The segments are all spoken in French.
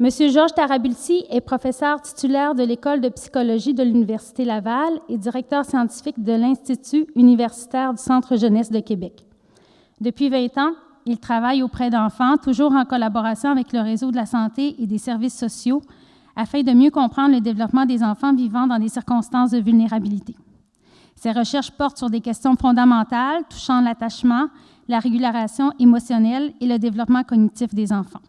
M. Georges Tarabulsi est professeur titulaire de l'École de psychologie de l'Université Laval et directeur scientifique de l'Institut universitaire du Centre jeunesse de Québec. Depuis 20 ans, il travaille auprès d'enfants, toujours en collaboration avec le réseau de la santé et des services sociaux, afin de mieux comprendre le développement des enfants vivant dans des circonstances de vulnérabilité. Ses recherches portent sur des questions fondamentales touchant l'attachement, la régulation émotionnelle et le développement cognitif des enfants.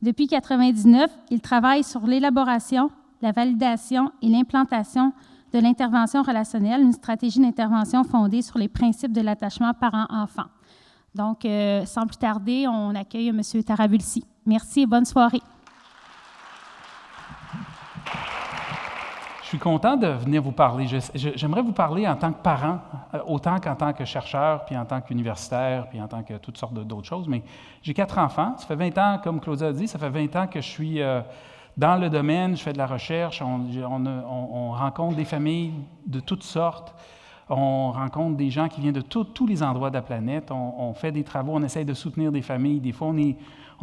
Depuis 1999, il travaille sur l'élaboration, la validation et l'implantation de l'intervention relationnelle, une stratégie d'intervention fondée sur les principes de l'attachement parent-enfant. Donc, sans plus tarder, on accueille M. Tarabulsi. Merci et bonne soirée. Je suis content de venir vous parler. J'aimerais vous parler en tant que parent, autant qu'en tant que chercheur, puis en tant qu'universitaire, puis en tant que toutes sortes d'autres choses. Mais j'ai 4 enfants. Ça fait 20 ans, comme Claudia a dit, ça fait 20 ans que je suis dans le domaine, je fais de la recherche, on rencontre des familles de toutes sortes, on rencontre des gens qui viennent de tous les endroits de la planète, on fait des travaux, on essaie de soutenir des familles. Des fois, on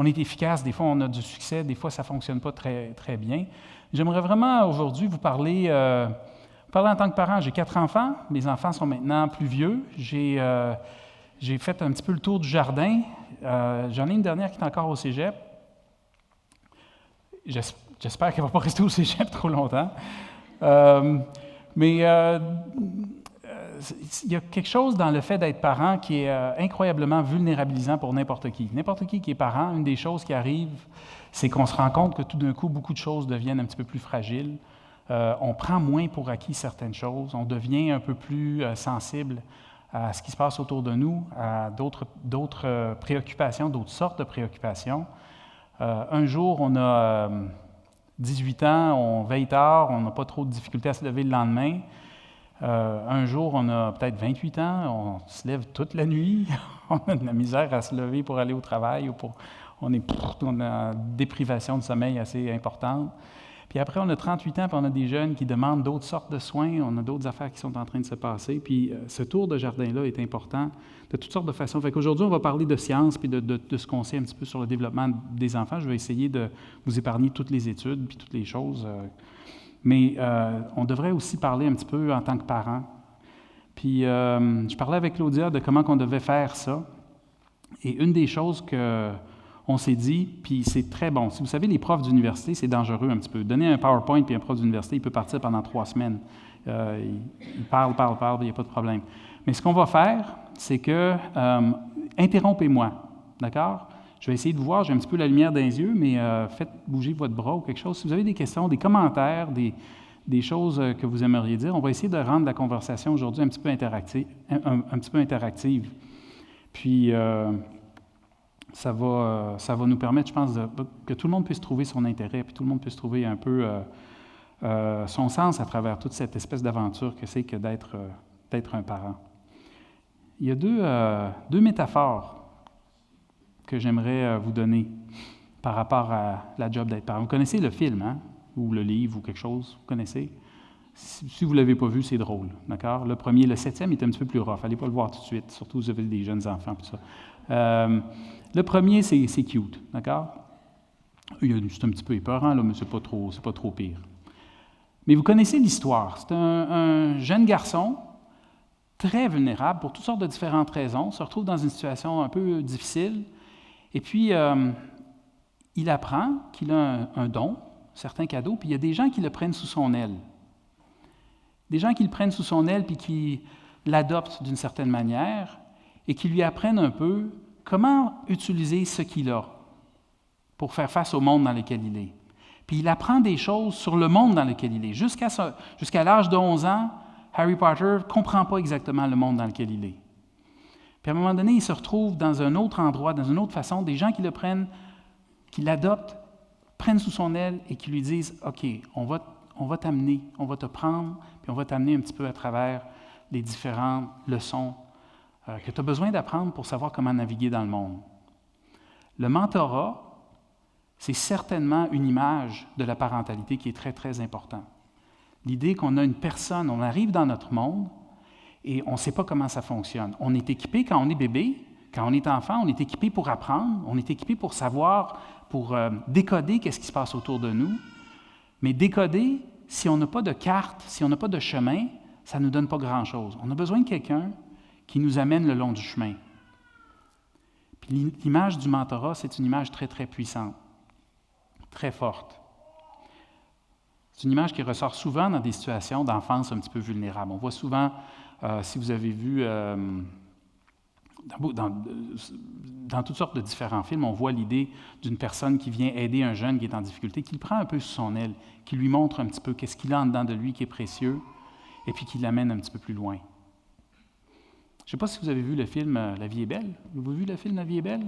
est efficace, des fois, on a du succès, des fois, ça ne fonctionne pas très, très bien. J'aimerais vraiment aujourd'hui vous parler en tant que parent. J'ai 4 enfants. Mes enfants sont maintenant plus vieux. J'ai fait un petit peu le tour du jardin. J'en ai une dernière qui est encore au cégep. J'espère qu'elle ne va pas rester au cégep trop longtemps. Mais il y a quelque chose dans le fait d'être parent qui est incroyablement vulnérabilisant pour n'importe qui. N'importe qui est parent, une des choses qui arrive, c'est qu'on se rend compte que tout d'un coup, beaucoup de choses deviennent un petit peu plus fragiles. On prend moins pour acquis certaines choses. On devient un peu plus sensible à ce qui se passe autour de nous, à d'autres préoccupations, d'autres sortes de préoccupations. Un jour, on a 18 ans, on veille tard, on n'a pas trop de difficultés à se lever le lendemain. Un jour, on a peut-être 28 ans, on se lève toute la nuit, on a de la misère à se lever pour aller au travail, on a une déprivation de sommeil assez importante. Puis après, on a 38 ans, puis on a des jeunes qui demandent d'autres sortes de soins, on a d'autres affaires qui sont en train de se passer. Puis ce tour de jardin-là est important de toutes sortes de façons. Fait qu'aujourd'hui, on va parler de science puis de ce qu'on sait un petit peu sur le développement des enfants. Je vais essayer de vous épargner toutes les études puis toutes les choses. Mais on devrait aussi parler un petit peu en tant que parent. Puis je parlais avec Claudia de comment on devait faire ça. Et une des choses qu'on s'est dit, puis c'est très bon. Si vous savez, les profs d'université, c'est dangereux un petit peu. Donner un PowerPoint puis un prof d'université, il peut partir pendant 3 semaines. Il parle, il n'y a pas de problème. Mais ce qu'on va faire, c'est que interrompez-moi, d'accord? Je vais essayer de vous voir, j'ai un petit peu la lumière dans les yeux, mais faites bouger votre bras ou quelque chose. Si vous avez des questions, des commentaires, des choses que vous aimeriez dire, on va essayer de rendre la conversation aujourd'hui un petit peu interactive. Puis, ça va nous permettre, je pense, que tout le monde puisse trouver son intérêt, puis tout le monde puisse trouver un peu son sens à travers toute cette espèce d'aventure que c'est que d'être un parent. Il y a deux métaphores que j'aimerais vous donner par rapport à la job d'être parent. Vous connaissez le film, hein? Ou le livre, ou quelque chose, vous connaissez? Si vous ne l'avez pas vu, c'est drôle, d'accord? Le 7e est un petit peu plus rough. Allez pas le voir tout de suite, surtout si vous avez des jeunes enfants, tout ça. Le premier, c'est cute, d'accord? C'est un petit peu épeurant, là, mais c'est pas trop pire. Mais vous connaissez l'histoire. C'est un jeune garçon très vulnérable pour toutes sortes de différentes raisons, se retrouve dans une situation un peu difficile, et puis il apprend qu'il a un don, certains cadeaux, puis il y a des gens qui le prennent sous son aile. Des gens qui le prennent sous son aile puis qui l'adoptent d'une certaine manière et qui lui apprennent un peu comment utiliser ce qu'il a pour faire face au monde dans lequel il est. Puis il apprend des choses sur le monde dans lequel il est. Jusqu'à l'âge de 11 ans, Harry Potter ne comprend pas exactement le monde dans lequel il est. Puis à un moment donné, il se retrouve dans un autre endroit, dans une autre façon, des gens qui le prennent, qui l'adoptent, prennent sous son aile et qui lui disent « OK, on va t'amener, on va te prendre, puis on va t'amener un petit peu à travers les différentes leçons que tu as besoin d'apprendre pour savoir comment naviguer dans le monde. » Le mentorat, c'est certainement une image de la parentalité qui est très, très importante. L'idée qu'on a une personne, on arrive dans notre monde et on ne sait pas comment ça fonctionne. On est équipé quand on est bébé, Quand on est enfant, on est équipé pour apprendre, on est équipé pour savoir, pour décoder qu'est-ce qui se passe autour de nous. Mais décoder, si on n'a pas de carte, si on n'a pas de chemin, ça ne nous donne pas grand-chose. On a besoin de quelqu'un qui nous amène le long du chemin. Puis l'image du mentorat, c'est une image très, très puissante, très forte. C'est une image qui ressort souvent dans des situations d'enfance un petit peu vulnérables. On voit souvent, si vous avez vu dans toutes sortes de différents films, on voit l'idée d'une personne qui vient aider un jeune qui est en difficulté, qui le prend un peu sous son aile, qui lui montre un petit peu qu'est-ce qu'il a en dedans de lui qui est précieux, et puis qui l'amène un petit peu plus loin. Je ne sais pas si vous avez vu le film La vie est belle. Vous avez vu le film La vie est belle?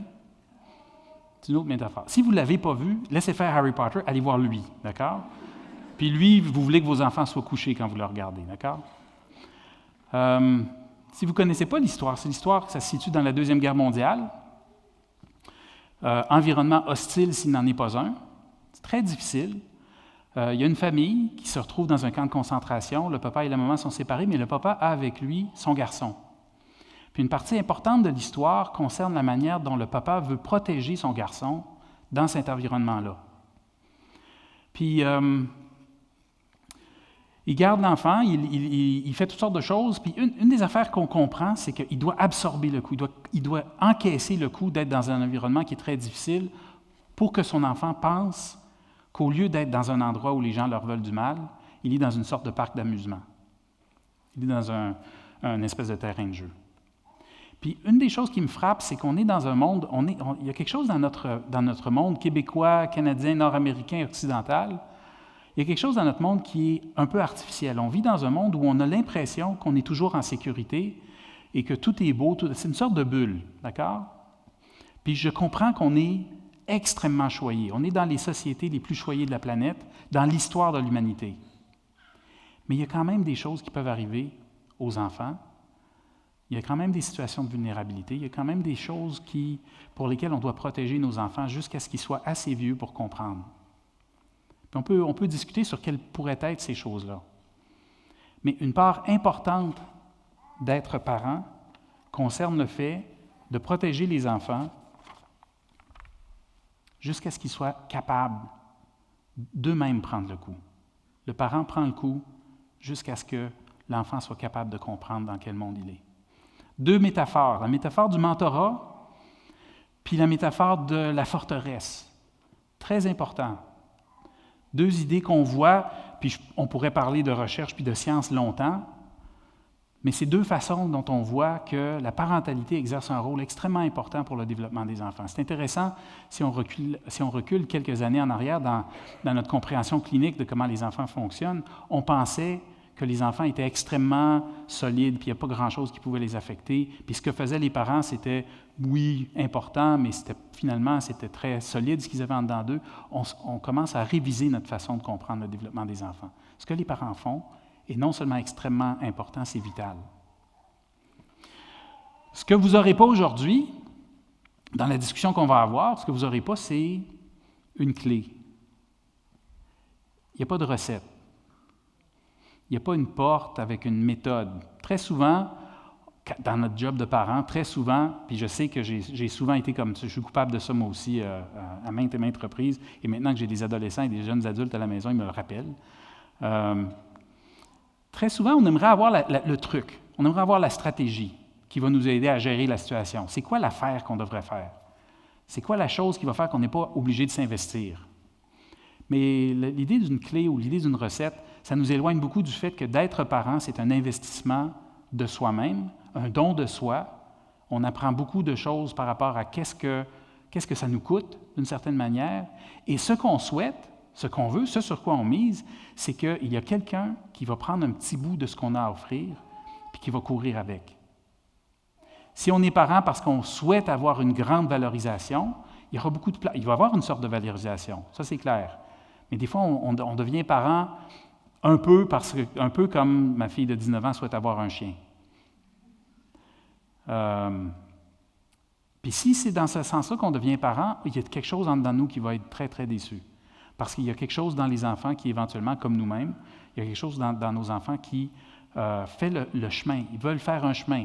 C'est une autre métaphore. Si vous ne l'avez pas vu, laissez faire Harry Potter, allez voir lui, d'accord? Puis lui, vous voulez que vos enfants soient couchés quand vous le regardez, d'accord? Si vous ne connaissez pas l'histoire, c'est l'histoire que ça se situe dans la Deuxième Guerre mondiale. Environnement hostile s'il n'en est pas un. C'est très difficile. Il y a une famille qui se retrouve dans un camp de concentration. Le papa et la maman sont séparés, mais le papa a avec lui son garçon. Puis une partie importante de l'histoire concerne la manière dont le papa veut protéger son garçon dans cet environnement-là. Puis il garde l'enfant, il fait toutes sortes de choses, puis une des affaires qu'on comprend, c'est qu'il doit absorber le coup, il doit encaisser le coup d'être dans un environnement qui est très difficile pour que son enfant pense qu'au lieu d'être dans un endroit où les gens leur veulent du mal, il est dans une sorte de parc d'amusement. Il est dans un espèce de terrain de jeu. Puis une des choses qui me frappe, c'est qu'on est dans un monde, il y a quelque chose dans notre monde québécois, canadien, nord-américain, occidental, il y a quelque chose dans notre monde qui est un peu artificiel. On vit dans un monde où on a l'impression qu'on est toujours en sécurité et que tout est beau, c'est une sorte de bulle, d'accord? Puis je comprends qu'on est extrêmement choyé. On est dans les sociétés les plus choyées de la planète, dans l'histoire de l'humanité. Mais il y a quand même des choses qui peuvent arriver aux enfants. Il y a quand même des situations de vulnérabilité. Il y a quand même des choses pour lesquelles on doit protéger nos enfants jusqu'à ce qu'ils soient assez vieux pour comprendre. Puis on peut discuter sur quelles pourraient être ces choses-là. Mais une part importante d'être parent concerne le fait de protéger les enfants jusqu'à ce qu'ils soient capables d'eux-mêmes prendre le coup. Le parent prend le coup jusqu'à ce que l'enfant soit capable de comprendre dans quel monde il est. Deux métaphores, la métaphore du mentorat, puis la métaphore de la forteresse. Très important. Deux idées qu'on voit, puis on pourrait parler de recherche puis de science longtemps, mais c'est deux façons dont on voit que la parentalité exerce un rôle extrêmement important pour le développement des enfants. C'est intéressant, si on recule quelques années en arrière dans notre compréhension clinique de comment les enfants fonctionnent, on pensait que les enfants étaient extrêmement solides, puis il n'y a pas grand-chose qui pouvait les affecter. Puis ce que faisaient les parents, c'était, oui, important, mais finalement, c'était très solide ce qu'ils avaient en dedans d'eux. On commence à réviser notre façon de comprendre le développement des enfants. Ce que les parents font est non seulement extrêmement important, c'est vital. Ce que vous n'aurez pas aujourd'hui, dans la discussion qu'on va avoir, ce que vous n'aurez pas, c'est une clé. Il n'y a pas de recette. Il n'y a pas une porte avec une méthode. Très souvent, dans notre job de parent, très souvent, puis je sais que j'ai souvent été comme ça, je suis coupable de ça moi aussi à maintes et maintes reprises, et maintenant que j'ai des adolescents et des jeunes adultes à la maison, ils me le rappellent. Très souvent, on aimerait avoir le truc, on aimerait avoir la stratégie qui va nous aider à gérer la situation. C'est quoi l'affaire qu'on devrait faire? C'est quoi la chose qui va faire qu'on n'est pas obligé de s'investir? Mais l'idée d'une clé ou l'idée d'une recette, ça nous éloigne beaucoup du fait que d'être parent, c'est un investissement de soi-même, un don de soi. On apprend beaucoup de choses par rapport à qu'est-ce que ça nous coûte, d'une certaine manière. Et ce qu'on souhaite, ce qu'on veut, ce sur quoi on mise, c'est qu'il y a quelqu'un qui va prendre un petit bout de ce qu'on a à offrir puis qui va courir avec. Si on est parent parce qu'on souhaite avoir une grande valorisation, il y aura beaucoup de place. Il va y avoir une sorte de valorisation, ça c'est clair. Mais des fois, on devient parent un peu comme ma fille de 19 ans souhaite avoir un chien. Puis si c'est dans ce sens-là qu'on devient parent, il y a quelque chose en dedans de nous qui va être très, très déçu. Parce qu'il y a quelque chose dans les enfants qui, éventuellement, comme nous-mêmes, il y a quelque chose dans nos enfants qui fait le chemin. Ils veulent faire un chemin.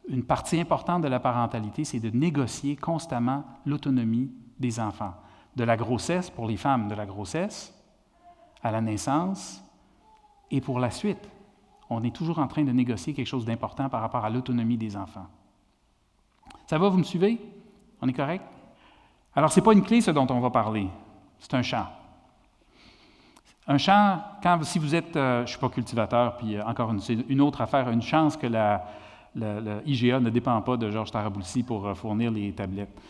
une partie importante de la parentalité, c'est de négocier constamment l'autonomie des enfants. De la grossesse, pour les femmes, de la grossesse, à la naissance et pour la suite. On est toujours en train de négocier quelque chose d'important par rapport à l'autonomie des enfants. Ça va, vous me suivez? On est correct? Alors, ce n'est pas une clé, ce dont on va parler. C'est un champ. Un champ, si vous êtes, je ne suis pas cultivateur, puis encore une autre affaire, une chance que le IGA ne dépend pas de Georges Taraboulsi pour fournir les tablettes.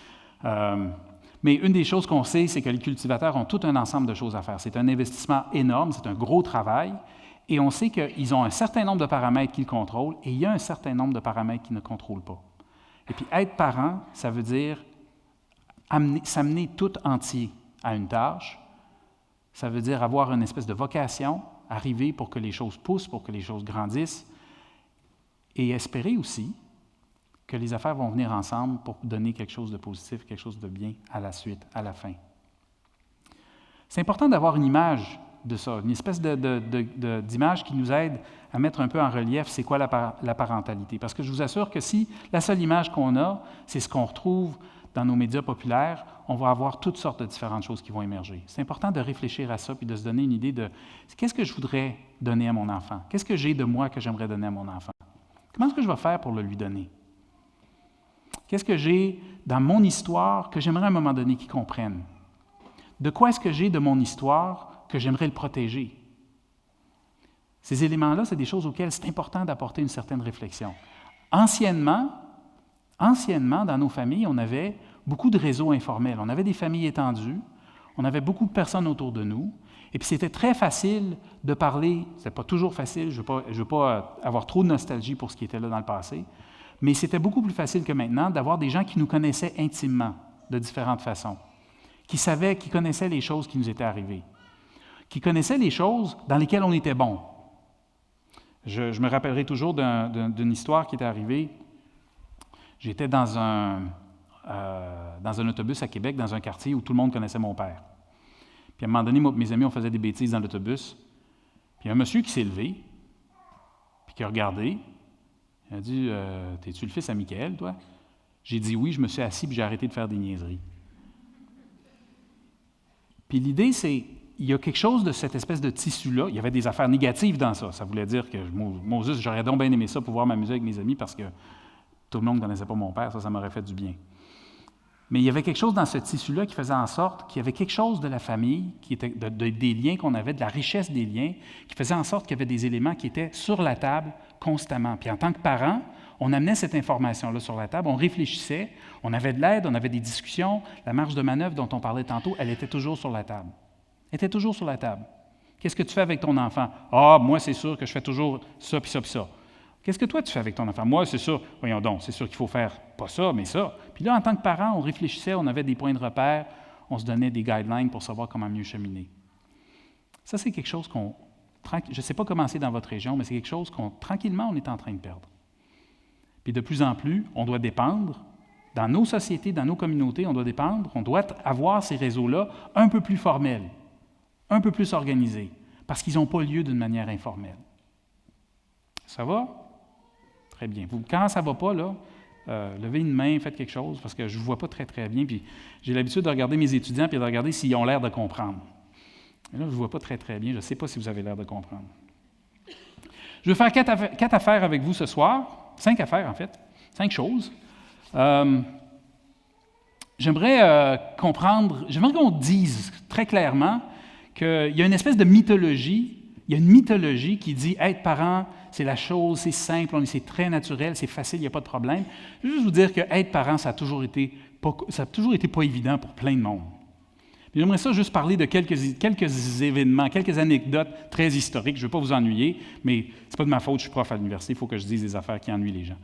Mais une des choses qu'on sait, c'est que les cultivateurs ont tout un ensemble de choses à faire. C'est un investissement énorme, c'est un gros travail, et on sait qu'ils ont un certain nombre de paramètres qu'ils contrôlent, et il y a un certain nombre de paramètres qu'ils ne contrôlent pas. Et puis, être parent, ça veut dire s'amener tout entier à une tâche. Ça veut dire avoir une espèce de vocation, arriver pour que les choses poussent, pour que les choses grandissent, et espérer aussi que les affaires vont venir ensemble pour donner quelque chose de positif, quelque chose de bien à la suite, à la fin. C'est important d'avoir une image de ça, une espèce d'image qui nous aide à mettre un peu en relief c'est quoi la parentalité. Parce que je vous assure que si la seule image qu'on a, c'est ce qu'on retrouve dans nos médias populaires, on va avoir toutes sortes de différentes choses qui vont émerger. C'est important de réfléchir à ça puis de se donner une idée de qu'est-ce que je voudrais donner à mon enfant? Qu'est-ce que j'ai de moi que j'aimerais donner à mon enfant? Comment est-ce que je vais faire pour le lui donner? Qu'est-ce que j'ai dans mon histoire que j'aimerais à un moment donné qu'il comprenne? De quoi est-ce que j'ai de mon histoire que j'aimerais le protéger? Ces éléments-là, c'est des choses auxquelles c'est important d'apporter une certaine réflexion. Anciennement, dans nos familles, on avait beaucoup de réseaux informels. On avait des familles étendues, on avait beaucoup de personnes autour de nous, et puis c'était très facile de parler. Ce n'était pas toujours facile, je ne veux pas avoir trop de nostalgie pour ce qui était là dans le passé, mais c'était beaucoup plus facile que maintenant d'avoir des gens qui nous connaissaient intimement, de différentes façons, qui connaissaient les choses qui nous étaient arrivées, qui connaissaient les choses dans lesquelles on était bon. Je me rappellerai toujours d'une histoire qui était arrivée. J'étais dans un autobus à Québec, dans un quartier où tout le monde connaissait mon père. Puis à un moment donné, moi et mes amis, on faisait des bêtises dans l'autobus. Puis il y a un monsieur qui s'est levé, puis qui a regardé. Il a dit « T'es-tu le fils à Michael, toi? » J'ai dit oui, je me suis assis, puis j'ai arrêté de faire des niaiseries. Puis l'idée, c'est, il y a quelque chose de cette espèce de tissu-là. Il y avait des affaires négatives dans ça. Ça voulait dire que, Moses, j'aurais donc bien aimé ça, pouvoir m'amuser avec mes amis, parce que tout le monde ne connaissait pas mon père, ça m'aurait fait du bien. Mais il y avait quelque chose dans ce tissu-là qui faisait en sorte qu'il y avait quelque chose de la famille, qui était des liens qu'on avait, de la richesse des liens, qui faisait en sorte qu'il y avait des éléments qui étaient sur la table constamment. Puis en tant que parents, on amenait cette information-là sur la table, on réfléchissait, on avait de l'aide, on avait des discussions. La marge de manœuvre dont on parlait tantôt, elle était toujours sur la table. Elle était toujours sur la table. Qu'est-ce que tu fais avec ton enfant? Ah, moi, c'est sûr que je fais toujours ça, puis ça, puis ça. Qu'est-ce que toi, tu fais avec ton enfant? Moi, c'est ça. Voyons donc, c'est sûr qu'il faut faire pas ça, mais ça. Puis là, en tant que parent, on réfléchissait, on avait des points de repère, on se donnait des guidelines pour savoir comment mieux cheminer. Ça, c'est quelque chose je ne sais pas comment c'est dans votre région, mais c'est quelque chose tranquillement, on est en train de perdre. Puis de plus en plus, on doit dépendre, dans nos sociétés, dans nos communautés, on doit avoir ces réseaux-là un peu plus formels, un peu plus organisés, parce qu'ils n'ont pas lieu d'une manière informelle. Ça va? Très bien. Quand ça ne va pas, là, levez une main, faites quelque chose, parce que je ne vous vois pas très, très bien, puis j'ai l'habitude de regarder mes étudiants puis de regarder s'ils ont l'air de comprendre. Mais là, je ne vous vois pas très, très bien. Je ne sais pas si vous avez l'air de comprendre. Je vais faire 4 affaires avec vous ce soir. 5 affaires, en fait. 5 choses. J'aimerais qu'on dise très clairement qu'il y a une espèce de mythologie. Il y a une mythologie qui dit être parent, c'est la chose, c'est simple, c'est très naturel, c'est facile, il n'y a pas de problème. Je veux juste vous dire que être parent, ça a toujours été pas évident pour plein de monde. Puis j'aimerais ça juste parler de quelques événements, quelques anecdotes très historiques. Je ne veux pas vous ennuyer, mais ce n'est pas de ma faute, je suis prof à l'université, il faut que je dise des affaires qui ennuient les gens.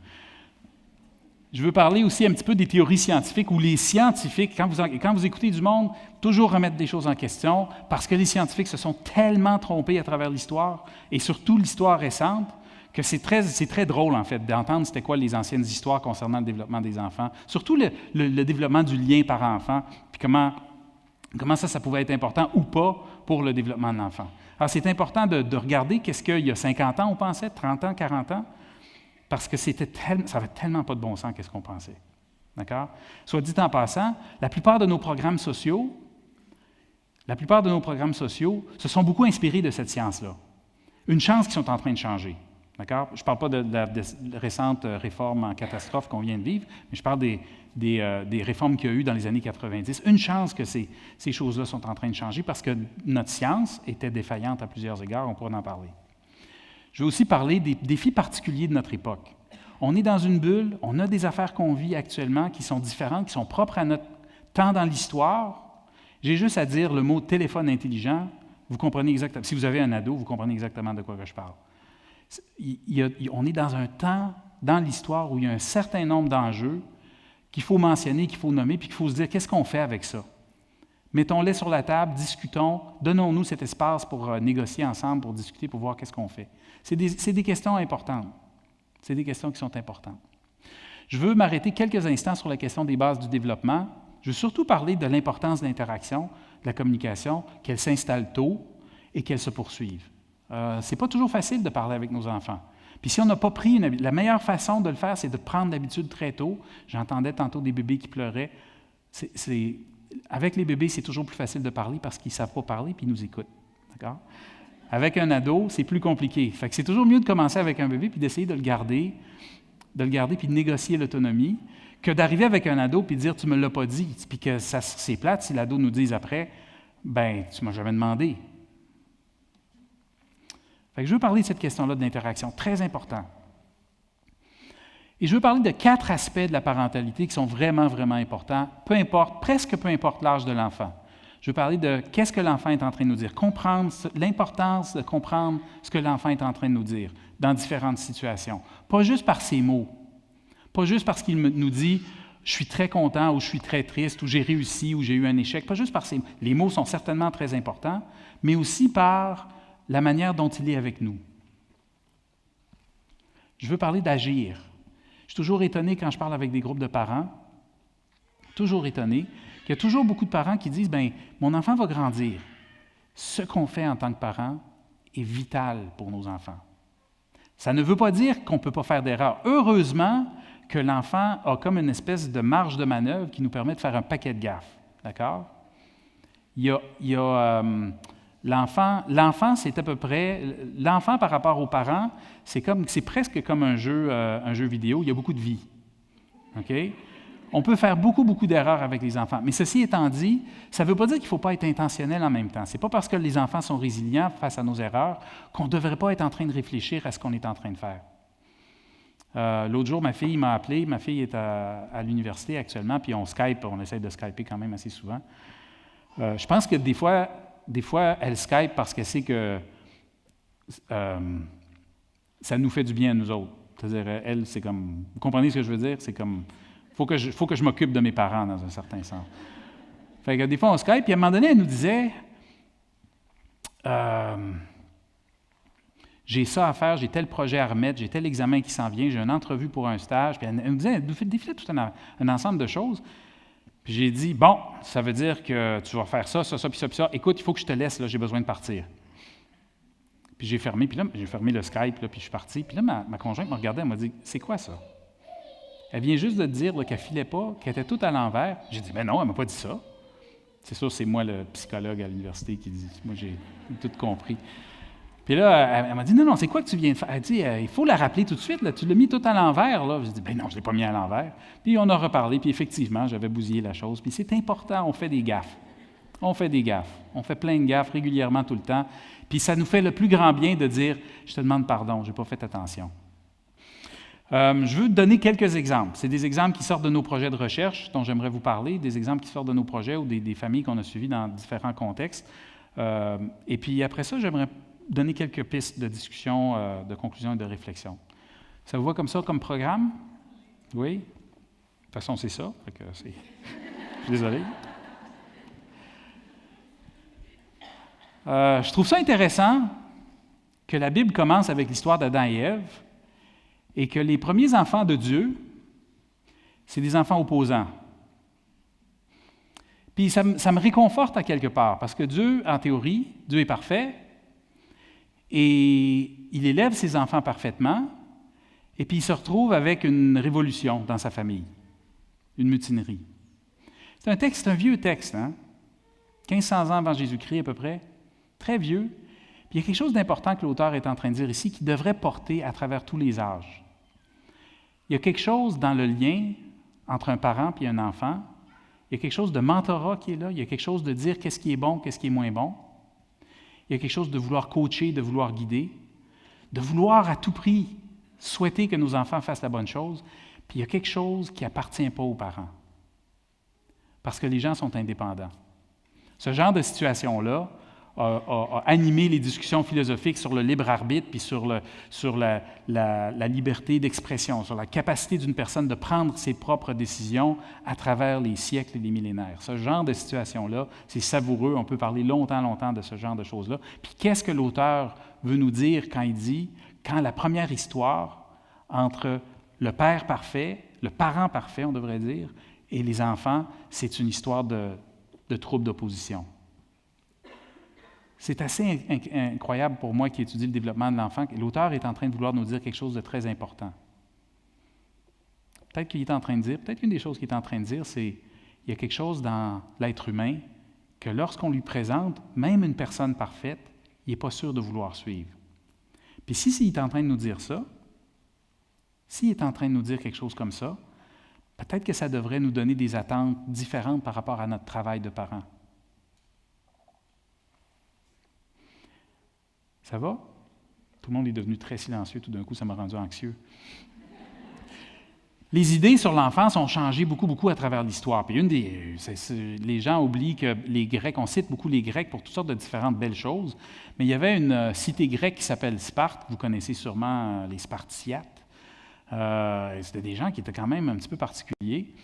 Je veux parler aussi un petit peu des théories scientifiques, où les scientifiques, quand vous écoutez du monde, toujours remettre des choses en question, parce que les scientifiques se sont tellement trompés à travers l'histoire, et surtout l'histoire récente, que c'est très drôle, en fait, d'entendre c'était quoi les anciennes histoires concernant le développement des enfants, surtout le développement du lien parent-enfant, puis comment ça pouvait être important ou pas pour le développement de l'enfant. Alors, c'est important de regarder qu'est-ce qu'il y a 50 ans, on pensait, 30 ans, 40 ans, parce que ça n'avait tellement pas de bon sens qu'est-ce qu'on pensait. D'accord? Soit dit en passant, la plupart de nos programmes sociaux se sont beaucoup inspirés de cette science-là. Une chance qu'ils sont en train de changer. D'accord? Je ne parle pas de la récente réforme en catastrophe qu'on vient de vivre, mais je parle des réformes qu'il y a eu dans les années 90. Une chance que ces choses-là sont en train de changer parce que notre science était défaillante à plusieurs égards, on pourra en parler. Je vais aussi parler des défis particuliers de notre époque. On est dans une bulle, on a des affaires qu'on vit actuellement qui sont différentes, qui sont propres à notre temps dans l'histoire. J'ai juste à dire le mot « téléphone intelligent », vous comprenez exactement. Si vous avez un ado, vous comprenez exactement de quoi que je parle. On est dans un temps, dans l'histoire, où il y a un certain nombre d'enjeux qu'il faut mentionner, qu'il faut nommer, puis qu'il faut se dire qu'est-ce qu'on fait avec ça. Mettons-les sur la table, discutons, donnons-nous cet espace pour négocier ensemble, pour discuter, pour voir qu'est-ce qu'on fait. C'est des questions importantes. C'est des questions qui sont importantes. Je veux m'arrêter quelques instants sur la question des bases du développement. Je veux surtout parler de l'importance de l'interaction, de la communication, qu'elle s'installe tôt et qu'elle se poursuive. Ce n'est pas toujours facile de parler avec nos enfants. Puis si on n'a pas pris la meilleure façon de le faire, c'est de prendre l'habitude très tôt. J'entendais tantôt des bébés qui pleuraient. Avec les bébés, c'est toujours plus facile de parler parce qu'ils ne savent pas parler puis ils nous écoutent. D'accord? Avec un ado, c'est plus compliqué. Fait que c'est toujours mieux de commencer avec un bébé puis d'essayer de le garder puis de négocier l'autonomie, que d'arriver avec un ado puis de dire « tu ne me l'as pas dit », puis que c'est plate si l'ado nous dise après « ben tu ne m'as jamais demandé ». Fait que je veux parler de cette question-là de l'interaction, très important. Et je veux parler de 4 aspects de la parentalité qui sont vraiment, vraiment importants, presque peu importe l'âge de l'enfant. Je veux parler de qu'est-ce que l'enfant est en train de nous dire, comprendre l'importance de comprendre ce que l'enfant est en train de nous dire dans différentes situations. Pas juste par ses mots, pas juste parce qu'il nous dit « je suis très content » ou « je suis très triste » ou « j'ai réussi » ou « j'ai eu un échec », pas juste par ces mots. Les mots sont certainement très importants, mais aussi par la manière dont il est avec nous. Je veux parler d'agir. Je suis toujours étonné quand je parle avec des groupes de parents, toujours étonné, qu'il y a toujours beaucoup de parents qui disent « bien, mon enfant va grandir. » Ce qu'on fait en tant que parent est vital pour nos enfants. Ça ne veut pas dire qu'on ne peut pas faire d'erreurs. Heureusement que l'enfant a comme une espèce de marge de manœuvre qui nous permet de faire un paquet de gaffes. D'accord? L'enfant, c'est à peu près... L'enfant, par rapport aux parents, c'est presque comme un jeu vidéo. Il y a beaucoup de vie. OK? On peut faire beaucoup, beaucoup d'erreurs avec les enfants. Mais ceci étant dit, ça ne veut pas dire qu'il ne faut pas être intentionnel en même temps. Ce n'est pas parce que les enfants sont résilients face à nos erreurs qu'on ne devrait pas être en train de réfléchir à ce qu'on est en train de faire. L'autre jour, ma fille m'a appelé. Ma fille est à l'université actuellement, puis on essaie de Skyper quand même assez souvent. Je pense que des fois, elle Skype parce qu'elle sait que ça nous fait du bien à nous autres. C'est-à-dire, elle, c'est comme... Vous comprenez ce que je veux dire? C'est comme... faut que je m'occupe de mes parents, dans un certain sens. Fait que des fois, on Skype, puis à un moment donné, elle nous disait j'ai ça à faire, j'ai tel projet à remettre, j'ai tel examen qui s'en vient, j'ai une entrevue pour un stage. Puis elle nous disait, elle nous défilait tout un ensemble de choses. Puis j'ai dit, bon, ça veut dire que tu vas faire ça, puis ça. Écoute, il faut que je te laisse, là, j'ai besoin de partir. Puis j'ai fermé le Skype, là, puis je suis parti. Puis là, ma conjointe me regardait, elle m'a dit, c'est quoi ça? Elle vient juste de dire là, qu'elle ne filait pas, qu'elle était tout à l'envers. J'ai dit, ben non, elle ne m'a pas dit ça. C'est sûr, c'est moi le psychologue à l'université qui dit, moi j'ai tout compris. Puis là, elle m'a dit, non, c'est quoi que tu viens de faire? Elle dit, il faut la rappeler tout de suite, là, tu l'as mis tout à l'envers. Là. J'ai dit, ben non, je ne l'ai pas mis à l'envers. Puis on a reparlé, puis effectivement, j'avais bousillé la chose. Puis c'est important, on fait des gaffes. On fait plein de gaffes régulièrement tout le temps. Puis ça nous fait le plus grand bien de dire, je te demande pardon, je n'ai pas fait attention. Je veux te donner quelques exemples. C'est des exemples qui sortent de nos projets de recherche dont j'aimerais vous parler, des exemples qui sortent de nos projets ou des familles qu'on a suivies dans différents contextes. Et puis après ça, j'aimerais donner quelques pistes de discussion, de conclusion et de réflexion. Ça vous va comme ça, comme programme? Oui? De toute façon, c'est ça. Je suis désolé. Je trouve ça intéressant que la Bible commence avec l'histoire d'Adam et Ève et que les premiers enfants de Dieu, c'est des enfants opposants. Puis ça me réconforte à quelque part, parce que Dieu, en théorie, Dieu est parfait, et il élève ses enfants parfaitement, Et puis il se retrouve avec une révolution dans sa famille, une mutinerie. C'est un vieux texte, hein? 1500 ans avant Jésus-Christ à peu près, très vieux. Puis il y a quelque chose d'important que l'auteur est en train de dire ici qui devrait porter à travers tous les âges. Il y a quelque chose dans le lien entre un parent et un enfant. Il y a quelque chose de mentorat qui est là. Il y a quelque chose de dire qu'est-ce qui est bon, qu'est-ce qui est moins bon. Il y a quelque chose de vouloir coacher, de vouloir guider, de vouloir à tout prix souhaiter que nos enfants fassent la bonne chose. Puis il y a quelque chose qui n'appartient pas aux parents. Parce que les gens sont indépendants. Ce genre de situation-là a animé les discussions philosophiques sur le libre arbitre puis sur la liberté d'expression, sur la capacité d'une personne de prendre ses propres décisions à travers les siècles et les millénaires. Ce genre de situation-là, c'est savoureux. On peut parler longtemps de ce genre de choses-là. Puis qu'est-ce que l'auteur veut nous dire quand il dit, quand la première histoire entre le père parfait, le parent parfait, on devrait dire, et les enfants, c'est une histoire de troubles d'opposition. C'est assez incroyable pour moi qui étudie le développement de l'enfant. L'auteur est en train de vouloir nous dire quelque chose de très important. Peut-être qu'il est en train de dire, peut-être une des choses qu'il est en train de dire, c'est qu'il y a quelque chose dans l'être humain que lorsqu'on lui présente, même une personne parfaite, il n'est pas sûr de vouloir suivre. Puis s'il est en train de nous dire ça, s'il est en train de nous dire quelque chose comme ça, peut-être que ça devrait nous donner des attentes différentes par rapport à notre travail de parent. Ça va? Tout le monde est devenu très silencieux, tout d'un coup, ça m'a rendu anxieux. Les idées sur l'enfance ont changé beaucoup à travers l'histoire. Puis les gens oublient que les Grecs, on cite beaucoup les Grecs pour toutes sortes de différentes belles choses, mais il y avait une cité grecque qui s'appelle Sparte, vous connaissez sûrement les Spartiates. C'était des gens qui étaient quand même un petit peu particuliers.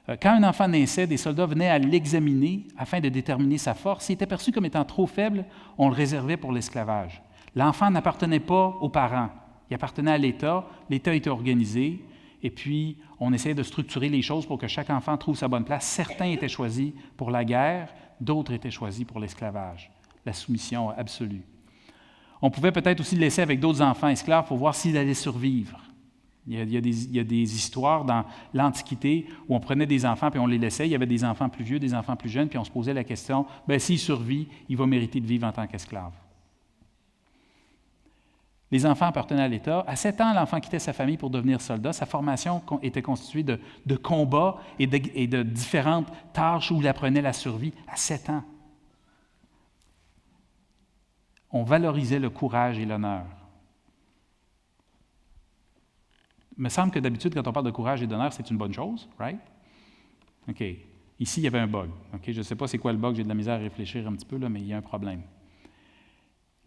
Quand un enfant naissait, des soldats venaient à l'examiner afin de déterminer sa force. S'il était perçu comme étant trop faible, on le réservait pour l'esclavage. L'enfant n'appartenait pas aux parents, il appartenait à l'État. L'État était organisé, et puis on essayait de structurer les choses pour que chaque enfant trouve sa bonne place. Certains étaient choisis pour la guerre, d'autres étaient choisis pour l'esclavage, la soumission absolue. On pouvait peut-être aussi le laisser avec d'autres enfants esclaves pour voir s'il allait survivre. Il y a des histoires dans l'Antiquité où on prenait des enfants puis on les laissait. Il y avait des enfants plus vieux, des enfants plus jeunes, puis on se posait la question, s'il survit, il va mériter de vivre en tant qu'esclave. Les enfants appartenaient à l'État. À 7 ans, l'enfant quittait sa famille pour devenir soldat. Sa formation était constituée de combats et de différentes tâches où il apprenait la survie à 7 ans. On valorisait le courage et l'honneur. Il me semble que d'habitude, quand on parle de courage et d'honneur, c'est une bonne chose, right? OK. Ici, il y avait un bug. OK? Je ne sais pas c'est quoi le bug, j'ai de la misère à réfléchir un petit peu, là, mais il y a un problème.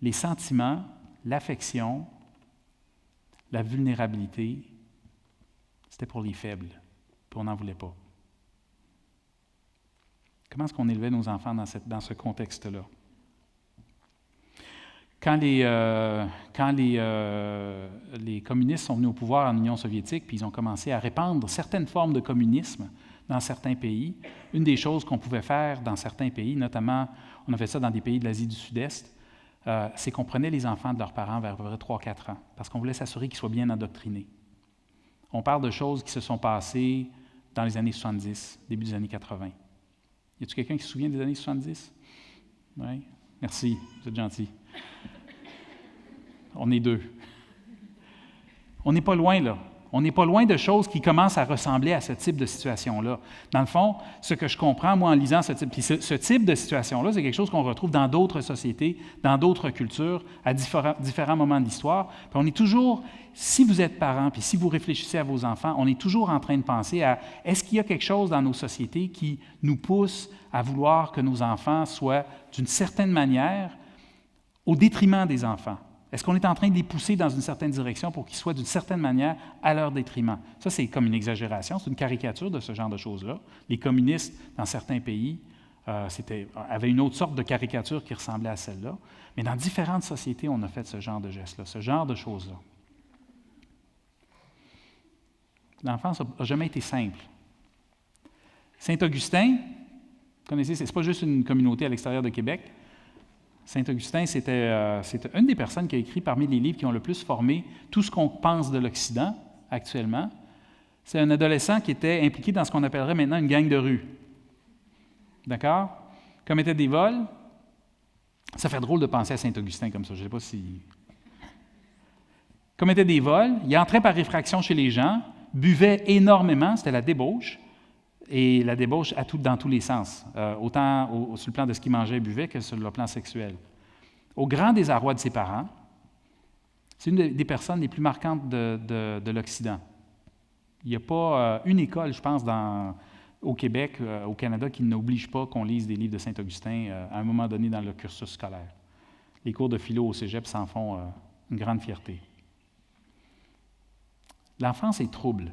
Les sentiments, l'affection, la vulnérabilité, c'était pour les faibles, puis on n'en voulait pas. Comment est-ce qu'on élevait nos enfants dans ce contexte-là? Quand les communistes sont venus au pouvoir en Union soviétique, puis ils ont commencé à répandre certaines formes de communisme dans certains pays, une des choses qu'on pouvait faire dans certains pays, notamment, on a fait ça dans des pays de l'Asie du Sud-Est, c'est qu'on prenait les enfants de leurs parents vers à peu près 3-4 ans, parce qu'on voulait s'assurer qu'ils soient bien endoctrinés. On parle de choses qui se sont passées dans les années 70, début des années 80. Y a-t-il quelqu'un qui se souvient des années 70? Oui? Merci, vous êtes gentil. On est deux. On n'est pas loin, là. On n'est pas loin de choses qui commencent à ressembler à ce type de situation-là. Dans le fond, ce que je comprends, moi, en lisant ce type de situation-là, c'est quelque chose qu'on retrouve dans d'autres sociétés, dans d'autres cultures, à différents moments de l'histoire. Puis on est toujours, si vous êtes parent, puis si vous réfléchissez à vos enfants, on est toujours en train de penser à, est-ce qu'il y a quelque chose dans nos sociétés qui nous pousse à vouloir que nos enfants soient, d'une certaine manière, au détriment des enfants? Est-ce qu'on est en train de les pousser dans une certaine direction pour qu'ils soient d'une certaine manière à leur détriment? Ça, c'est comme une exagération, c'est une caricature de ce genre de choses-là. Les communistes, dans certains pays, avaient une autre sorte de caricature qui ressemblait à celle-là. Mais dans différentes sociétés, on a fait ce genre de gestes-là, ce genre de choses-là. L'enfance n'a jamais été simple. Saint-Augustin, vous connaissez, ce n'est pas juste une communauté à l'extérieur de Québec. Saint-Augustin, c'était une des personnes qui a écrit parmi les livres qui ont le plus formé tout ce qu'on pense de l'Occident, actuellement, c'est un adolescent qui était impliqué dans ce qu'on appellerait maintenant une gang de rue. D'accord? Commettait des vols. Ça fait drôle de penser à Saint-Augustin comme ça, je ne sais pas si... Commettait des vols, il entrait par effraction chez les gens, buvait énormément, c'était la débauche, et la débauche dans tous les sens, autant sur le plan de ce qu'il mangeait et buvait que sur le plan sexuel. Au grand désarroi de ses parents, c'est une des personnes les plus marquantes de l'Occident. Il n'y a pas une école, je pense, au Québec, au Canada, qui n'oblige pas qu'on lise des livres de Saint-Augustin à un moment donné dans le cursus scolaire. Les cours de philo au cégep s'en font une grande fierté. L'enfance est trouble.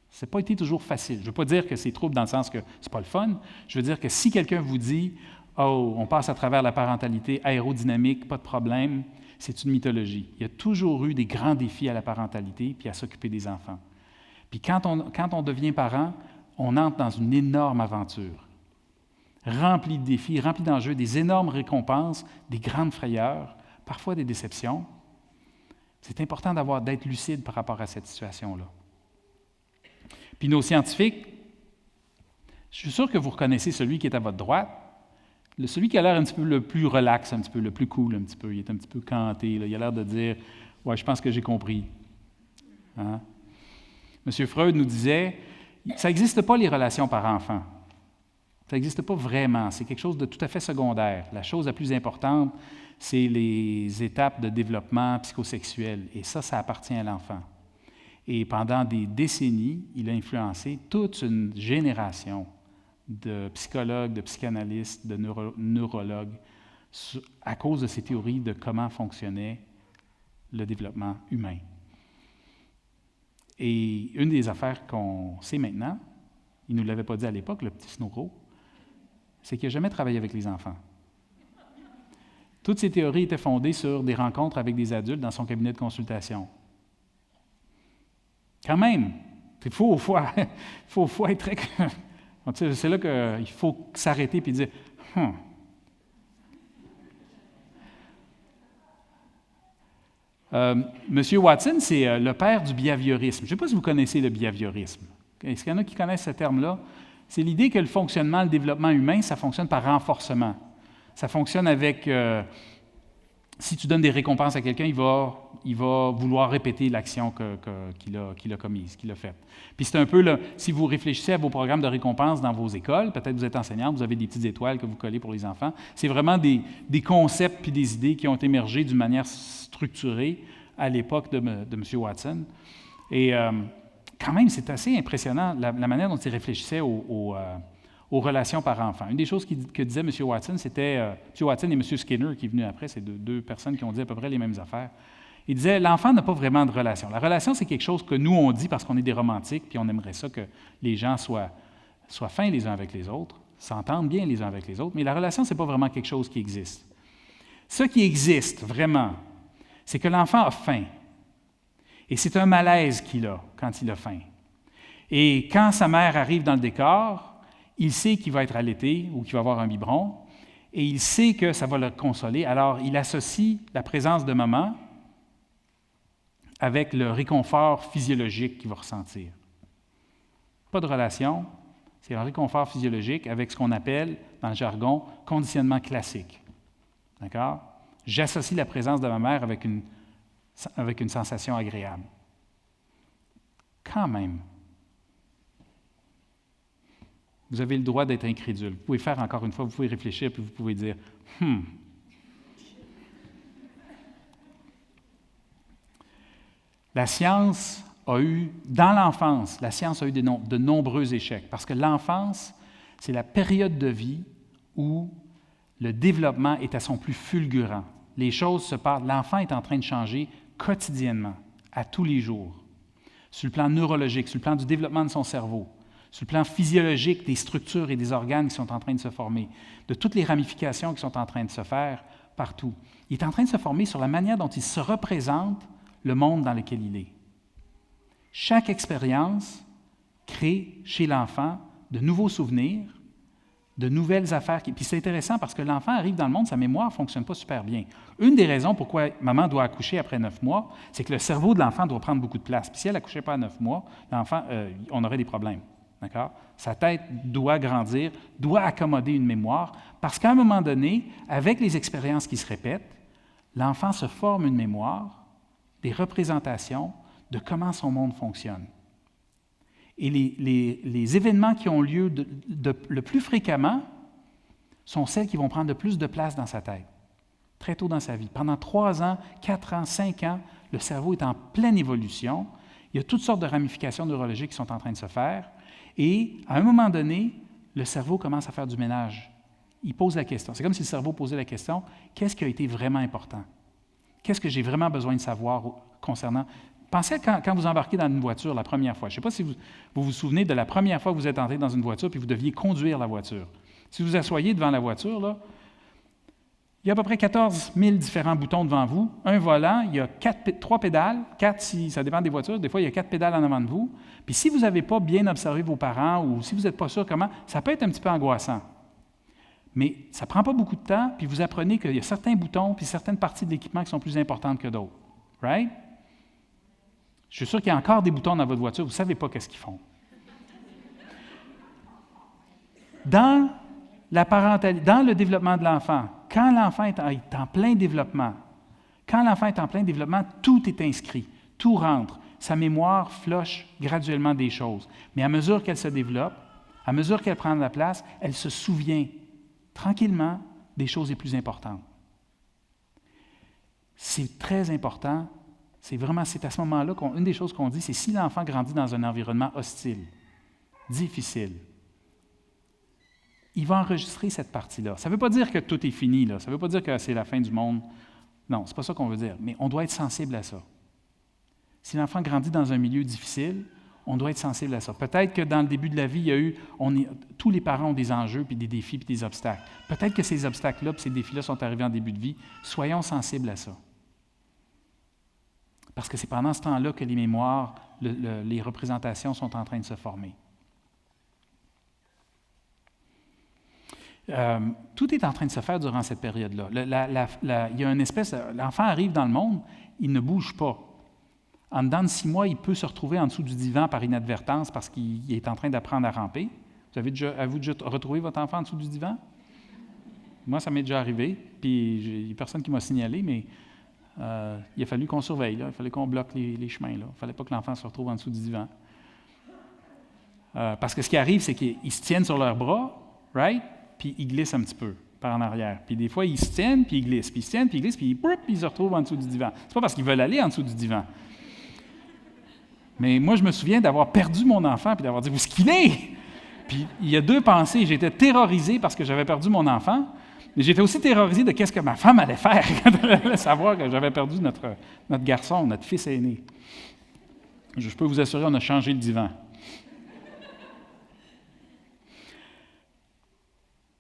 Ça n'a pas été toujours facile. Je ne veux pas dire que c'est trouble dans le sens que c'est pas le fun. Je veux dire que si quelqu'un vous dit « Oh, on passe à travers la parentalité aérodynamique, pas de problème », c'est une mythologie. Il y a toujours eu des grands défis à la parentalité puis à s'occuper des enfants. Puis quand on devient parent, on entre dans une énorme aventure, remplie de défis, remplie d'enjeux, des énormes récompenses, des grandes frayeurs, parfois des déceptions. C'est important d'être lucide par rapport à cette situation-là. Puis nos scientifiques, je suis sûr que vous reconnaissez celui qui est à votre droite, celui qui a l'air un petit peu le plus relax, un petit peu le plus cool, un petit peu, il est un petit peu canté, là, il a l'air de dire « Ouais, je pense que j'ai compris. Hein? » M. Freud nous disait « Ça n'existe pas les relations par enfant. Ça n'existe pas vraiment. C'est quelque chose de tout à fait secondaire. La chose la plus importante, c'est les étapes de développement psychosexuel. Et ça appartient à l'enfant. » Et pendant des décennies, il a influencé toute une génération de psychologues, de psychanalystes, de neurologues à cause de ces théories de comment fonctionnait le développement humain. Et une des affaires qu'on sait maintenant, il ne nous l'avait pas dit à l'époque, le petit Snoro, c'est qu'il n'a jamais travaillé avec les enfants. Toutes ces théories étaient fondées sur des rencontres avec des adultes dans son cabinet de consultation. Quand même, il faut être très... C'est là qu'il faut s'arrêter et dire Monsieur Watson, c'est le père du behaviorisme. Je ne sais pas si vous connaissez le behaviorisme. Est-ce qu'il y en a qui connaissent ce terme-là? C'est l'idée que le fonctionnement, le développement humain, ça fonctionne par renforcement. Ça fonctionne avec... si tu donnes des récompenses à quelqu'un, il va vouloir répéter l'action qu'il a commise, qu'il a faite. Puis c'est un peu, si vous réfléchissez à vos programmes de récompense dans vos écoles, peut-être vous êtes enseignant, vous avez des petites étoiles que vous collez pour les enfants, c'est vraiment des concepts puis des idées qui ont émergé d'une manière structurée à l'époque de M. Watson. Et quand même, c'est assez impressionnant la manière dont il réfléchissait aux relations par enfant. Une des choses que disait M. Watson, c'était M. Watson et M. Skinner, qui est venu après, c'est deux personnes qui ont dit à peu près les mêmes affaires. Il disait, l'enfant n'a pas vraiment de relation. La relation, c'est quelque chose que nous, on dit parce qu'on est des romantiques, puis on aimerait ça que les gens soient fins les uns avec les autres, s'entendent bien les uns avec les autres, mais la relation, ce n'est pas vraiment quelque chose qui existe. Ce qui existe, vraiment, c'est que l'enfant a faim. Et c'est un malaise qu'il a quand il a faim. Et quand sa mère arrive dans le décor, il sait qu'il va être allaité ou qu'il va avoir un biberon, et il sait que ça va le consoler. Alors, il associe la présence de maman avec le réconfort physiologique qu'il va ressentir. Pas de relation, c'est un réconfort physiologique avec ce qu'on appelle, dans le jargon, conditionnement classique. D'accord? J'associe la présence de ma mère avec une sensation agréable. Quand même, vous avez le droit d'être incrédule. Vous pouvez faire encore une fois, vous pouvez réfléchir, puis vous pouvez dire La science a eu, dans l'enfance, la science a eu de nombreux échecs, parce que l'enfance, c'est la période de vie où le développement est à son plus fulgurant. Les choses se passent, l'enfant est en train de changer quotidiennement, à tous les jours, sur le plan neurologique, sur le plan du développement de son cerveau, sur le plan physiologique des structures et des organes qui sont en train de se former, de toutes les ramifications qui sont en train de se faire partout. Il est en train de se former sur la manière dont il se représente le monde dans lequel il est. Chaque expérience crée chez l'enfant de nouveaux souvenirs, de nouvelles affaires. Puis c'est intéressant parce que l'enfant arrive dans le monde, sa mémoire ne fonctionne pas super bien. Une des raisons pourquoi maman doit accoucher après 9 mois, c'est que le cerveau de l'enfant doit prendre beaucoup de place. Puis si elle n'accouchait pas à 9 mois, l'enfant, on aurait des problèmes. D'accord? Sa tête doit grandir, doit accommoder une mémoire, parce qu'à un moment donné, avec les expériences qui se répètent, l'enfant se forme une mémoire, des représentations de comment son monde fonctionne. Et les événements qui ont lieu le plus fréquemment sont celles qui vont prendre le plus de place dans sa tête, très tôt dans sa vie. Pendant 3 ans, 4 ans, 5 ans, le cerveau est en pleine évolution. Il y a toutes sortes de ramifications neurologiques qui sont en train de se faire. Et à un moment donné, le cerveau commence à faire du ménage. Il pose la question. C'est comme si le cerveau posait la question, qu'est-ce qui a été vraiment important? Qu'est-ce que j'ai vraiment besoin de savoir concernant... Pensez quand vous embarquez dans une voiture la première fois. Je ne sais pas si vous vous souvenez de la première fois que vous êtes entré dans une voiture puis vous deviez conduire la voiture. Si vous vous asseyez devant la voiture, là, il y a à peu près 14 000 différents boutons devant vous, un volant, il y a 3 pédales, 4 si ça dépend des voitures, des fois il y a 4 pédales en avant de vous. Puis si vous n'avez pas bien observé vos parents ou si vous n'êtes pas sûr comment, ça peut être un petit peu angoissant. Mais ça ne prend pas beaucoup de temps, puis vous apprenez qu'il y a certains boutons puis certaines parties de l'équipement qui sont plus importantes que d'autres. Right? Je suis sûr qu'il y a encore des boutons dans votre voiture, vous ne savez pas qu'est-ce qu'ils font. Dans le développement de l'enfant, quand l'enfant est en plein développement, tout est inscrit, tout rentre. Sa mémoire floche graduellement des choses. Mais à mesure qu'elle se développe, à mesure qu'elle prend de la place, elle se souvient tranquillement des choses les plus importantes. C'est très important. C'est à ce moment-là qu'une des choses qu'on dit, c'est si l'enfant grandit dans un environnement hostile, difficile, il va enregistrer cette partie-là. Ça ne veut pas dire que tout est fini, là. Ça ne veut pas dire que c'est la fin du monde. Non, ce n'est pas ça qu'on veut dire. Mais on doit être sensible à ça. Si l'enfant grandit dans un milieu difficile, on doit être sensible à ça. Peut-être que dans le début de la vie, tous les parents ont des enjeux, puis des défis, puis des obstacles. Peut-être que ces obstacles-là, puis ces défis-là sont arrivés en début de vie. Soyons sensibles à ça. Parce que c'est pendant ce temps-là que les mémoires, les représentations sont en train de se former. Tout est en train de se faire durant cette période-là. Il y a une espèce... L'enfant arrive dans le monde, il ne bouge pas. En dedans de 6 mois, il peut se retrouver en dessous du divan par inadvertance parce qu'il est en train d'apprendre à ramper. Avez-vous déjà retrouvé votre enfant en dessous du divan? Moi, ça m'est déjà arrivé, puis il n'y a personne qui m'a signalé, mais il a fallu qu'on surveille, là. Il fallait qu'on bloque les chemins. Il ne fallait pas que l'enfant se retrouve en dessous du divan. Parce que ce qui arrive, c'est qu'ils se tiennent sur leurs bras, right? Puis ils glissent un petit peu par en arrière. Puis des fois, ils se tiennent, puis ils glissent. Puis ils se tiennent, puis ils glissent, puis ils se retrouvent en dessous du divan. C'est pas parce qu'ils veulent aller en dessous du divan. Mais moi, je me souviens d'avoir perdu mon enfant, puis d'avoir dit « Où est-ce qu'il est? » Puis il y a 2 pensées. J'étais terrorisé parce que j'avais perdu mon enfant, mais j'étais aussi terrorisé de qu'est-ce que ma femme allait faire quand elle allait savoir que j'avais perdu notre garçon, notre fils aîné. Je peux vous assurer, on a changé le divan.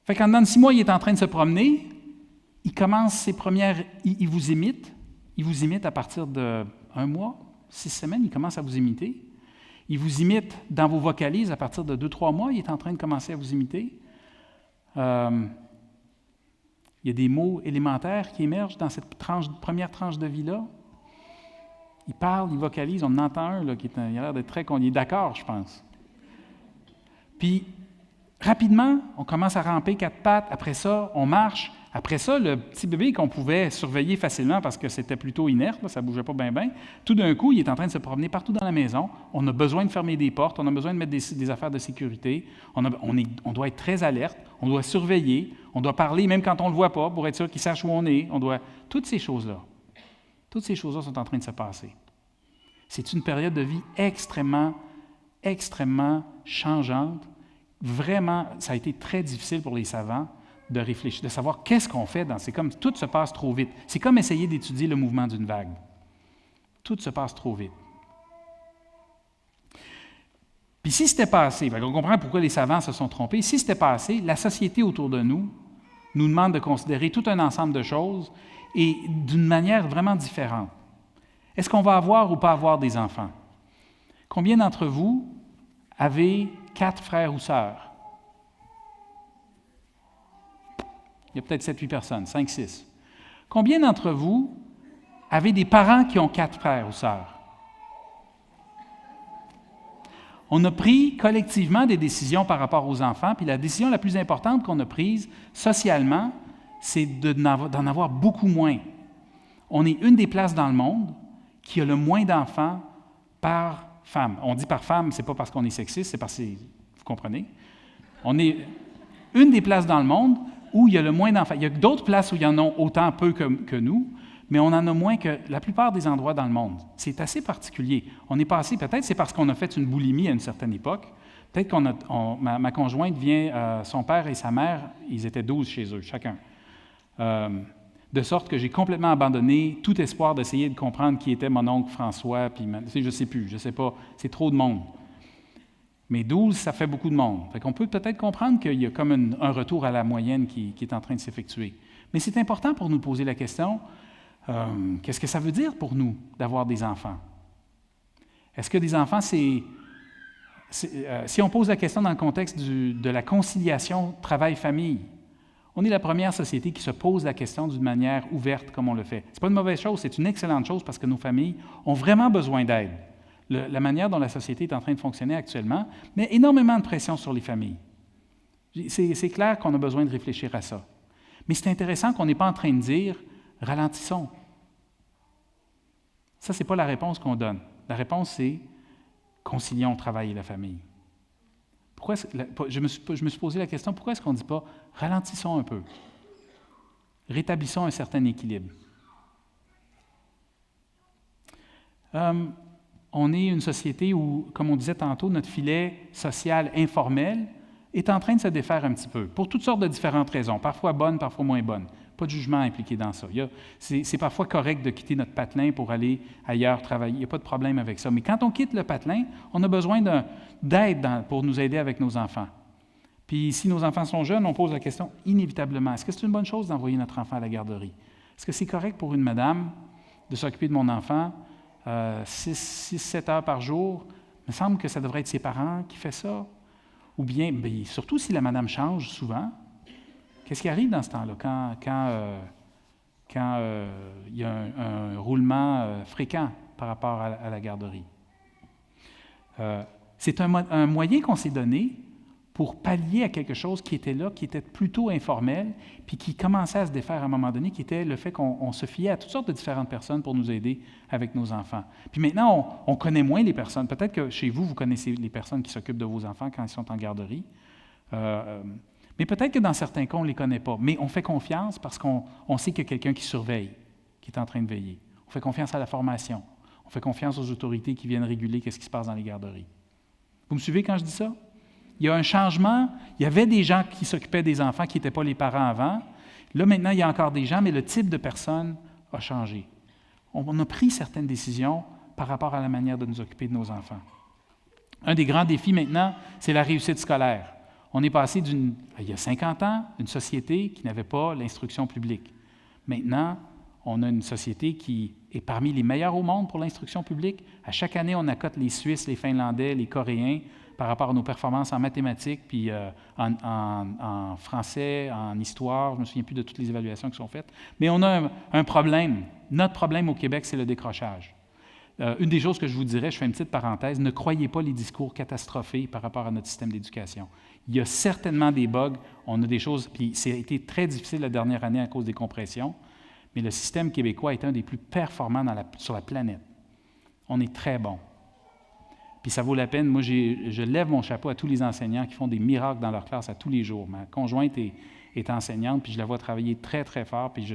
Fait qu'en dedans de 6 mois, il est en train de se promener, il commence ses premières... Il vous imite à partir de 1 mois, 6 semaines, il commence à vous imiter. Il vous imite dans vos vocalises à partir de 2-3 mois, il est en train de commencer à vous imiter. Il y a des mots élémentaires qui émergent dans cette première tranche de vie-là. Il parle, il vocalise, on en entend un là, il a l'air d'être très... Il est d'accord, je pense. Puis, rapidement, on commence à ramper 4 pattes. Après ça, on marche. Après ça, le petit bébé qu'on pouvait surveiller facilement parce que c'était plutôt inerte, là, ça ne bougeait pas bien, tout d'un coup, il est en train de se promener partout dans la maison. On a besoin de fermer des portes, on a besoin de mettre des affaires de sécurité. On doit être très alerte, on doit surveiller, on doit parler même quand on ne le voit pas pour être sûr qu'il sache où on est. Toutes ces choses-là sont en train de se passer. C'est une période de vie extrêmement, extrêmement changeante. Vraiment, ça a été très difficile pour les savants de réfléchir, de savoir qu'est-ce qu'on fait. C'est comme tout se passe trop vite. C'est comme essayer d'étudier le mouvement d'une vague. Tout se passe trop vite. Puis si c'était passé, on comprend pourquoi les savants se sont trompés, si c'était passé, la société autour de nous demande de considérer tout un ensemble de choses et d'une manière vraiment différente. Est-ce qu'on va avoir ou pas avoir des enfants? Combien d'entre vous avez 4 frères ou sœurs? Il y a peut-être 7-8 personnes, 5-6. Combien d'entre vous avez des parents qui ont 4 frères ou sœurs? On a pris collectivement des décisions par rapport aux enfants, puis la décision la plus importante qu'on a prise socialement, c'est d'en avoir beaucoup moins. On est une des places dans le monde qui a le moins d'enfants par femme. On dit par femme, c'est pas parce qu'on est sexiste, c'est parce que, vous comprenez? On est une des places dans le monde où il y a le moins d'enfants. Il y a d'autres places où il y en a autant peu que nous, mais on en a moins que la plupart des endroits dans le monde. C'est assez particulier. On est passé, peut-être c'est parce qu'on a fait une boulimie à une certaine époque. Peut-être ma conjointe vient, son père et sa mère, ils étaient 12 chez eux, chacun. De sorte que j'ai complètement abandonné tout espoir d'essayer de comprendre qui était mon oncle François, puis je ne sais plus, je ne sais pas, c'est trop de monde. Mais 12, ça fait beaucoup de monde. Fait qu'on peut peut-être comprendre qu'il y a comme un retour à la moyenne qui est en train de s'effectuer. Mais c'est important pour nous poser la question, qu'est-ce que ça veut dire pour nous d'avoir des enfants? Est-ce que des enfants, si on pose la question dans le contexte de la conciliation travail-famille, on est la première société qui se pose la question d'une manière ouverte comme on le fait. Ce n'est pas une mauvaise chose, c'est une excellente chose parce que nos familles ont vraiment besoin d'aide. La manière dont la société est en train de fonctionner actuellement met énormément de pression sur les familles. C'est clair qu'on a besoin de réfléchir à ça. Mais c'est intéressant qu'on n'est pas en train de dire « ralentissons ». Ça, ce n'est pas la réponse qu'on donne. La réponse, c'est « concilions le travail et la famille ». Je me suis posé la question, pourquoi est-ce qu'on ne dit pas « ralentissons un peu, rétablissons un certain équilibre ». On est une société où, comme on disait tantôt, notre filet social informel est en train de se défaire un petit peu, pour toutes sortes de différentes raisons, parfois bonnes, parfois moins bonnes. Pas de jugement impliqué dans ça. C'est parfois correct de quitter notre patelin pour aller ailleurs travailler. Il n'y a pas de problème avec ça. Mais quand on quitte le patelin, on a besoin d'aide pour nous aider avec nos enfants. Puis si nos enfants sont jeunes, on pose la question inévitablement, est-ce que c'est une bonne chose d'envoyer notre enfant à la garderie? Est-ce que c'est correct pour une madame de s'occuper de mon enfant 6-7 heures par jour? Il me semble que ça devrait être ses parents qui font ça. Ou bien, surtout si la madame change souvent, qu'est-ce qui arrive dans ce temps-là, quand il y a un roulement fréquent par rapport à la garderie? C'est un moyen qu'on s'est donné pour pallier à quelque chose qui était là, qui était plutôt informel, puis qui commençait à se défaire à un moment donné, qui était le fait qu'on se fiait à toutes sortes de différentes personnes pour nous aider avec nos enfants. Puis maintenant, on connaît moins les personnes. Peut-être que chez vous, vous connaissez les personnes qui s'occupent de vos enfants quand ils sont en garderie. Mais peut-être que dans certains cas, on ne les connaît pas. Mais on fait confiance parce qu'on sait qu'il y a quelqu'un qui surveille, qui est en train de veiller. On fait confiance à la formation. On fait confiance aux autorités qui viennent réguler ce qui se passe dans les garderies. Vous me suivez quand je dis ça? Il y a un changement. Il y avait des gens qui s'occupaient des enfants qui n'étaient pas les parents avant. Là, maintenant, il y a encore des gens, mais le type de personne a changé. On a pris certaines décisions par rapport à la manière de nous occuper de nos enfants. Un des grands défis maintenant, c'est la réussite scolaire. On est passé il y a 50 ans, d'une société qui n'avait pas l'instruction publique. Maintenant, on a une société qui est parmi les meilleures au monde pour l'instruction publique. À chaque année, on accote les Suisses, les Finlandais, les Coréens par rapport à nos performances en mathématiques, puis en français, en histoire. Je ne me souviens plus de toutes les évaluations qui sont faites. Mais on a un problème. Notre problème au Québec, c'est le décrochage. Une des choses que je vous dirais, je fais une petite parenthèse, ne croyez pas les discours catastrophés par rapport à notre système d'éducation. Il y a certainement des bugs, on a des choses, puis ça a été très difficile la dernière année à cause des compressions, mais le système québécois est un des plus performants sur la planète. On est très bon. Puis ça vaut la peine. Moi, je lève mon chapeau à tous les enseignants qui font des miracles dans leur classe à tous les jours. Ma conjointe est enseignante, puis je la vois travailler très, très fort, puis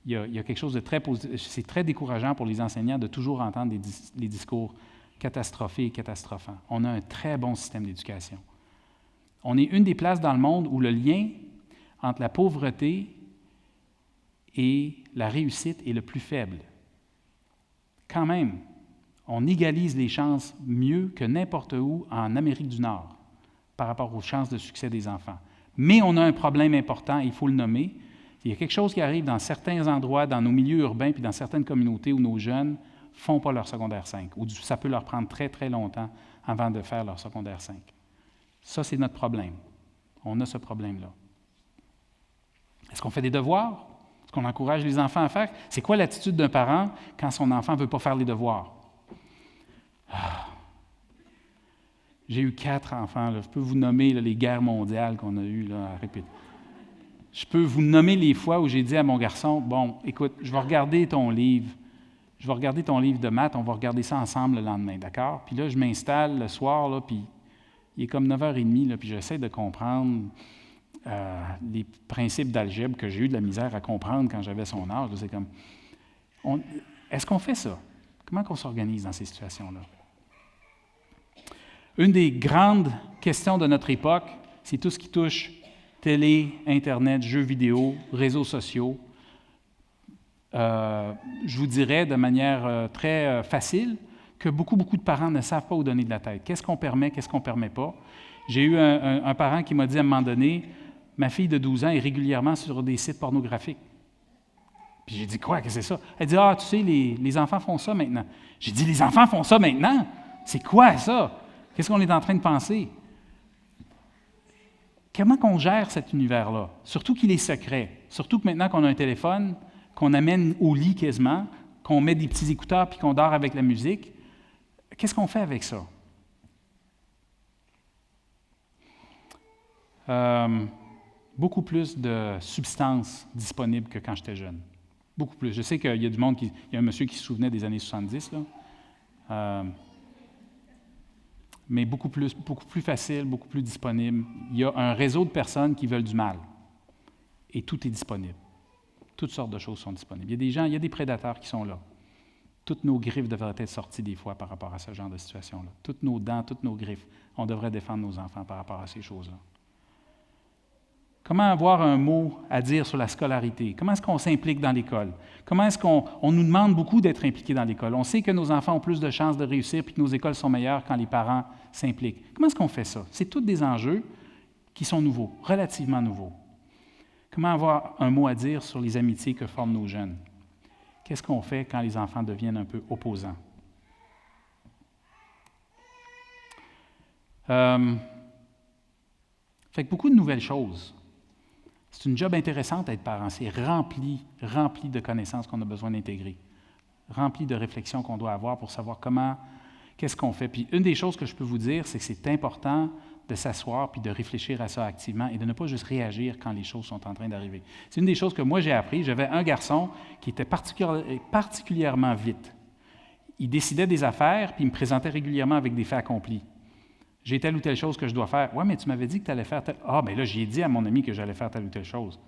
il y a quelque chose de très positif. C'est très décourageant pour les enseignants de toujours entendre les discours catastrophés et catastrophants. On a un très bon système d'éducation. On est une des places dans le monde où le lien entre la pauvreté et la réussite est le plus faible. Quand même, on égalise les chances mieux que n'importe où en Amérique du Nord par rapport aux chances de succès des enfants. Mais on a un problème important, il faut le nommer. Il y a quelque chose qui arrive dans certains endroits, dans nos milieux urbains, puis dans certaines communautés où nos jeunes ne font pas leur secondaire 5, ou ça peut leur prendre très, très longtemps avant de faire leur secondaire 5. Ça, c'est notre problème. On a ce problème-là. Est-ce qu'on fait des devoirs? Est-ce qu'on encourage les enfants à faire? C'est quoi l'attitude d'un parent quand son enfant ne veut pas faire les devoirs? J'ai eu 4 enfants. Là. Je peux vous nommer là, les guerres mondiales qu'on a eues là, à répéter. Je peux vous nommer les fois où j'ai dit à mon garçon, « Bon, écoute, je vais regarder ton livre. Je vais regarder ton livre de maths. On va regarder ça ensemble le lendemain, d'accord? » Puis là, je m'installe le soir, là, puis il est comme 9h30, là, puis j'essaie de comprendre les principes d'algèbre que j'ai eu de la misère à comprendre quand j'avais son âge. Là, c'est comme, est-ce qu'on fait ça? Comment on s'organise dans ces situations-là? Une des grandes questions de notre époque, c'est tout ce qui touche télé, Internet, jeux vidéo, réseaux sociaux. Je vous dirais de manière très facile que beaucoup de parents ne savent pas où donner de la tête. Qu'est-ce qu'on permet, qu'est-ce qu'on ne permet pas? J'ai eu un parent qui m'a dit à un moment donné, « Ma fille de 12 ans est régulièrement sur des sites pornographiques. » Puis j'ai dit, « Quoi, qu'est-ce que c'est ça? » Elle dit, « Ah, tu sais, les enfants font ça maintenant. » J'ai dit, « Les enfants font ça maintenant? C'est quoi ça? Qu'est-ce qu'on est en train de penser? » Comment qu'on gère cet univers-là? Surtout qu'il est secret. Surtout que maintenant qu'on a un téléphone, qu'on amène au lit quasiment, qu'on met des petits écouteurs puis qu'on dort avec la musique, qu'est-ce qu'on fait avec ça? Beaucoup plus de substances disponibles que quand j'étais jeune. Beaucoup plus. Je sais qu'il y a du monde il y a un monsieur qui se souvenait des années 70, là. Mais beaucoup plus facile, beaucoup plus disponible. Il y a un réseau de personnes qui veulent du mal. Et tout est disponible. Toutes sortes de choses sont disponibles. Il y a des prédateurs qui sont là. Toutes nos griffes devraient être sorties des fois par rapport à ce genre de situation-là. Toutes nos dents, toutes nos griffes. On devrait défendre nos enfants par rapport à ces choses-là. Comment avoir un mot à dire sur la scolarité? Comment est-ce qu'on s'implique dans l'école? Comment est-ce qu'on nous demande beaucoup d'être impliqués dans l'école? On sait que nos enfants ont plus de chances de réussir et que nos écoles sont meilleures quand les parents s'impliquent. Comment est-ce qu'on fait ça? C'est tous des enjeux qui sont nouveaux, relativement nouveaux. Comment avoir un mot à dire sur les amitiés que forment nos jeunes? Qu'est-ce qu'on fait quand les enfants deviennent un peu opposants? Fait que beaucoup de nouvelles choses. C'est une job intéressante d'être parent. C'est rempli de connaissances qu'on a besoin d'intégrer, rempli de réflexions qu'on doit avoir pour savoir qu'est-ce qu'on fait. Puis une des choses que je peux vous dire, c'est que c'est important de s'asseoir puis de réfléchir à ça activement et de ne pas juste réagir quand les choses sont en train d'arriver. C'est une des choses que moi j'ai appris. J'avais un garçon qui était particulièrement vite. Il décidait des affaires puis il me présentait régulièrement avec des faits accomplis. J'ai telle ou telle chose que je dois faire. « Oui, mais tu m'avais dit que tu allais faire telle... » « Ah, bien là, j'ai dit à mon ami que j'allais faire telle ou telle chose. »«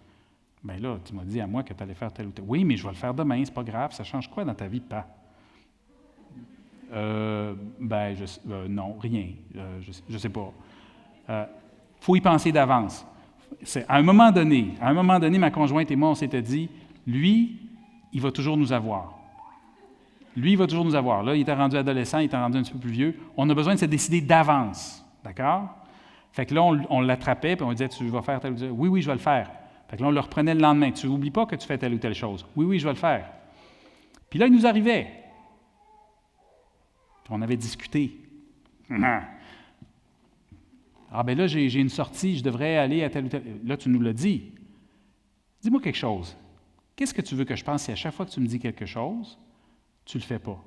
Bien là, tu m'as dit à moi que tu allais faire telle ou telle... »« Oui, mais je vais le faire demain, c'est pas grave. Ça change quoi dans ta vie, pas? » Non, rien. Je sais pas. Faut y penser d'avance. À un moment donné, ma conjointe et moi, on s'était dit, lui, il va toujours nous avoir. Lui, il va toujours nous avoir. Là, il était rendu adolescent, il était rendu un petit peu plus vieux. On a besoin de se décider d'avance. D'accord? Fait que là, on l'attrapait, puis on lui disait, tu vas faire tel ou tel. Oui, je vais le faire. Fait que là, on le reprenait le lendemain. Tu n'oublies pas que tu fais telle ou telle chose. Oui, je vais le faire. Puis là, il nous arrivait. Puis on avait discuté. Ah, bien là, j'ai une sortie, je devrais aller à tel ou tel. Là, tu nous l'as dit. Dis-moi quelque chose. Qu'est-ce que tu veux que je pense si à chaque fois que tu me dis quelque chose, tu ne le fais pas?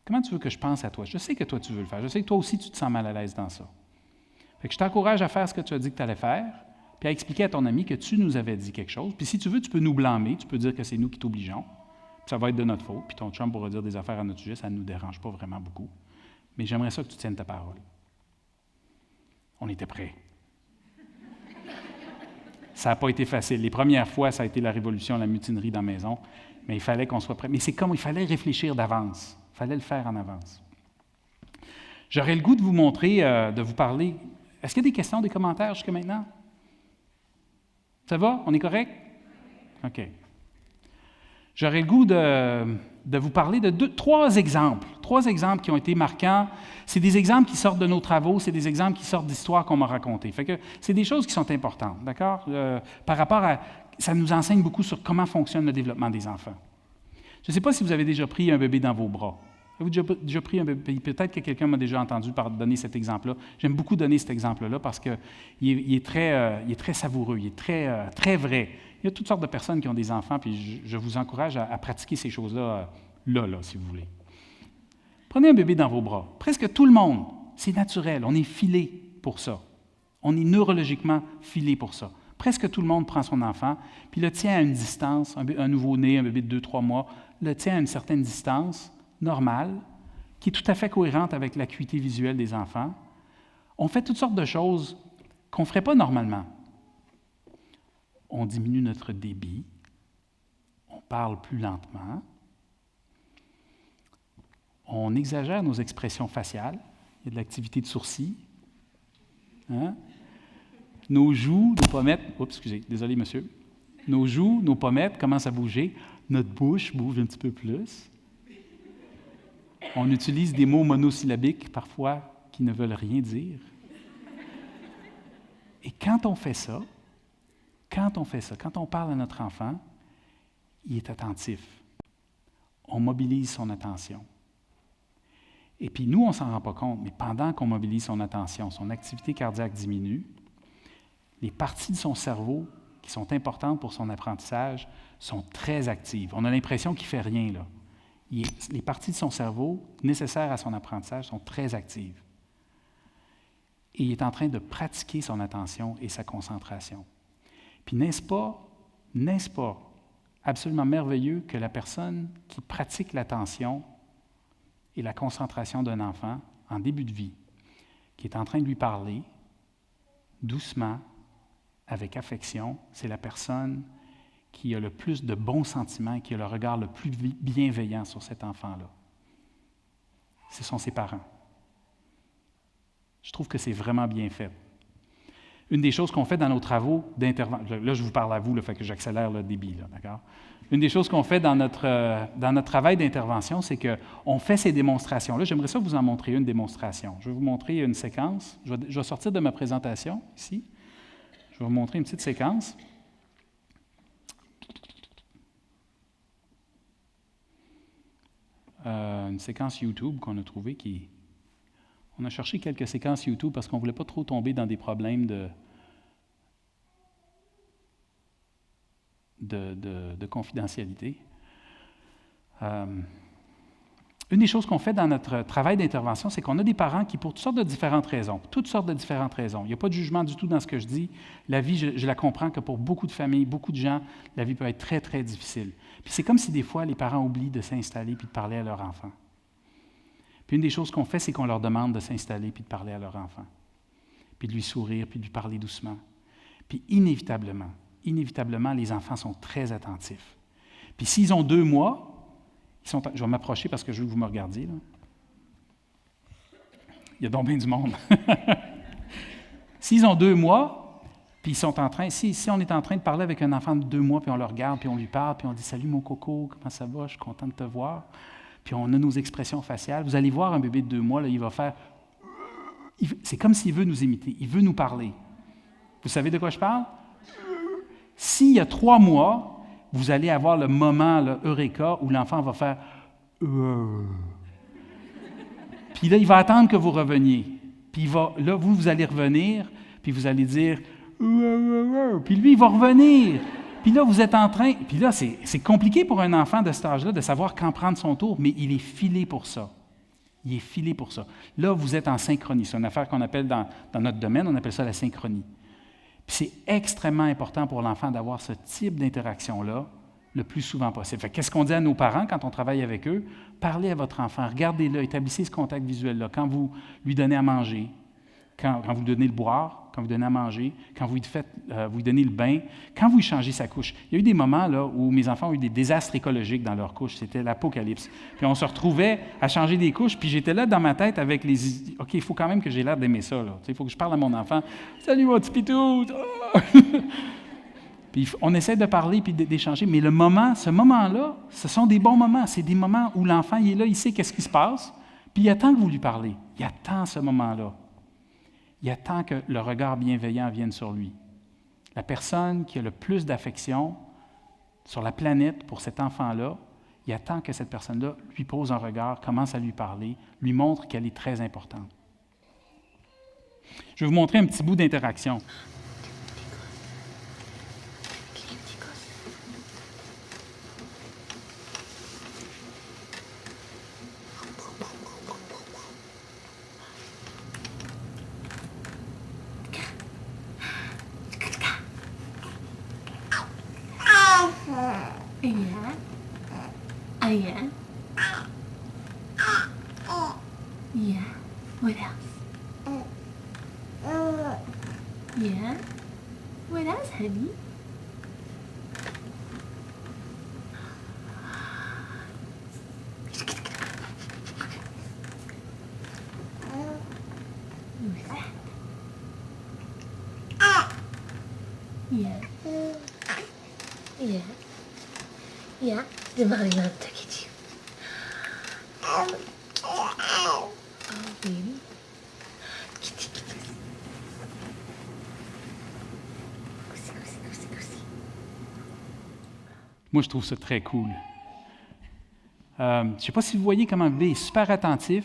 Comment tu veux que je pense à toi? Je sais que toi, tu veux le faire. Je sais que toi aussi, tu te sens mal à l'aise dans ça. Fait que je t'encourage à faire ce que tu as dit que tu allais faire, puis à expliquer à ton ami que tu nous avais dit quelque chose. Puis si tu veux, tu peux nous blâmer, tu peux dire que c'est nous qui t'obligeons, puis ça va être de notre faute, puis ton chum pourra dire des affaires à notre sujet, ça ne nous dérange pas vraiment beaucoup. Mais j'aimerais ça que tu tiennes ta parole. On était prêts. Ça n'a pas été facile. Les premières fois, ça a été la révolution, la mutinerie dans la maison, mais il fallait qu'on soit prêt. Mais c'est comme il fallait réfléchir d'avance. Il fallait le faire en avance. J'aurais le goût de vous montrer, de vous parler. Est-ce qu'il y a des questions, des commentaires jusqu'à maintenant? Ça va? On est correct? OK. J'aurais le goût de vous parler de trois exemples qui ont été marquants. C'est des exemples qui sortent de nos travaux, c'est des exemples qui sortent d'histoires qu'on m'a racontées. Fait que c'est des choses qui sont importantes, d'accord? Par rapport à... Ça nous enseigne beaucoup sur comment fonctionne le développement des enfants. Je ne sais pas si vous avez déjà pris un bébé dans vos bras. Avez-vous déjà pris un bébé? Peut-être que quelqu'un m'a déjà entendu donner cet exemple-là. J'aime beaucoup donner cet exemple-là parce qu'il est très savoureux, il est très vrai. Il y a toutes sortes de personnes qui ont des enfants, puis je vous encourage à pratiquer ces choses-là, là, si vous voulez. Prenez un bébé dans vos bras. Presque tout le monde, c'est naturel, on est filé pour ça. On est neurologiquement filé pour ça. Presque tout le monde prend son enfant, puis le tient à une distance, un nouveau-né, un bébé de 2-3 mois, le tient à une certaine distance, normale, qui est tout à fait cohérente avec l'acuité visuelle des enfants. On fait toutes sortes de choses qu'on ne ferait pas normalement. On diminue notre débit, on parle plus lentement, on exagère nos expressions faciales, il y a de l'activité de sourcils. Hein? Nos joues, nos pommettes, désolé monsieur, nos joues, nos pommettes commencent à bouger, notre bouche bouge un petit peu plus. On utilise des mots monosyllabiques parfois qui ne veulent rien dire. Et quand on fait ça, quand on parle à notre enfant, il est attentif. On mobilise son attention. Et puis nous, on ne s'en rend pas compte, mais pendant qu'on mobilise son attention, son activité cardiaque diminue, les parties de son cerveau qui sont importantes pour son apprentissage sont très actives. On a l'impression qu'il ne fait rien, là. Les parties de son cerveau nécessaires à son apprentissage sont très actives. Et il est en train de pratiquer son attention et sa concentration. Puis n'est-ce pas absolument merveilleux que la personne qui pratique l'attention et la concentration d'un enfant en début de vie, qui est en train de lui parler doucement, avec affection, c'est la personne qui a le plus de bons sentiments, qui a le regard le plus bienveillant sur cet enfant-là. Ce sont ses parents. Je trouve que c'est vraiment bien fait. Une des choses qu'on fait dans nos travaux d'intervention, là je vous parle à vous, là, fait que j'accélère le débit, là, d'accord? Une des choses qu'on fait dans notre travail d'intervention, c'est qu'on fait ces démonstrations-là. J'aimerais ça vous en montrer une démonstration. Je vais vous montrer une séquence. Je vais sortir de ma présentation, ici. Je vais vous montrer une petite séquence. Une séquence YouTube qu'on a trouvée On a cherché quelques séquences YouTube parce qu'on ne voulait pas trop tomber dans des problèmes de confidentialité. Une des choses qu'on fait dans notre travail d'intervention, c'est qu'on a des parents qui, pour toutes sortes de différentes raisons, il n'y a pas de jugement du tout dans ce que je dis. La vie, je la comprends que pour beaucoup de familles, beaucoup de gens, la vie peut être très, très difficile. Puis c'est comme si des fois, les parents oublient de s'installer puis de parler à leur enfant. Puis une des choses qu'on fait, c'est qu'on leur demande de s'installer puis de parler à leur enfant. Puis de lui sourire, puis de lui parler doucement. Puis inévitablement, les enfants sont très attentifs. Puis s'ils ont 2 mois, je vais m'approcher parce que je veux que vous me regardiez. Là. Il y a donc bien du monde. S'ils ont 2 mois, puis ils sont en train, si on est en train de parler avec un enfant de 2 mois, puis on le regarde, puis on lui parle, puis on dit « Salut mon coco, comment ça va? Je suis content de te voir. » Puis on a nos expressions faciales. Vous allez voir un bébé de 2 mois, là, il va faire... C'est comme s'il veut nous imiter, il veut nous parler. Vous savez de quoi je parle? S'il y a 3 mois, vous allez avoir le moment, là, Eureka, où l'enfant va faire Puis là, il va attendre que vous reveniez. Puis là, vous allez revenir, puis vous allez dire Puis lui, il va revenir. Puis là, vous êtes en train... Puis là, c'est compliqué pour un enfant de cet âge-là de savoir quand prendre son tour, mais il est filé pour ça. Il est filé pour ça. Là, vous êtes en synchronie. C'est une affaire qu'on appelle, dans notre domaine, on appelle ça la synchronie. Puis c'est extrêmement important pour l'enfant d'avoir ce type d'interaction-là le plus souvent possible. Fait qu'est-ce qu'on dit à nos parents quand on travaille avec eux? Parlez à votre enfant, regardez-le, établissez ce contact visuel-là. Quand vous lui donnez à manger, quand vous lui donnez le boire, quand vous donnez à manger, quand vous lui donnez le bain, quand vous lui changez sa couche. Il y a eu des moments là, où mes enfants ont eu des désastres écologiques dans leur couche. C'était l'apocalypse. Puis on se retrouvait à changer des couches, puis j'étais là dans ma tête avec les... OK, il faut quand même que j'ai l'air d'aimer ça. Il faut que je parle à mon enfant. « Salut, mon petit pitou! » Puis on essaie de parler puis d'échanger, mais ce moment-là, ce sont des bons moments. C'est des moments où l'enfant, il est là, il sait qu'est-ce qui se passe, puis il attend que vous lui parlez. Il attend ce moment-là. Il attend que le regard bienveillant vienne sur lui. La personne qui a le plus d'affection sur la planète pour cet enfant-là il attend que cette personne-là lui pose un regard, commence à lui parler, lui montre qu'elle est très importante. Je vais vous montrer un petit bout d'interaction. Yeah. Yeah. What else? Yeah. What else, honey? Who's that? Yeah. Yeah. Yeah. The mommy wants to get you. Oh, baby. Moi, je trouve ça très cool. Je ne sais pas si vous voyez comment le bébé est super attentif.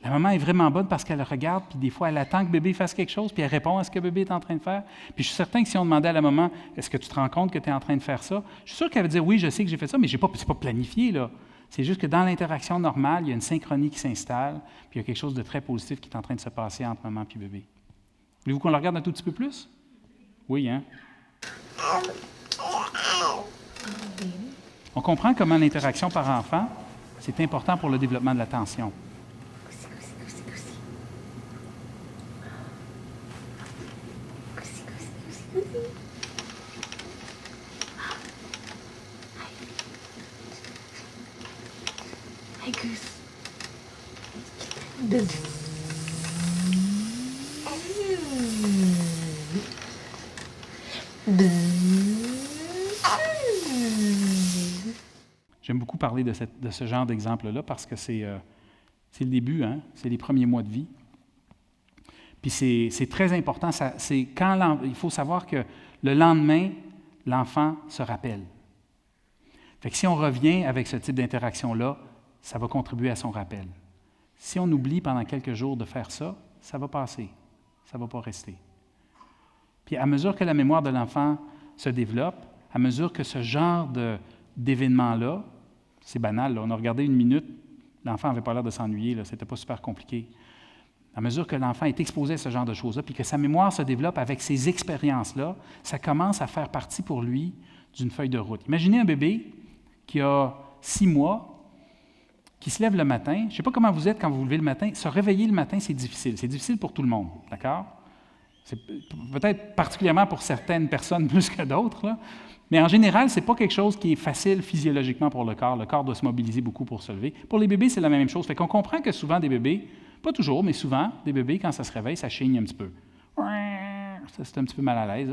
La maman est vraiment bonne parce qu'elle regarde, puis des fois, elle attend que le bébé fasse quelque chose, puis elle répond à ce que le bébé est en train de faire. Puis je suis certain que si on demandait à la maman, est-ce que tu te rends compte que tu es en train de faire ça? Je suis sûr qu'elle va dire, oui, je sais que j'ai fait ça, mais ce n'est pas planifié, là. C'est juste que dans l'interaction normale, il y a une synchronie qui s'installe, puis il y a quelque chose de très positif qui est en train de se passer entre maman et bébé. Voulez-vous qu'on le regarde un tout petit peu plus? Oui, hein? On comprend comment l'interaction par enfant, c'est important pour le développement de l'attention. Hi, Goose. J'aime beaucoup parler de ce genre d'exemple-là parce que c'est le début, hein? C'est les premiers mois de vie. Puis c'est très important. Il faut savoir que le lendemain, l'enfant se rappelle. Fait que si on revient avec ce type d'interaction-là, ça va contribuer à son rappel. Si on oublie pendant quelques jours de faire ça, ça va passer. Ça ne va pas rester. Puis à mesure que la mémoire de l'enfant se développe, à mesure que ce genre d'événement-là, c'est banal, là, on a regardé 1 minute, l'enfant n'avait pas l'air de s'ennuyer, ce n'était pas super compliqué. À mesure que l'enfant est exposé à ce genre de choses-là, puis que sa mémoire se développe avec ces expériences-là, ça commence à faire partie pour lui d'une feuille de route. Imaginez un bébé qui a 6 mois, qui se lève le matin. Je ne sais pas comment vous êtes quand vous vous levez le matin. Se réveiller le matin, c'est difficile. C'est difficile pour tout le monde, d'accord? C'est peut-être particulièrement pour certaines personnes plus que d'autres, là. Mais en général, ce n'est pas quelque chose qui est facile physiologiquement pour le corps. Le corps doit se mobiliser beaucoup pour se lever. Pour les bébés, c'est la même chose. Fait qu'on comprend que souvent, des bébés, pas toujours, mais souvent, des bébés, quand ça se réveille, ça chigne un petit peu. Ça, c'est un petit peu mal à l'aise.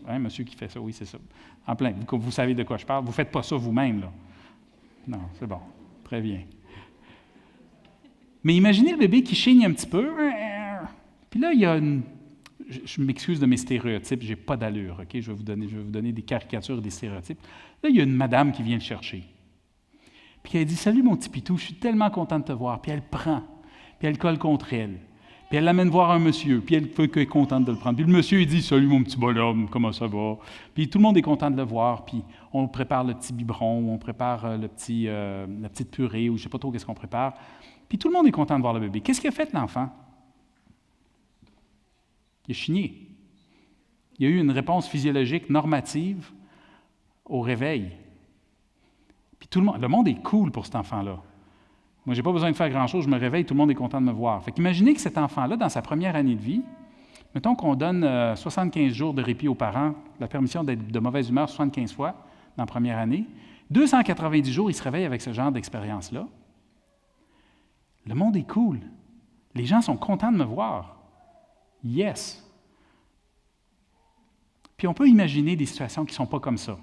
Hein, monsieur qui fait ça, oui, c'est ça. En plein. Vous savez de quoi je parle. Vous ne faites pas ça vous-même, là. Non, c'est bon. Très bien. Mais imaginez le bébé qui chigne un petit peu. Puis là, il y a une... Je m'excuse de mes stéréotypes, je n'ai pas d'allure, OK? Je vais vous donner des caricatures et des stéréotypes. Là, il y a une madame qui vient le chercher. Puis elle dit « Salut, mon petit pitou, je suis tellement content de te voir. » Puis elle prend, puis elle colle contre elle. Puis elle l'amène voir un monsieur, puis elle est contente de le prendre. Puis le monsieur, il dit « Salut, mon petit bonhomme, comment ça va? » Puis tout le monde est content de le voir, puis on prépare le petit biberon, on prépare la petite purée, ou je ne sais pas trop qu'est-ce qu'on prépare. Puis tout le monde est content de voir le bébé. Qu'est-ce qu'il a fait, l'enfant? Il a chigné. Il y a eu une réponse physiologique normative au réveil. Puis le monde est cool pour cet enfant-là. Moi, je n'ai pas besoin de faire grand-chose, je me réveille, tout le monde est content de me voir. Fait qu'imaginez que cet enfant-là, dans sa première année de vie, mettons qu'on donne 75 jours de répit aux parents, la permission d'être de mauvaise humeur 75 fois dans la première année, 290 jours, il se réveille avec ce genre d'expérience-là. Le monde est cool. Les gens sont contents de me voir. Yes. Puis on peut imaginer des situations qui ne sont pas comme ça.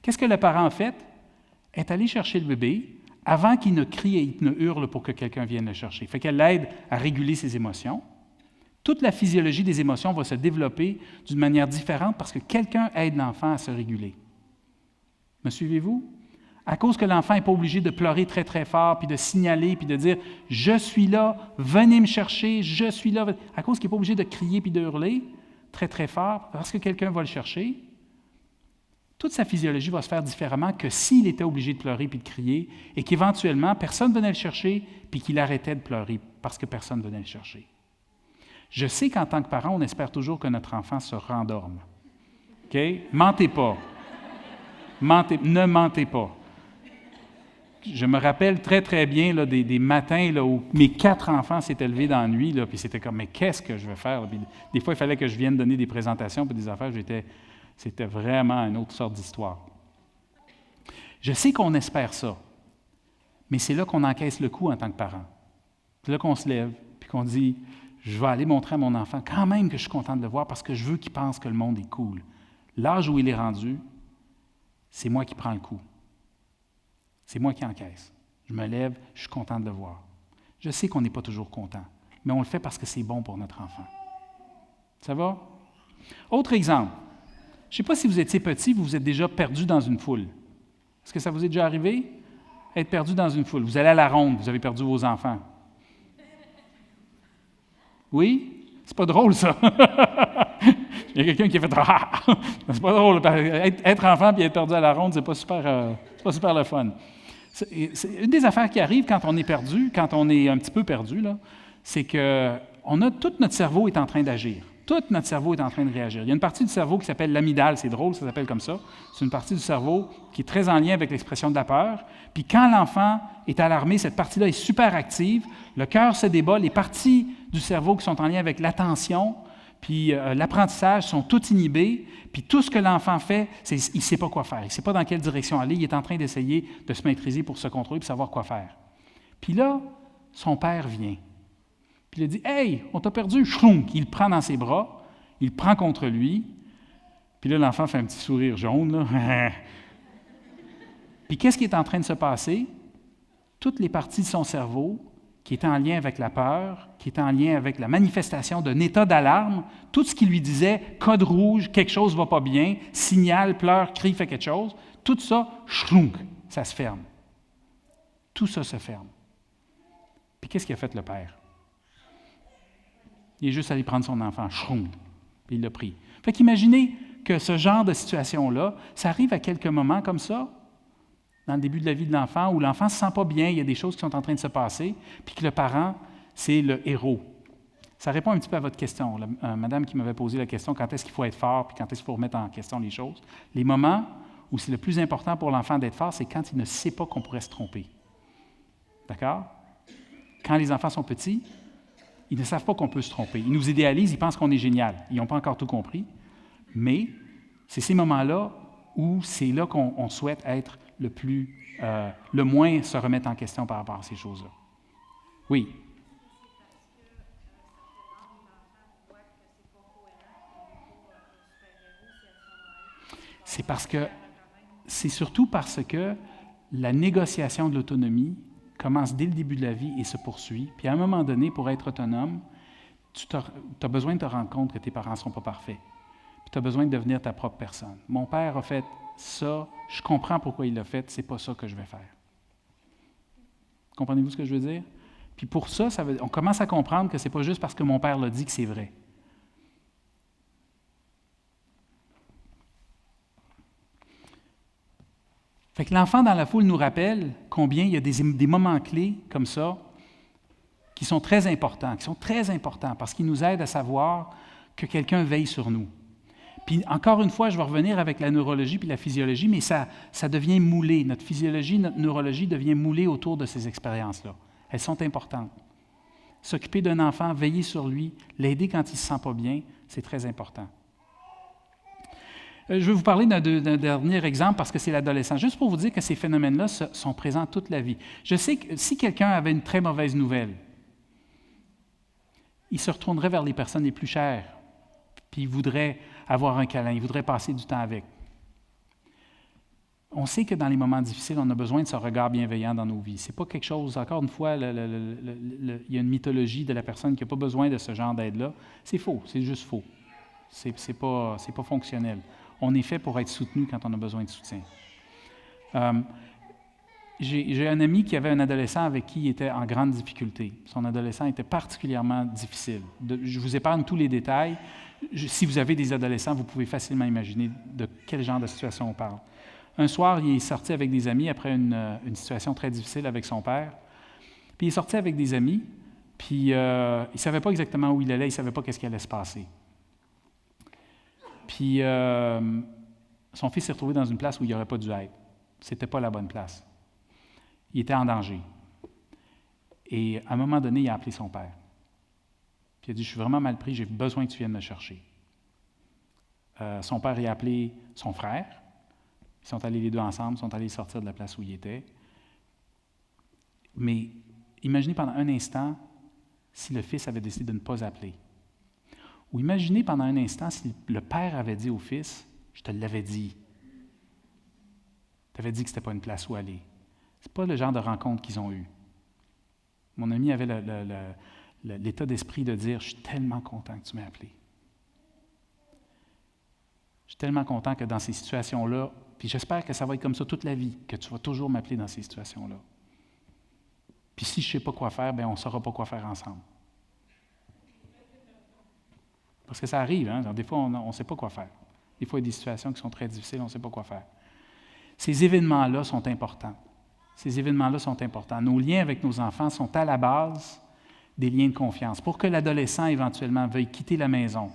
Qu'est-ce que le parent a fait? Est allé chercher le bébé avant qu'il ne crie et qu'il ne hurle pour que quelqu'un vienne le chercher. Fait qu'elle l'aide à réguler ses émotions. Toute la physiologie des émotions va se développer d'une manière différente parce que quelqu'un aide l'enfant à se réguler. Me suivez-vous? À cause que l'enfant n'est pas obligé de pleurer très, très fort, puis de signaler, puis de dire « Je suis là, venez me chercher, je suis là ». À cause qu'il n'est pas obligé de crier puis de hurler très, très fort, parce que quelqu'un va le chercher, toute sa physiologie va se faire différemment que s'il était obligé de pleurer puis de crier et qu'éventuellement, personne venait le chercher puis qu'il arrêtait de pleurer parce que personne venait le chercher. Je sais qu'en tant que parent, on espère toujours que notre enfant se rendorme. OK? Mentez pas. Ne mentez pas. Je me rappelle très, très bien là, des matins là, où mes 4 enfants s'étaient levés dans la nuit, là, puis c'était comme « Mais qu'est-ce que je vais faire? » Puis des fois, il fallait que je vienne donner des présentations puis des affaires. C'était vraiment une autre sorte d'histoire. Je sais qu'on espère ça, mais c'est là qu'on encaisse le coup en tant que parent. C'est là qu'on se lève, puis qu'on dit « Je vais aller montrer à mon enfant quand même que je suis content de le voir parce que je veux qu'il pense que le monde est cool. » L'âge où il est rendu, c'est moi qui prends le coup. C'est moi qui encaisse. Je me lève, je suis content de le voir. Je sais qu'on n'est pas toujours content, mais on le fait parce que c'est bon pour notre enfant. Ça va? Autre exemple. Je ne sais pas si vous étiez petit, vous vous êtes déjà perdu dans une foule. Est-ce que ça vous est déjà arrivé? Être perdu dans une foule. Vous allez à la ronde, vous avez perdu vos enfants. Oui? C'est pas drôle, ça. Il y a quelqu'un qui a fait « Ah! » C'est pas drôle. Être enfant et être perdu à la ronde, c'est pas super le fun. C'est une des affaires qui arrive quand on est perdu, quand on est un petit peu perdu, là, c'est que tout notre cerveau est en train d'agir. Tout notre cerveau est en train de réagir. Il y a une partie du cerveau qui s'appelle l'amygdale, c'est drôle, ça s'appelle comme ça. C'est une partie du cerveau qui est très en lien avec l'expression de la peur. Puis quand l'enfant est alarmé, cette partie-là est super active, le cœur se débat, les parties du cerveau qui sont en lien avec l'attention, puis l'apprentissage sont toutes inhibées, puis tout ce que l'enfant fait, il ne sait pas quoi faire, il ne sait pas dans quelle direction aller, il est en train d'essayer de se maîtriser pour se contrôler, pour savoir quoi faire. Puis là, son père vient. Puis il dit « Hey, on t'a perdu! » Chlounk! Il le prend dans ses bras, il le prend contre lui. Puis là, l'enfant fait un petit sourire jaune. Là. Puis qu'est-ce qui est en train de se passer? Toutes les parties de son cerveau qui étaient en lien avec la peur, qui étaient en lien avec la manifestation d'un état d'alarme, tout ce qui lui disait « code rouge, quelque chose ne va pas bien, signal, pleure, crie, fait quelque chose », tout ça, chlounk, ça se ferme. Tout ça se ferme. Puis qu'est-ce qu'a fait le père? Il est juste allé prendre son enfant, chroum, puis il l'a pris. Fait qu'imaginez que ce genre de situation-là, ça arrive à quelques moments comme ça, dans le début de la vie de l'enfant, où l'enfant ne se sent pas bien, il y a des choses qui sont en train de se passer, puis que le parent, c'est le héros. Ça répond un petit peu à votre question. Madame qui m'avait posé la question, quand est-ce qu'il faut être fort, puis quand est-ce qu'il faut remettre en question les choses. Les moments où c'est le plus important pour l'enfant d'être fort, c'est quand il ne sait pas qu'on pourrait se tromper. D'accord? Quand les enfants sont petits, ils ne savent pas qu'on peut se tromper. Ils nous idéalisent, ils pensent qu'on est génial. Ils n'ont pas encore tout compris. Mais c'est ces moments-là où c'est là qu'on souhaite être le moins se remettre en question par rapport à ces choses-là. Oui. C'est surtout parce que la négociation de l'autonomie commence dès le début de la vie et se poursuit. Puis à un moment donné, pour être autonome, tu as besoin de te rendre compte que tes parents ne sont pas parfaits. Puis tu as besoin de devenir ta propre personne. Mon père a fait ça, je comprends pourquoi il l'a fait, c'est pas ça que je vais faire. Comprenez-vous ce que je veux dire? Puis pour ça, on commence à comprendre que c'est pas juste parce que mon père l'a dit que c'est vrai. Fait que l'enfant dans la foule nous rappelle combien il y a des moments clés comme ça qui sont très importants parce qu'ils nous aident à savoir que quelqu'un veille sur nous. Puis encore une fois, je vais revenir avec la neurologie puis la physiologie, mais ça devient moulé. Notre physiologie, notre neurologie devient moulée autour de ces expériences-là. Elles sont importantes. S'occuper d'un enfant, veiller sur lui, l'aider quand il ne se sent pas bien, c'est très important. Je vais vous parler d'un dernier exemple parce que c'est l'adolescence. Juste pour vous dire que ces phénomènes-là sont présents toute la vie. Je sais que si quelqu'un avait une très mauvaise nouvelle, il se retournerait vers les personnes les plus chères, puis il voudrait avoir un câlin, il voudrait passer du temps avec. On sait que dans les moments difficiles, on a besoin de ce regard bienveillant dans nos vies. Ce n'est pas quelque chose, encore une fois, il y a une mythologie de la personne qui n'a pas besoin de ce genre d'aide-là. C'est faux, c'est juste faux. C'est pas fonctionnel. On est fait pour être soutenu quand on a besoin de soutien. J'ai un ami qui avait un adolescent avec qui il était en grande difficulté. Son adolescent était particulièrement difficile. Je vous épargne tous les détails. Si vous avez des adolescents, vous pouvez facilement imaginer de quel genre de situation on parle. Un soir, il est sorti avec des amis après une situation très difficile avec son père. Puis il est sorti avec des amis, puis il ne savait pas exactement où il allait, il ne savait pas qu'est-ce qui allait se passer. Puis son fils s'est retrouvé dans une place où il n'aurait pas dû être. Ce n'était pas la bonne place. Il était en danger. Et à un moment donné, il a appelé son père. Puis il a dit, « Je suis vraiment mal pris, j'ai besoin que tu viennes me chercher. » Son père a appelé son frère. Ils sont allés les deux ensemble, ils sont allés sortir de la place où il était. Mais imaginez pendant un instant si le fils avait décidé de ne pas appeler. Ou imaginez pendant un instant si le père avait dit au fils, « Je te l'avais dit. Je t'avais dit que ce n'était pas une place où aller. » Ce n'est pas le genre de rencontre qu'ils ont eu. Mon ami avait l'état d'esprit de dire, « Je suis tellement content que tu m'aies appelé. Je suis tellement content que dans ces situations-là, puis j'espère que ça va être comme ça toute la vie, que tu vas toujours m'appeler dans ces situations-là. Puis si je ne sais pas quoi faire, bien, on ne saura pas quoi faire ensemble. » Parce que ça arrive, hein? Des fois, on ne sait pas quoi faire. Des fois, il y a des situations qui sont très difficiles, on ne sait pas quoi faire. Ces événements-là sont importants. Ces événements-là sont importants. Nos liens avec nos enfants sont à la base des liens de confiance. Pour que l'adolescent, éventuellement, veuille quitter la maison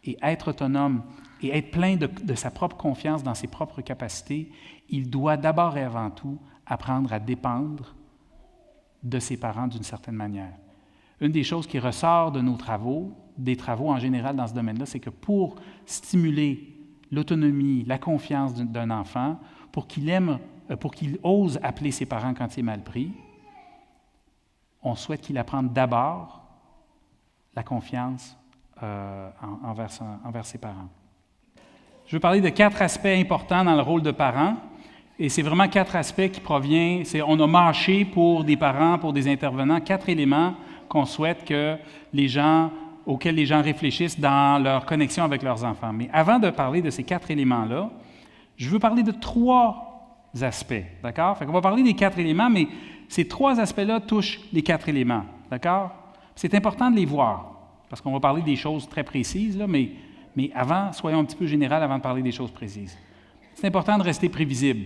et être autonome et être plein de sa propre confiance dans ses propres capacités, il doit d'abord et avant tout apprendre à dépendre de ses parents d'une certaine manière. Une des choses qui ressort de nos travaux, des travaux en général dans ce domaine-là, c'est que pour stimuler l'autonomie, la confiance d'un enfant, pour qu'il ose appeler ses parents quand il est mal pris, on souhaite qu'il apprenne d'abord la confiance envers ses parents. Je veux parler de 4 aspects importants dans le rôle de parent, et c'est vraiment 4 aspects qui proviennent, on a mâché pour des parents, pour des intervenants, 4 éléments qu'on souhaite auxquels les gens réfléchissent dans leur connexion avec leurs enfants. Mais avant de parler de ces 4 éléments-là, je veux parler de 3 aspects, d'accord? Fait qu'on va parler des 4 éléments, mais ces 3 aspects-là touchent les 4 éléments, d'accord? C'est important de les voir, parce qu'on va parler des choses très précises, là, mais avant, soyons un petit peu général avant de parler des choses précises. C'est important de rester prévisible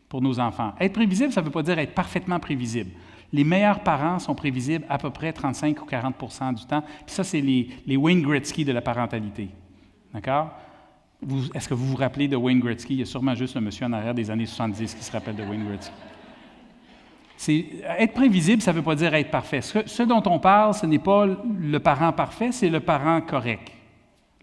pour nos enfants. Être prévisible, ça ne veut pas dire être parfaitement prévisible. Les meilleurs parents sont prévisibles à peu près 35 ou 40 % du temps. Puis ça, c'est les Wayne Gretzky de la parentalité. D'accord? Est-ce que vous vous rappelez de Wayne Gretzky? Il y a sûrement juste un monsieur en arrière des années 70 qui se rappelle de Wayne Gretzky. Être prévisible, ça ne veut pas dire être parfait. Ce dont on parle, ce n'est pas le parent parfait, c'est le parent correct.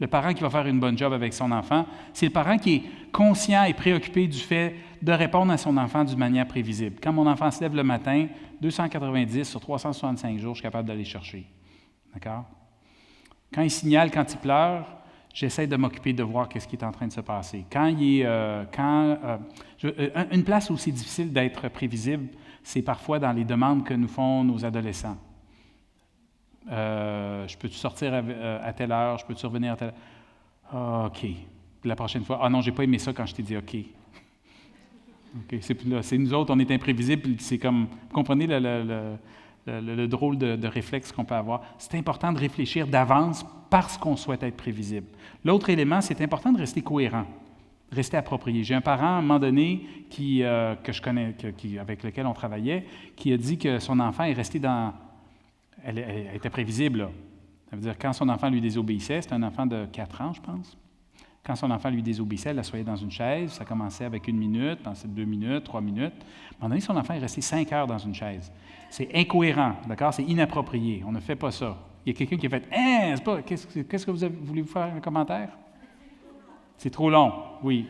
Le parent qui va faire une bonne job avec son enfant, c'est le parent qui est conscient et préoccupé du fait de répondre à son enfant d'une manière prévisible. Quand mon enfant se lève le matin, 290 sur 365 jours, je suis capable d'aller chercher. D'accord? Quand il signale, quand il pleure, j'essaie de m'occuper de voir ce qui est en train de se passer. Une place où c'est difficile d'être prévisible, c'est parfois dans les demandes que nous font nos adolescents. Je peux-tu sortir à telle heure? Je peux-tu revenir à telle heure? Ah, OK. La prochaine fois, non, j'ai pas aimé ça quand je t'ai dit OK. OK, c'est nous autres, on est imprévisibles, c'est comme, vous comprenez le drôle de réflexe qu'on peut avoir. C'est important de réfléchir d'avance parce qu'on souhaite être prévisible. L'autre élément, c'est important de rester cohérent, rester approprié. J'ai un parent, à un moment donné, que je connais, avec lequel on travaillait, qui a dit que son enfant est resté dans... Elle était prévisible, là. Ça veut dire, quand son enfant lui désobéissait, c'était un enfant de 4 ans, je pense. Quand son enfant lui désobéissait, elle l'assoyait dans une chaise. Ça commençait avec 1 minute, ensuite 2 minutes, 3 minutes. À un moment donné, son enfant est resté 5 heures dans une chaise. C'est incohérent, d'accord? C'est inapproprié. On ne fait pas ça. Il y a quelqu'un qui a fait « Hein, c'est pas... Qu'est-ce que voulez-vous faire un commentaire? » C'est trop long, oui.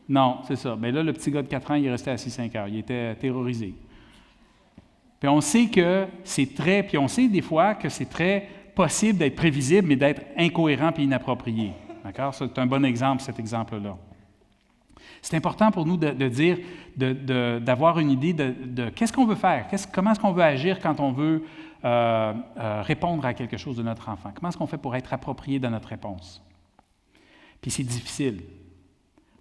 Non, c'est ça. Mais là, le petit gars de 4 ans, il est resté assis 5 heures. Il était terrorisé. Puis on sait que puis on sait des fois que c'est très possible d'être prévisible, mais d'être incohérent et inapproprié. D'accord? C'est un bon exemple, cet exemple-là. C'est important pour nous de dire, d'avoir une idée de qu'est-ce qu'on veut faire, comment est-ce qu'on veut agir quand on veut répondre à quelque chose de notre enfant. Comment est-ce qu'on fait pour être approprié dans notre réponse? Puis c'est difficile,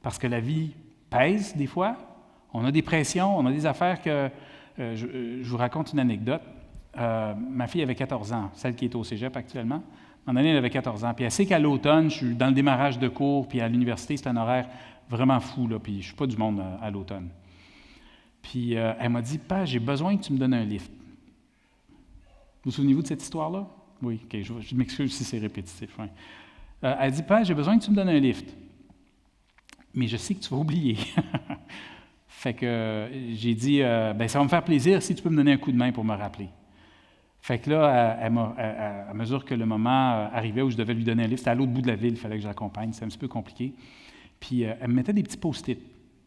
parce que la vie pèse des fois. On a des pressions, on a des affaires que... je vous raconte une anecdote. Ma fille avait 14 ans, celle qui est au cégep actuellement. En année, elle avait 14 ans. Puis elle sait qu'à l'automne, je suis dans le démarrage de cours, puis à l'université, c'est un horaire vraiment fou, là, puis je ne suis pas du monde à l'automne. Puis elle m'a dit, « Papa, j'ai besoin que tu me donnes un lift. » Vous souvenez-vous de cette histoire-là? Oui, OK, je m'excuse si c'est répétitif. Ouais. Elle dit, « Papa, j'ai besoin que tu me donnes un lift. Mais je sais que tu vas oublier. » Fait que j'ai dit, « ça va me faire plaisir si tu peux me donner un coup de main pour me rappeler. » Fait que là, à mesure que le moment arrivait où je devais lui donner un livre, c'était à l'autre bout de la ville, il fallait que je l'accompagne, c'était un petit peu compliqué. Puis elle me mettait des petits post-it.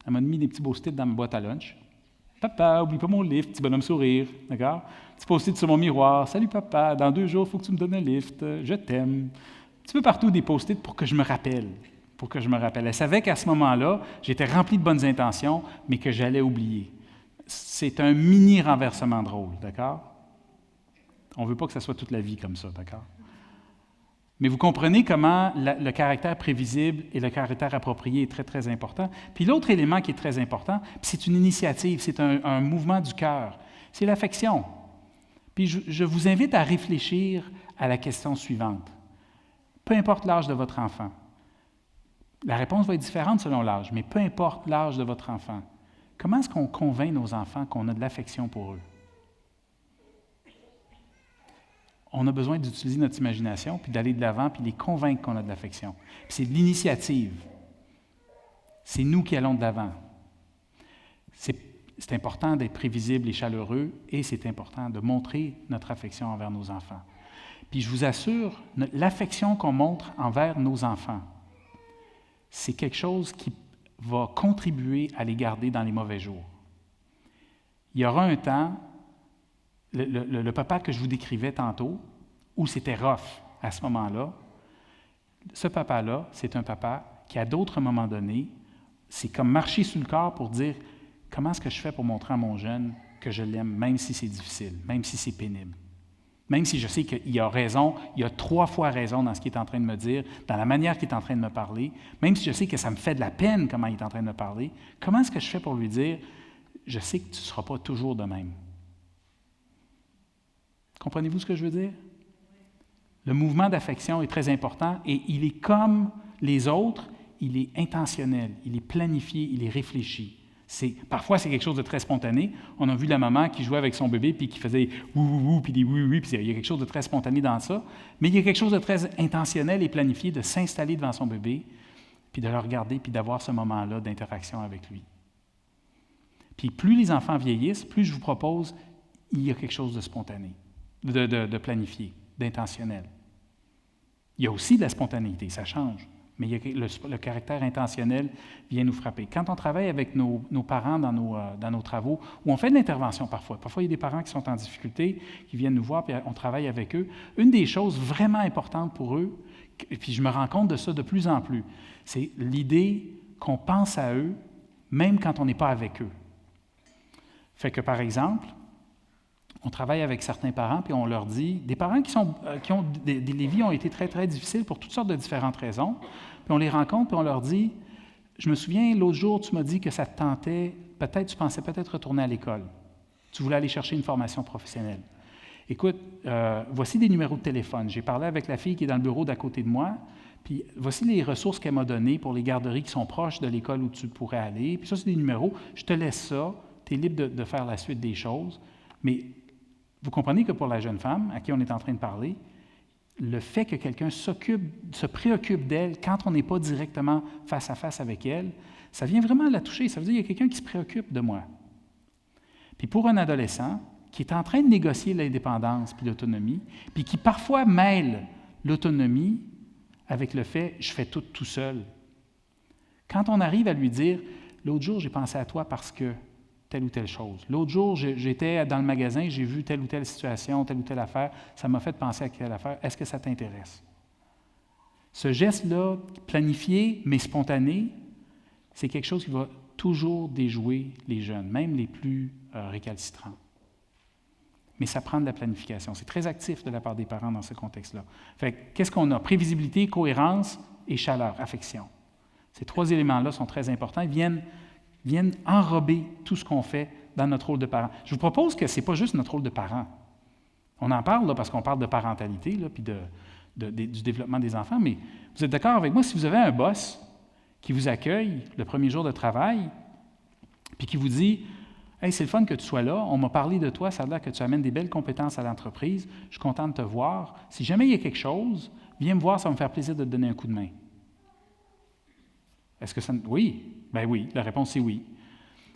Elle m'a mis des petits post-it dans ma boîte à lunch. « Papa, oublie pas mon lift, petit bonhomme sourire, d'accord? Petit post-it sur mon miroir. Salut papa, dans 2 jours, il faut que tu me donnes un lift, je t'aime. » Un petit peu partout des post-it pour que je me rappelle. Elle savait qu'à ce moment-là, j'étais rempli de bonnes intentions, mais que j'allais oublier. C'est un mini renversement de rôle, d'accord? On ne veut pas que ça soit toute la vie comme ça, d'accord? Mais vous comprenez comment le caractère prévisible et le caractère approprié est très, très important. Puis l'autre élément qui est très important, c'est une initiative, c'est un mouvement du cœur, c'est l'affection. Puis je vous invite à réfléchir à la question suivante. Peu importe l'âge de votre enfant, la réponse va être différente selon l'âge, mais peu importe l'âge de votre enfant, comment est-ce qu'on convainc nos enfants qu'on a de l'affection pour eux? On a besoin d'utiliser notre imagination, puis d'aller de l'avant, puis les convaincre qu'on a de l'affection. Puis c'est de l'initiative. C'est nous qui allons de l'avant. C'est important d'être prévisible et chaleureux, et c'est important de montrer notre affection envers nos enfants. Puis je vous assure, l'affection qu'on montre envers nos enfants, c'est quelque chose qui va contribuer à les garder dans les mauvais jours. Il y aura un temps, le papa que je vous décrivais tantôt, où c'était rough à ce moment-là, ce papa-là, c'est un papa qui, à d'autres moments donnés, c'est comme marcher sur le corps pour dire « Comment est-ce que je fais pour montrer à mon jeune que je l'aime, même si c'est difficile, même si c'est pénible? Même si je sais qu'il a raison, il a 3 fois raison dans ce qu'il est en train de me dire, dans la manière qu'il est en train de me parler, même si je sais que ça me fait de la peine comment il est en train de me parler, comment est-ce que je fais pour lui dire « Je sais que tu ne seras pas toujours de même. » Comprenez-vous ce que je veux dire? Le mouvement d'affection est très important et il est comme les autres, il est intentionnel, il est planifié, il est réfléchi. Parfois, c'est quelque chose de très spontané. On a vu la maman qui jouait avec son bébé puis qui faisait « ouh, puis des « oui », puis il y a quelque chose de très spontané dans ça. Mais il y a quelque chose de très intentionnel et planifié de s'installer devant son bébé, puis de le regarder, puis d'avoir ce moment-là d'interaction avec lui. Puis plus les enfants vieillissent, plus je vous propose, il y a quelque chose de spontané, de planifié, d'intentionnel. Il y a aussi de la spontanéité, ça change. Mais il y a le caractère intentionnel vient nous frapper. Quand on travaille avec nos parents dans nos travaux, ou on fait de l'intervention parfois il y a des parents qui sont en difficulté, qui viennent nous voir, puis on travaille avec eux, une des choses vraiment importantes pour eux, et puis je me rends compte de ça de plus en plus, c'est l'idée qu'on pense à eux, même quand on n'est pas avec eux. Fait que, par exemple, on travaille avec certains parents, puis on leur dit, des parents qui ont les vies ont été très, très difficiles pour toutes sortes de différentes raisons, puis on les rencontre, puis on leur dit, je me souviens, l'autre jour, tu m'as dit que ça te tentait, tu pensais peut-être retourner à l'école. Tu voulais aller chercher une formation professionnelle. Écoute, voici des numéros de téléphone. J'ai parlé avec la fille qui est dans le bureau d'à côté de moi, puis voici les ressources qu'elle m'a données pour les garderies qui sont proches de l'école où tu pourrais aller. Puis ça, c'est des numéros. Je te laisse ça. Tu es libre de faire la suite des choses. Mais vous comprenez que pour la jeune femme à qui on est en train de parler, le fait que quelqu'un se préoccupe d'elle quand on n'est pas directement face à face avec elle, ça vient vraiment la toucher. Ça veut dire qu'il y a quelqu'un qui se préoccupe de moi. Puis pour un adolescent qui est en train de négocier l'indépendance puis l'autonomie, puis qui parfois mêle l'autonomie avec le fait « je fais tout seul », quand on arrive à lui dire « l'autre jour, j'ai pensé à toi parce que… » telle ou telle chose. L'autre jour, j'étais dans le magasin, j'ai vu telle ou telle situation, telle ou telle affaire, ça m'a fait penser à telle affaire. Est-ce que ça t'intéresse? Ce geste-là, planifié mais spontané, c'est quelque chose qui va toujours déjouer les jeunes, même les plus récalcitrants. Mais ça prend de la planification. C'est très actif de la part des parents dans ce contexte-là. Fait que, qu'est-ce qu'on a? Prévisibilité, cohérence et chaleur, affection. Ces 3 éléments-là sont très importants. Ils viennent viennent enrober tout ce qu'on fait dans notre rôle de parent. Je vous propose que ce n'est pas juste notre rôle de parent. On en parle là, parce qu'on parle de parentalité, là, puis du développement des enfants, mais vous êtes d'accord avec moi, si vous avez un boss qui vous accueille le premier jour de travail, puis qui vous dit « Hey, c'est le fun que tu sois là, on m'a parlé de toi, ça a l'air que tu amènes des belles compétences à l'entreprise, je suis content de te voir. Si jamais il y a quelque chose, viens me voir, ça va me faire plaisir de te donner un coup de main. » Est-ce que ça... Oui. Ben oui, la réponse c'est oui.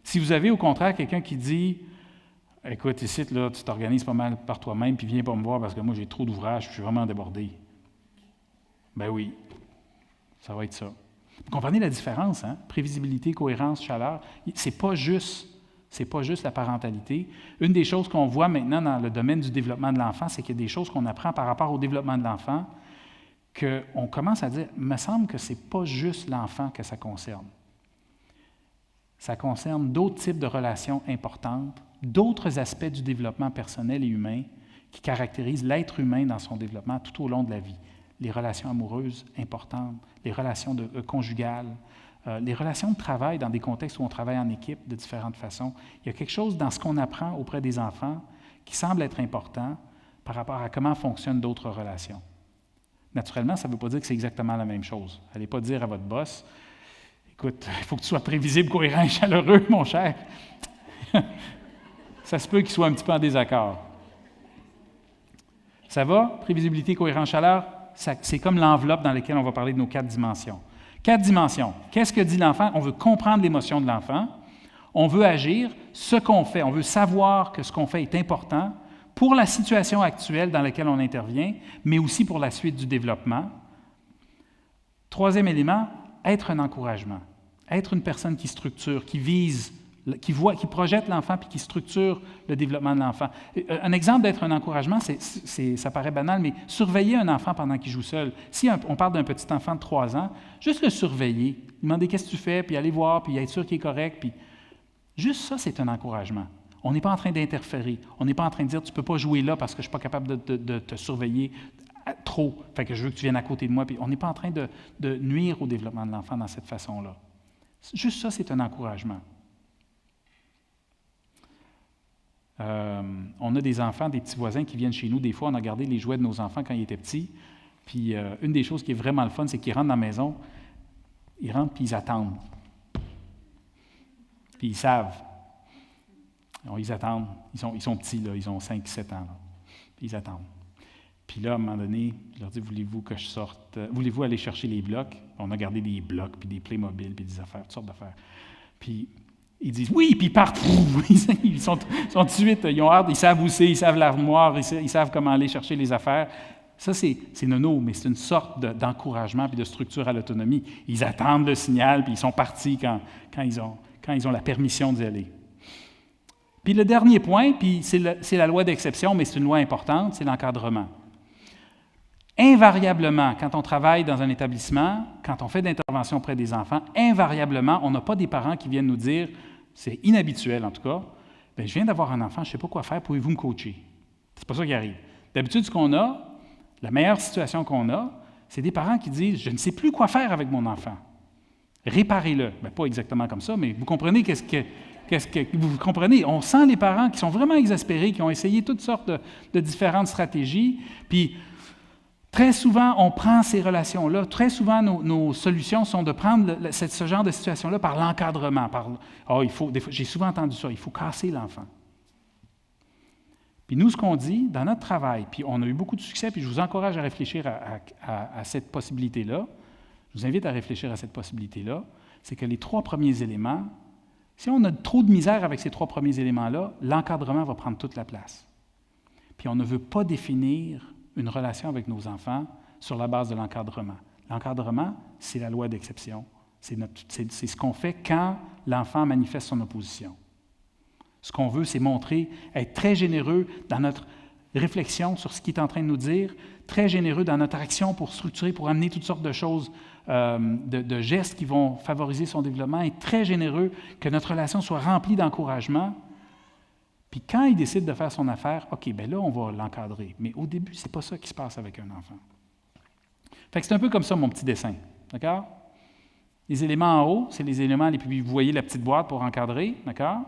Si vous avez au contraire quelqu'un qui dit « Écoute, ici, là, tu t'organises pas mal par toi-même, puis viens pas me voir parce que moi j'ai trop d'ouvrages, je suis vraiment débordé. » Ben oui, ça va être ça. Vous comprenez la différence, hein? Prévisibilité, cohérence, chaleur. C'est pas juste la parentalité. Une des choses qu'on voit maintenant dans le domaine du développement de l'enfant, c'est qu'il y a des choses qu'on apprend par rapport au développement de l'enfant qu'on commence à dire, il me semble que ce n'est pas juste l'enfant que ça concerne. Ça concerne d'autres types de relations importantes, d'autres aspects du développement personnel et humain qui caractérisent l'être humain dans son développement tout au long de la vie. Les relations amoureuses importantes, les relations conjugales, les relations de travail dans des contextes où on travaille en équipe de différentes façons. Il y a quelque chose dans ce qu'on apprend auprès des enfants qui semble être important par rapport à comment fonctionnent d'autres relations. Naturellement, ça ne veut pas dire que c'est exactement la même chose. N'allez pas dire à votre boss « Écoute, il faut que tu sois prévisible, cohérent et chaleureux, mon cher. » Ça se peut qu'il soit un petit peu en désaccord. Ça va? Prévisibilité, cohérence, chaleur, c'est comme l'enveloppe dans laquelle on va parler de nos 4 dimensions. 4 dimensions. Qu'est-ce que dit l'enfant? On veut comprendre l'émotion de l'enfant. On veut agir. Ce qu'on fait, on veut savoir que ce qu'on fait est important pour la situation actuelle dans laquelle on intervient, mais aussi pour la suite du développement. 3e élément, être un encouragement. Être une personne qui structure, qui vise, qui projette l'enfant puis qui structure le développement de l'enfant. Un exemple d'être un encouragement, ça paraît banal, mais surveiller un enfant pendant qu'il joue seul. Si on parle d'un petit enfant de 3 ans, juste le surveiller, lui demander qu'est-ce que tu fais, puis aller voir, puis être sûr qu'il est correct, puis juste ça, c'est un encouragement. On n'est pas en train d'interférer. On n'est pas en train de dire « tu ne peux pas jouer là parce que je ne suis pas capable de te surveiller trop, fait que je veux que tu viennes à côté de moi. » Puis on n'est pas en train de nuire au développement de l'enfant dans cette façon-là. Juste ça, c'est un encouragement. On a des enfants, des petits voisins qui viennent chez nous. Des fois, on a gardé les jouets de nos enfants quand ils étaient petits. Puis une des choses qui est vraiment le fun, c'est qu'ils rentrent dans la maison, ils rentrent puis ils attendent. Puis ils savent. Alors, ils attendent. Ils sont petits, là, ils ont 5-7 ans. Là. Puis ils attendent. Puis là, à un moment donné, je leur dis, voulez-vous que je sorte? Voulez-vous aller chercher les blocs? On a gardé des blocs, puis des Playmobil, puis des affaires, toutes sortes d'affaires. Puis ils disent oui, puis ils partent. Ils sont tout de suite, ils ont hâte, ils savent où c'est, ils savent l'armoire, ils savent comment aller chercher les affaires. Ça, c'est nono, mais c'est une sorte d'encouragement puis de structure à l'autonomie. Ils attendent le signal, puis ils sont partis quand ils ont la permission d'y aller. Puis le dernier point, puis c'est la loi d'exception, mais c'est une loi importante, c'est l'encadrement. Invariablement, quand on travaille dans un établissement, quand on fait d'intervention auprès des enfants, invariablement, on n'a pas des parents qui viennent nous dire, c'est inhabituel en tout cas, « Bien, je viens d'avoir un enfant, je ne sais pas quoi faire, pouvez-vous me coacher? » C'est pas ça qui arrive. D'habitude, ce qu'on a, la meilleure situation qu'on a, c'est des parents qui disent, « Je ne sais plus quoi faire avec mon enfant. Réparez-le. » Bien, pas exactement comme ça, mais vous comprenez vous comprenez? On sent les parents qui sont vraiment exaspérés, qui ont essayé toutes sortes de différentes stratégies, puis très souvent, on prend ces relations-là. Très souvent, nos solutions sont de prendre ce genre de situation-là par l'encadrement. J'ai souvent entendu ça, il faut casser l'enfant. Puis nous, ce qu'on dit dans notre travail, puis on a eu beaucoup de succès, puis je vous encourage à réfléchir à cette possibilité-là, je vous invite à réfléchir à cette possibilité-là, c'est que les 3 premiers éléments, si on a trop de misère avec ces 3 premiers éléments-là, l'encadrement va prendre toute la place. Puis on ne veut pas définir une relation avec nos enfants sur la base de l'encadrement. L'encadrement, c'est la loi d'exception. C'est ce qu'on fait quand l'enfant manifeste son opposition. Ce qu'on veut, c'est montrer, être très généreux dans notre réflexion sur ce qu'il est en train de nous dire, très généreux dans notre action pour structurer, pour amener toutes sortes de choses, de gestes qui vont favoriser son développement, et très généreux que notre relation soit remplie d'encouragement. Puis quand il décide de faire son affaire, OK, bien là, on va l'encadrer. Mais au début, ce n'est pas ça qui se passe avec un enfant. Fait que c'est un peu comme ça, mon petit dessin. D'accord? Les éléments en haut, c'est les éléments, et puis vous voyez la petite boîte pour encadrer, d'accord?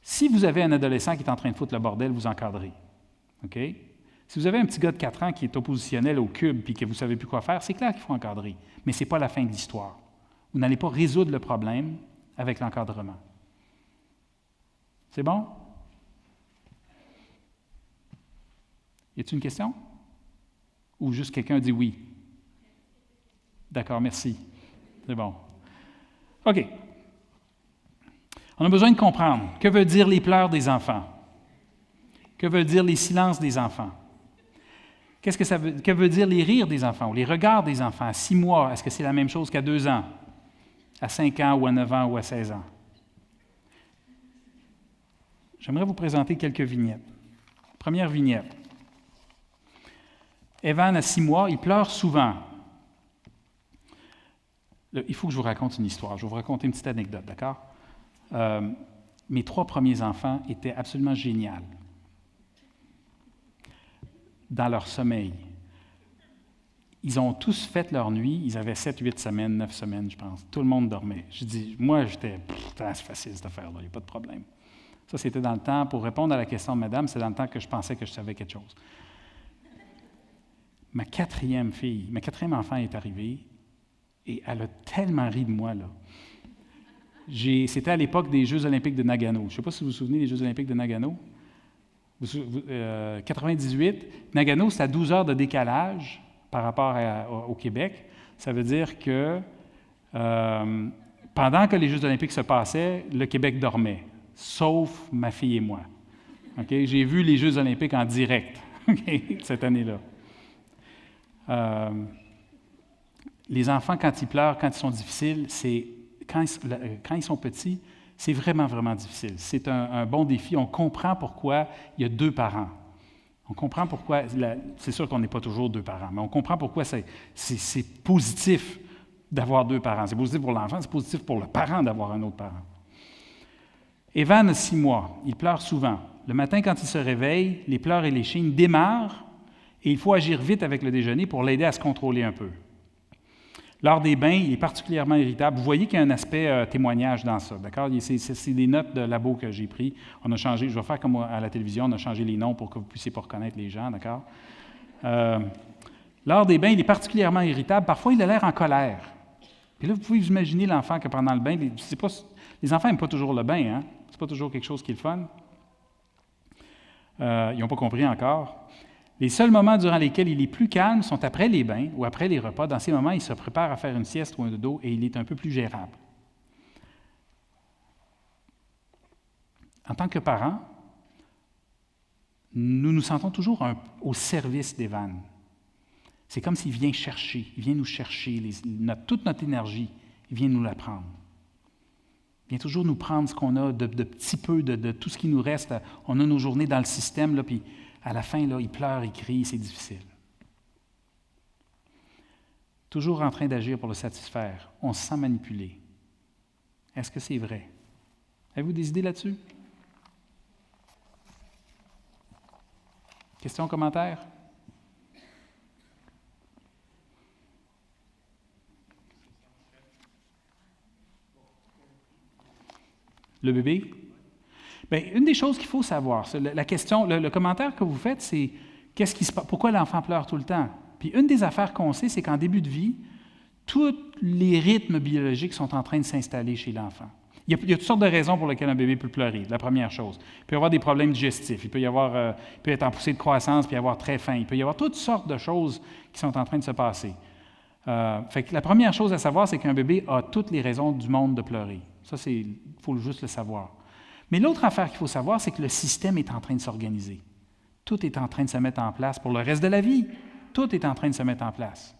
Si vous avez un adolescent qui est en train de foutre le bordel, vous encadrez. OK? Si vous avez un petit gars de 4 ans qui est oppositionnel au cube et que vous ne savez plus quoi faire, c'est clair qu'il faut encadrer. Mais ce n'est pas la fin de l'histoire. Vous n'allez pas résoudre le problème avec l'encadrement. C'est bon? Y a-t-il une question? Ou juste quelqu'un dit oui? D'accord, merci. C'est bon. OK. On a besoin de comprendre. Que veulent dire les pleurs des enfants? Que veulent dire les silences des enfants? Que veut dire les rires des enfants ou les regards des enfants? À 6 mois, est-ce que c'est la même chose qu'à 2 ans? À 5 ans ou à 9 ans ou à 16 ans? J'aimerais vous présenter quelques vignettes. Première vignette. Evan, à 6 mois, il pleure souvent. Il faut que je vous raconte une histoire. Je vais vous raconter une petite anecdote, d'accord? Mes 3 premiers enfants étaient absolument géniaux dans leur sommeil. Ils ont tous fait leur nuit. Ils avaient 7, 8 semaines, 9 semaines, je pense. Tout le monde dormait. Je dis, moi, j'étais, c'est facile cette affaire-là, il n'y a pas de problème. Ça, c'était dans le temps, pour répondre à la question de madame, c'est dans le temps que je pensais que je savais quelque chose. Ma 4e enfant est arrivée et elle a tellement ri de moi, là. C'était à l'époque des Jeux olympiques de Nagano. Je ne sais pas si vous vous souvenez des Jeux olympiques de Nagano. 98, Nagano, c'est à 12 heures de décalage par rapport au Québec. Ça veut dire que pendant que les Jeux olympiques se passaient, le Québec dormait, sauf ma fille et moi. Okay? J'ai vu les Jeux olympiques en direct cette année-là. Les enfants, quand ils pleurent, quand ils sont difficiles, quand ils sont petits, c'est vraiment, vraiment difficile. C'est un bon défi. On comprend pourquoi il y a 2 parents. On comprend pourquoi, c'est sûr qu'on n'est pas toujours 2 parents, mais on comprend pourquoi c'est positif d'avoir 2 parents. C'est positif pour l'enfant, c'est positif pour le parent d'avoir un autre parent. Evan a 6 mois. Il pleure souvent. Le matin, quand il se réveille, les pleurs et les chignes démarrent et il faut agir vite avec le déjeuner pour l'aider à se contrôler un peu. Lors des bains, il est particulièrement irritable. Vous voyez qu'il y a un aspect témoignage dans ça, d'accord? C'est des notes de labo que j'ai prises. On a changé, je vais faire comme à la télévision, on a changé les noms pour que vous ne puissiez pas reconnaître les gens, d'accord? Lors des bains, il est particulièrement irritable. Parfois, il a l'air en colère. Puis là, vous pouvez vous imaginer l'enfant que pendant le bain, les enfants n'aiment pas toujours le bain, hein? C'est pas toujours quelque chose qui est le fun. Ils n'ont pas compris encore. Les seuls moments durant lesquels il est plus calme sont après les bains ou après les repas. Dans ces moments, il se prépare à faire une sieste ou un dodo et il est un peu plus gérable. En tant que parents, nous nous sentons toujours au service d'Evan. C'est comme s'il vient chercher, il vient nous chercher toute notre énergie, il vient nous la prendre. Il vient toujours nous prendre ce qu'on a de petit peu, de tout ce qui nous reste. On a nos journées dans le système, là, puis à la fin, là, il pleure, il crie, c'est difficile. Toujours en train d'agir pour le satisfaire. On se sent manipulé. Est-ce que c'est vrai? Avez-vous des idées là-dessus? Questions, commentaires? Le bébé? Bien, une des choses qu'il faut savoir, la question, le commentaire que vous faites, c'est pourquoi l'enfant pleure tout le temps? Puis une des affaires qu'on sait, c'est qu'en début de vie, tous les rythmes biologiques sont en train de s'installer chez l'enfant. Il y a toutes sortes de raisons pour lesquelles un bébé peut pleurer, la première chose. Il peut y avoir des problèmes digestifs, il peut être en poussée de croissance, puis avoir très faim. Il peut y avoir toutes sortes de choses qui sont en train de se passer. Fait que la première chose à savoir, c'est qu'un bébé a toutes les raisons du monde de pleurer. Ça, il faut juste le savoir. Mais l'autre affaire qu'il faut savoir, c'est que le système est en train de s'organiser. Tout est en train de se mettre en place pour le reste de la vie. Tout est en train de se mettre en place.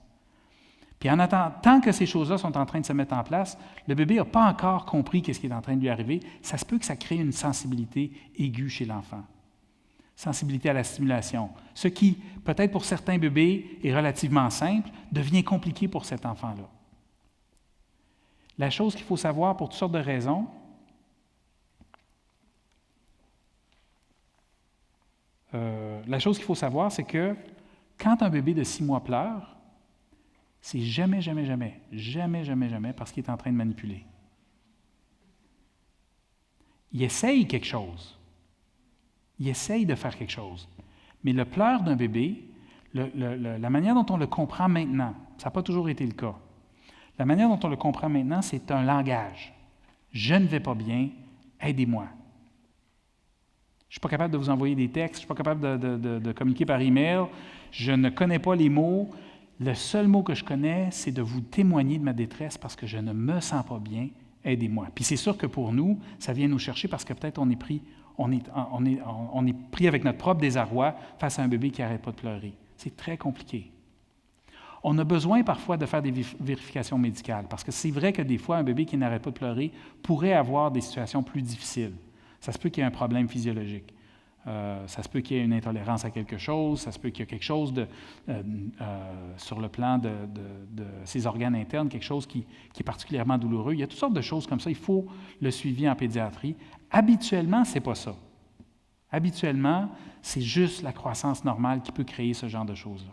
Puis en attendant, tant que ces choses-là sont en train de se mettre en place, le bébé n'a pas encore compris ce qui est en train de lui arriver. Ça se peut que ça crée une sensibilité aiguë chez l'enfant. Sensibilité à la stimulation. Ce qui, peut-être pour certains bébés, est relativement simple, devient compliqué pour cet enfant-là. La chose qu'il faut savoir pour toutes sortes de raisons, c'est que quand un bébé de 6 mois pleure, c'est jamais, jamais, jamais, jamais, jamais, jamais parce qu'il est en train de manipuler. Il essaye quelque chose. Il essaye de faire quelque chose. Mais le pleur d'un bébé, la manière dont on le comprend maintenant, ça n'a pas toujours été le cas. La manière dont on le comprend maintenant, c'est un langage. Je ne vais pas bien, aidez-moi. Je ne suis pas capable de vous envoyer des textes, je ne suis pas capable de communiquer par email, je ne connais pas les mots. Le seul mot que je connais, c'est de vous témoigner de ma détresse parce que je ne me sens pas bien, aidez-moi. Puis c'est sûr que pour nous, ça vient nous chercher parce que peut-être on est pris avec notre propre désarroi face à un bébé qui n'arrête pas de pleurer. C'est très compliqué. On a besoin parfois de faire des vérifications médicales parce que c'est vrai que des fois, un bébé qui n'arrête pas de pleurer pourrait avoir des situations plus difficiles. Ça se peut qu'il y ait un problème physiologique. Ça se peut qu'il y ait une intolérance à quelque chose, ça se peut qu'il y ait quelque chose sur le plan de ses organes internes, quelque chose qui est particulièrement douloureux. Il y a toutes sortes de choses comme ça. Il faut le suivi en pédiatrie. Habituellement, ce n'est pas ça. Habituellement, c'est juste la croissance normale qui peut créer ce genre de choses-là.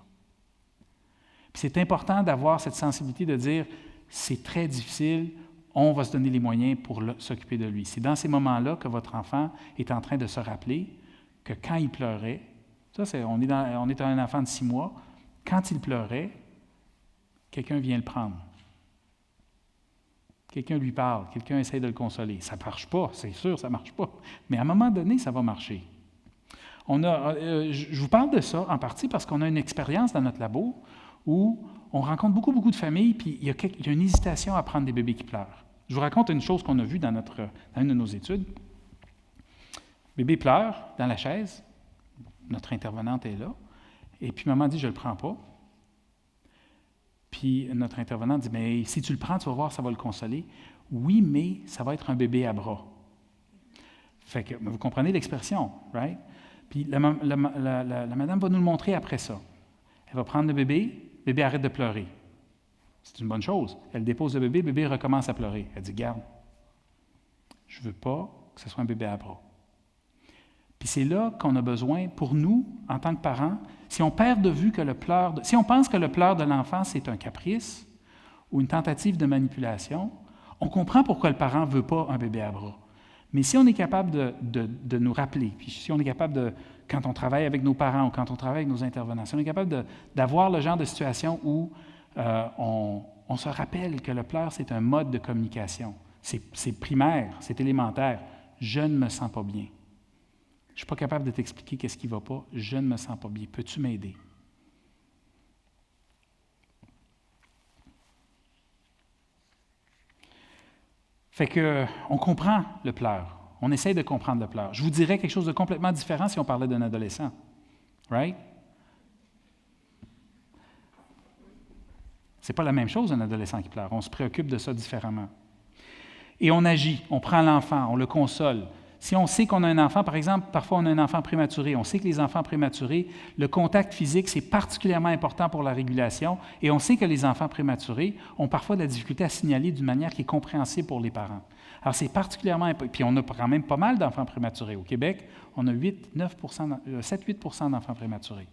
Puis c'est important d'avoir cette sensibilité de dire, c'est très difficile, on va se donner les moyens pour s'occuper de lui. C'est dans ces moments-là que votre enfant est en train de se rappeler que quand il pleurait, on est un enfant de 6 mois, quand il pleurait, quelqu'un vient le prendre. Quelqu'un lui parle, quelqu'un essaie de le consoler. Ça ne marche pas, c'est sûr, ça ne marche pas. Mais à un moment donné, ça va marcher. Je vous parle de ça en partie parce qu'on a une expérience dans notre labo où on rencontre beaucoup, beaucoup de familles, puis il y a une hésitation à prendre des bébés qui pleurent. Je vous raconte une chose qu'on a vue dans une de nos études. Bébé pleure dans la chaise, notre intervenante est là, et puis maman dit « je ne le prends pas ». Puis notre intervenante dit « mais si tu le prends, tu vas voir, ça va le consoler ». « Oui, mais ça va être un bébé à bras. » Fait que vous comprenez l'expression, right? Puis la madame va nous le montrer après ça. Elle va prendre le bébé arrête de pleurer. C'est une bonne chose. Elle dépose le bébé recommence à pleurer. Elle dit, garde, je ne veux pas que ce soit un bébé à bras. Puis c'est là qu'on a besoin, pour nous, en tant que parents, si on perd de vue que si on pense que le pleur de l'enfant, c'est un caprice ou une tentative de manipulation, on comprend pourquoi le parent ne veut pas un bébé à bras. Mais si on est capable de nous rappeler, puis si on est capable quand on travaille avec nos parents ou quand on travaille avec nos intervenants, si on est capable d'avoir le genre de situation où on se rappelle que le pleur, c'est un mode de communication. C'est primaire, c'est élémentaire. Je ne me sens pas bien. Je ne suis pas capable de t'expliquer qu'est-ce qui ne va pas. Je ne me sens pas bien. Peux-tu m'aider? Fait qu'on comprend le pleur. On essaie de comprendre le pleur. Je vous dirais quelque chose de complètement différent si on parlait d'un adolescent. Right? Ce n'est pas la même chose, un adolescent qui pleure. On se préoccupe de ça différemment. Et on agit. On prend l'enfant, on le console. Si on sait qu'on a un enfant, par exemple, parfois on a un enfant prématuré, on sait que les enfants prématurés, le contact physique, c'est particulièrement important pour la régulation, et on sait que les enfants prématurés ont parfois de la difficulté à signaler d'une manière qui est compréhensible pour les parents. Alors c'est particulièrement important, puis on a quand même pas mal d'enfants prématurés. Au Québec, on a 7-8% d'enfants prématurés.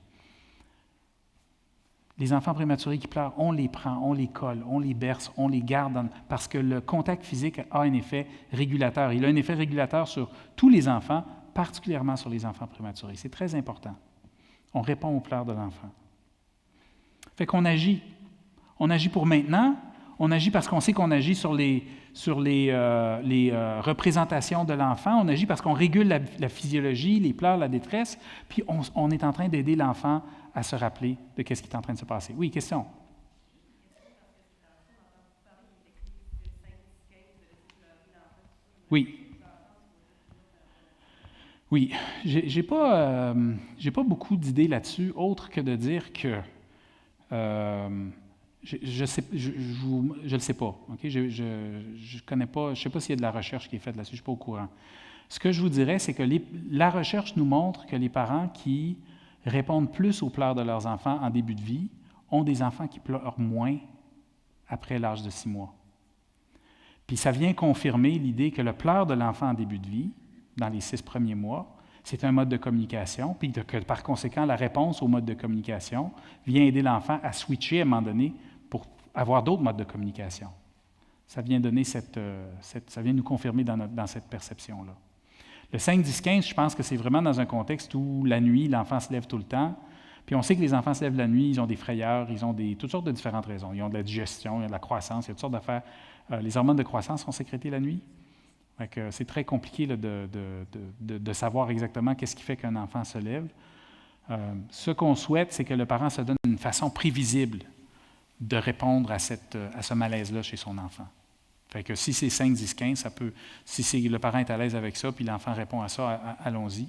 Les enfants prématurés qui pleurent, on les prend, on les colle, on les berce, on les garde, parce que le contact physique a un effet régulateur. Il a un effet régulateur sur tous les enfants, particulièrement sur les enfants prématurés. C'est très important. On répond aux pleurs de l'enfant. Fait qu'on agit. On agit pour maintenant, on agit parce qu'on sait qu'on agit sur les représentations de l'enfant, on agit parce qu'on régule la physiologie, les pleurs, la détresse, puis on est en train d'aider l'enfant à se rappeler de ce qui est en train de se passer. Oui, question? Oui. Oui. J'ai pas beaucoup d'idées là-dessus, autre que de dire que je le sais pas. Okay? Je connais pas, je sais pas s'il y a de la recherche qui est faite là-dessus, je suis pas au courant. Ce que je vous dirais, c'est que la recherche nous montre que les parents qui répondent plus aux pleurs de leurs enfants en début de vie ont des enfants qui pleurent moins après l'âge de 6 mois. Puis ça vient confirmer l'idée que le pleur de l'enfant en début de vie, dans les 6 premiers mois, c'est un mode de communication, puis que par conséquent, la réponse au mode de communication vient aider l'enfant à switcher à un moment donné pour avoir d'autres modes de communication. Ça vient donner ça vient nous confirmer dans cette perception-là. Le 5, 10, 15, je pense que c'est vraiment dans un contexte où la nuit, l'enfant se lève tout le temps. Puis on sait que les enfants se lèvent la nuit, ils ont des frayeurs, ils ont toutes sortes de différentes raisons. Ils ont de la digestion, il y a de la croissance, il y a toutes sortes d'affaires. Les hormones de croissance sont sécrétées la nuit. C'est très compliqué là, de savoir exactement qu'est-ce qui fait qu'un enfant se lève. Ce qu'on souhaite, c'est que le parent se donne une façon prévisible de répondre à ce malaise-là chez son enfant. Fait que si c'est 5, 10, 15, ça peut, si le parent est à l'aise avec ça, puis l'enfant répond à ça, allons-y.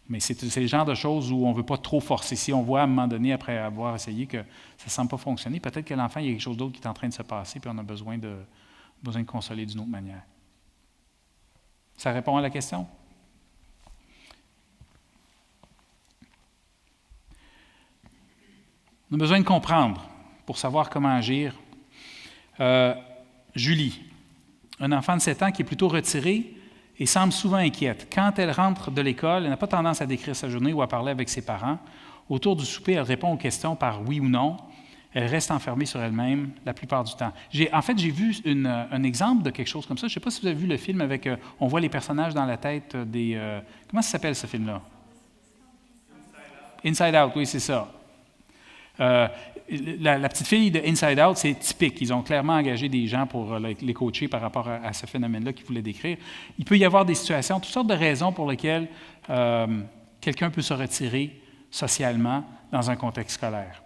Mais c'est le genre de choses où on ne veut pas trop forcer. Si on voit à un moment donné, après avoir essayé, que ça ne semble pas fonctionner, peut-être que l'enfant, il y a quelque chose d'autre qui est en train de se passer, puis on a besoin de consoler d'une autre manière. Ça répond à la question? On a besoin de comprendre pour savoir comment agir. Julie, un enfant de 7 ans qui est plutôt retiré et semble souvent inquiète. Quand elle rentre de l'école, elle n'a pas tendance à décrire sa journée ou à parler avec ses parents. Autour du souper, elle répond aux questions par oui ou non. Elle reste enfermée sur elle-même la plupart du temps. J'ai vu un exemple de quelque chose comme ça. Je ne sais pas si vous avez vu le film avec... on voit les personnages dans la tête des... comment ça s'appelle ce film-là? Inside Out, oui, c'est ça. La petite fille de Inside Out, c'est typique. Ils ont clairement engagé des gens pour les coacher par rapport à ce phénomène-là qu'ils voulaient décrire. Il peut y avoir des situations, toutes sortes de raisons pour lesquelles quelqu'un peut se retirer socialement dans un contexte scolaire.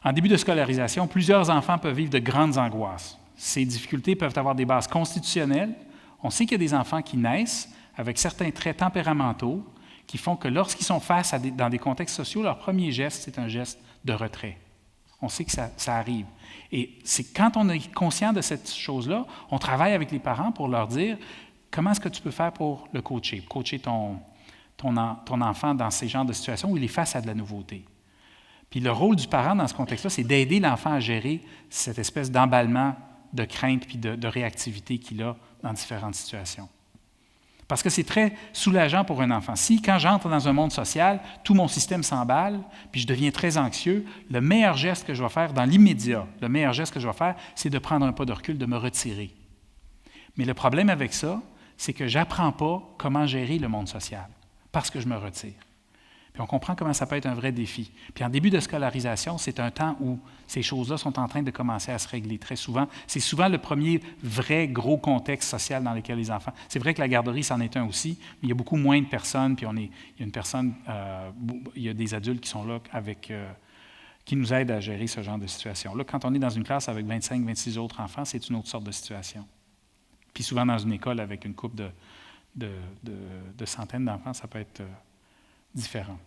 En début de scolarisation, plusieurs enfants peuvent vivre de grandes angoisses. Ces difficultés peuvent avoir des bases constitutionnelles. On sait qu'il y a des enfants qui naissent avec certains traits tempéramentaux qui font que lorsqu'ils sont face dans des contextes sociaux, leur premier geste, c'est un geste de retrait. On sait que ça arrive. Et c'est quand on est conscient de cette chose-là, on travaille avec les parents pour leur dire comment est-ce que tu peux faire pour le coacher ton enfant dans ces genres de situations où il est face à de la nouveauté. Puis le rôle du parent dans ce contexte-là, c'est d'aider l'enfant à gérer cette espèce d'emballement de crainte puis de réactivité qu'il a dans différentes situations. Parce que c'est très soulageant pour un enfant. Si, quand j'entre dans un monde social, tout mon système s'emballe, puis je deviens très anxieux, le meilleur geste que je vais faire dans l'immédiat, c'est de prendre un pas de recul, de me retirer. Mais le problème avec ça, c'est que je n'apprends pas comment gérer le monde social, parce que je me retire. Puis on comprend comment ça peut être un vrai défi. Puis en début de scolarisation, c'est un temps où ces choses-là sont en train de commencer à se régler très souvent. C'est souvent le premier vrai gros contexte social dans lequel les enfants... C'est vrai que la garderie, c'en est un aussi, mais il y a beaucoup moins de personnes, puis il y a des adultes qui sont là qui nous aident à gérer ce genre de situation. Là, quand on est dans une classe avec 25, 26 autres enfants, c'est une autre sorte de situation. Puis souvent dans une école avec une couple de centaines d'enfants, ça peut être... différent.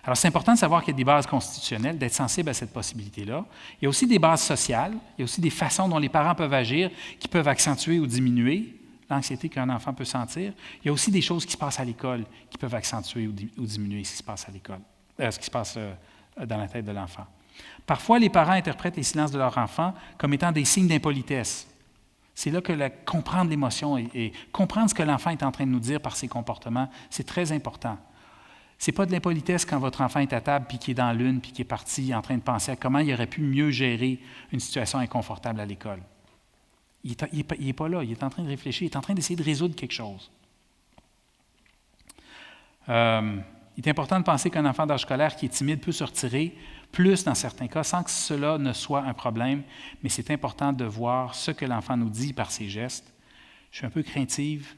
Alors, c'est important de savoir qu'il y a des bases constitutionnelles, d'être sensible à cette possibilité-là. Il y a aussi des bases sociales, il y a aussi des façons dont les parents peuvent agir qui peuvent accentuer ou diminuer l'anxiété qu'un enfant peut sentir. Il y a aussi des choses qui se passent à l'école qui peuvent accentuer ou diminuer ce qui se passe à l'école, ce qui se passe dans la tête de l'enfant. Parfois, les parents interprètent les silences de leur enfant comme étant des signes d'impolitesse. C'est là que comprendre l'émotion et comprendre ce que l'enfant est en train de nous dire par ses comportements, c'est très important. Ce n'est pas de l'impolitesse quand votre enfant est à table, puis qu'il est dans l'une, puis qu'il est parti en train de penser à comment il aurait pu mieux gérer une situation inconfortable à l'école. Il n'est pas là, il est en train de réfléchir, il est en train d'essayer de résoudre quelque chose. Il est important de penser qu'un enfant d'âge scolaire qui est timide peut se retirer, plus dans certains cas, sans que cela ne soit un problème, mais c'est important de voir ce que l'enfant nous dit par ses gestes. Je suis un peu craintive,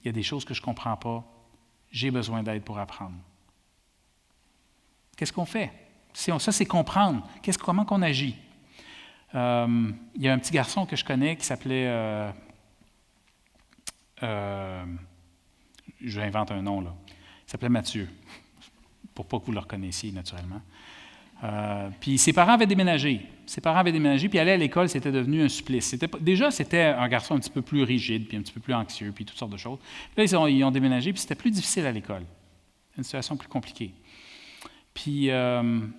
il y a des choses que je ne comprends pas, j'ai besoin d'aide pour apprendre. Qu'est-ce qu'on fait? Ça, c'est comprendre. Comment qu'on agit? Il y a un petit garçon que je connais qui s'appelait... j'invente un nom, là. Il s'appelait Mathieu, pour pas que vous le reconnaissiez, naturellement. Puis ses parents avaient déménagé. Puis aller à l'école, c'était devenu un supplice. C'était un garçon un petit peu plus rigide, puis un petit peu plus anxieux, puis toutes sortes de choses. Là, ils ont déménagé, puis c'était plus difficile à l'école. Une situation plus compliquée. Puis, une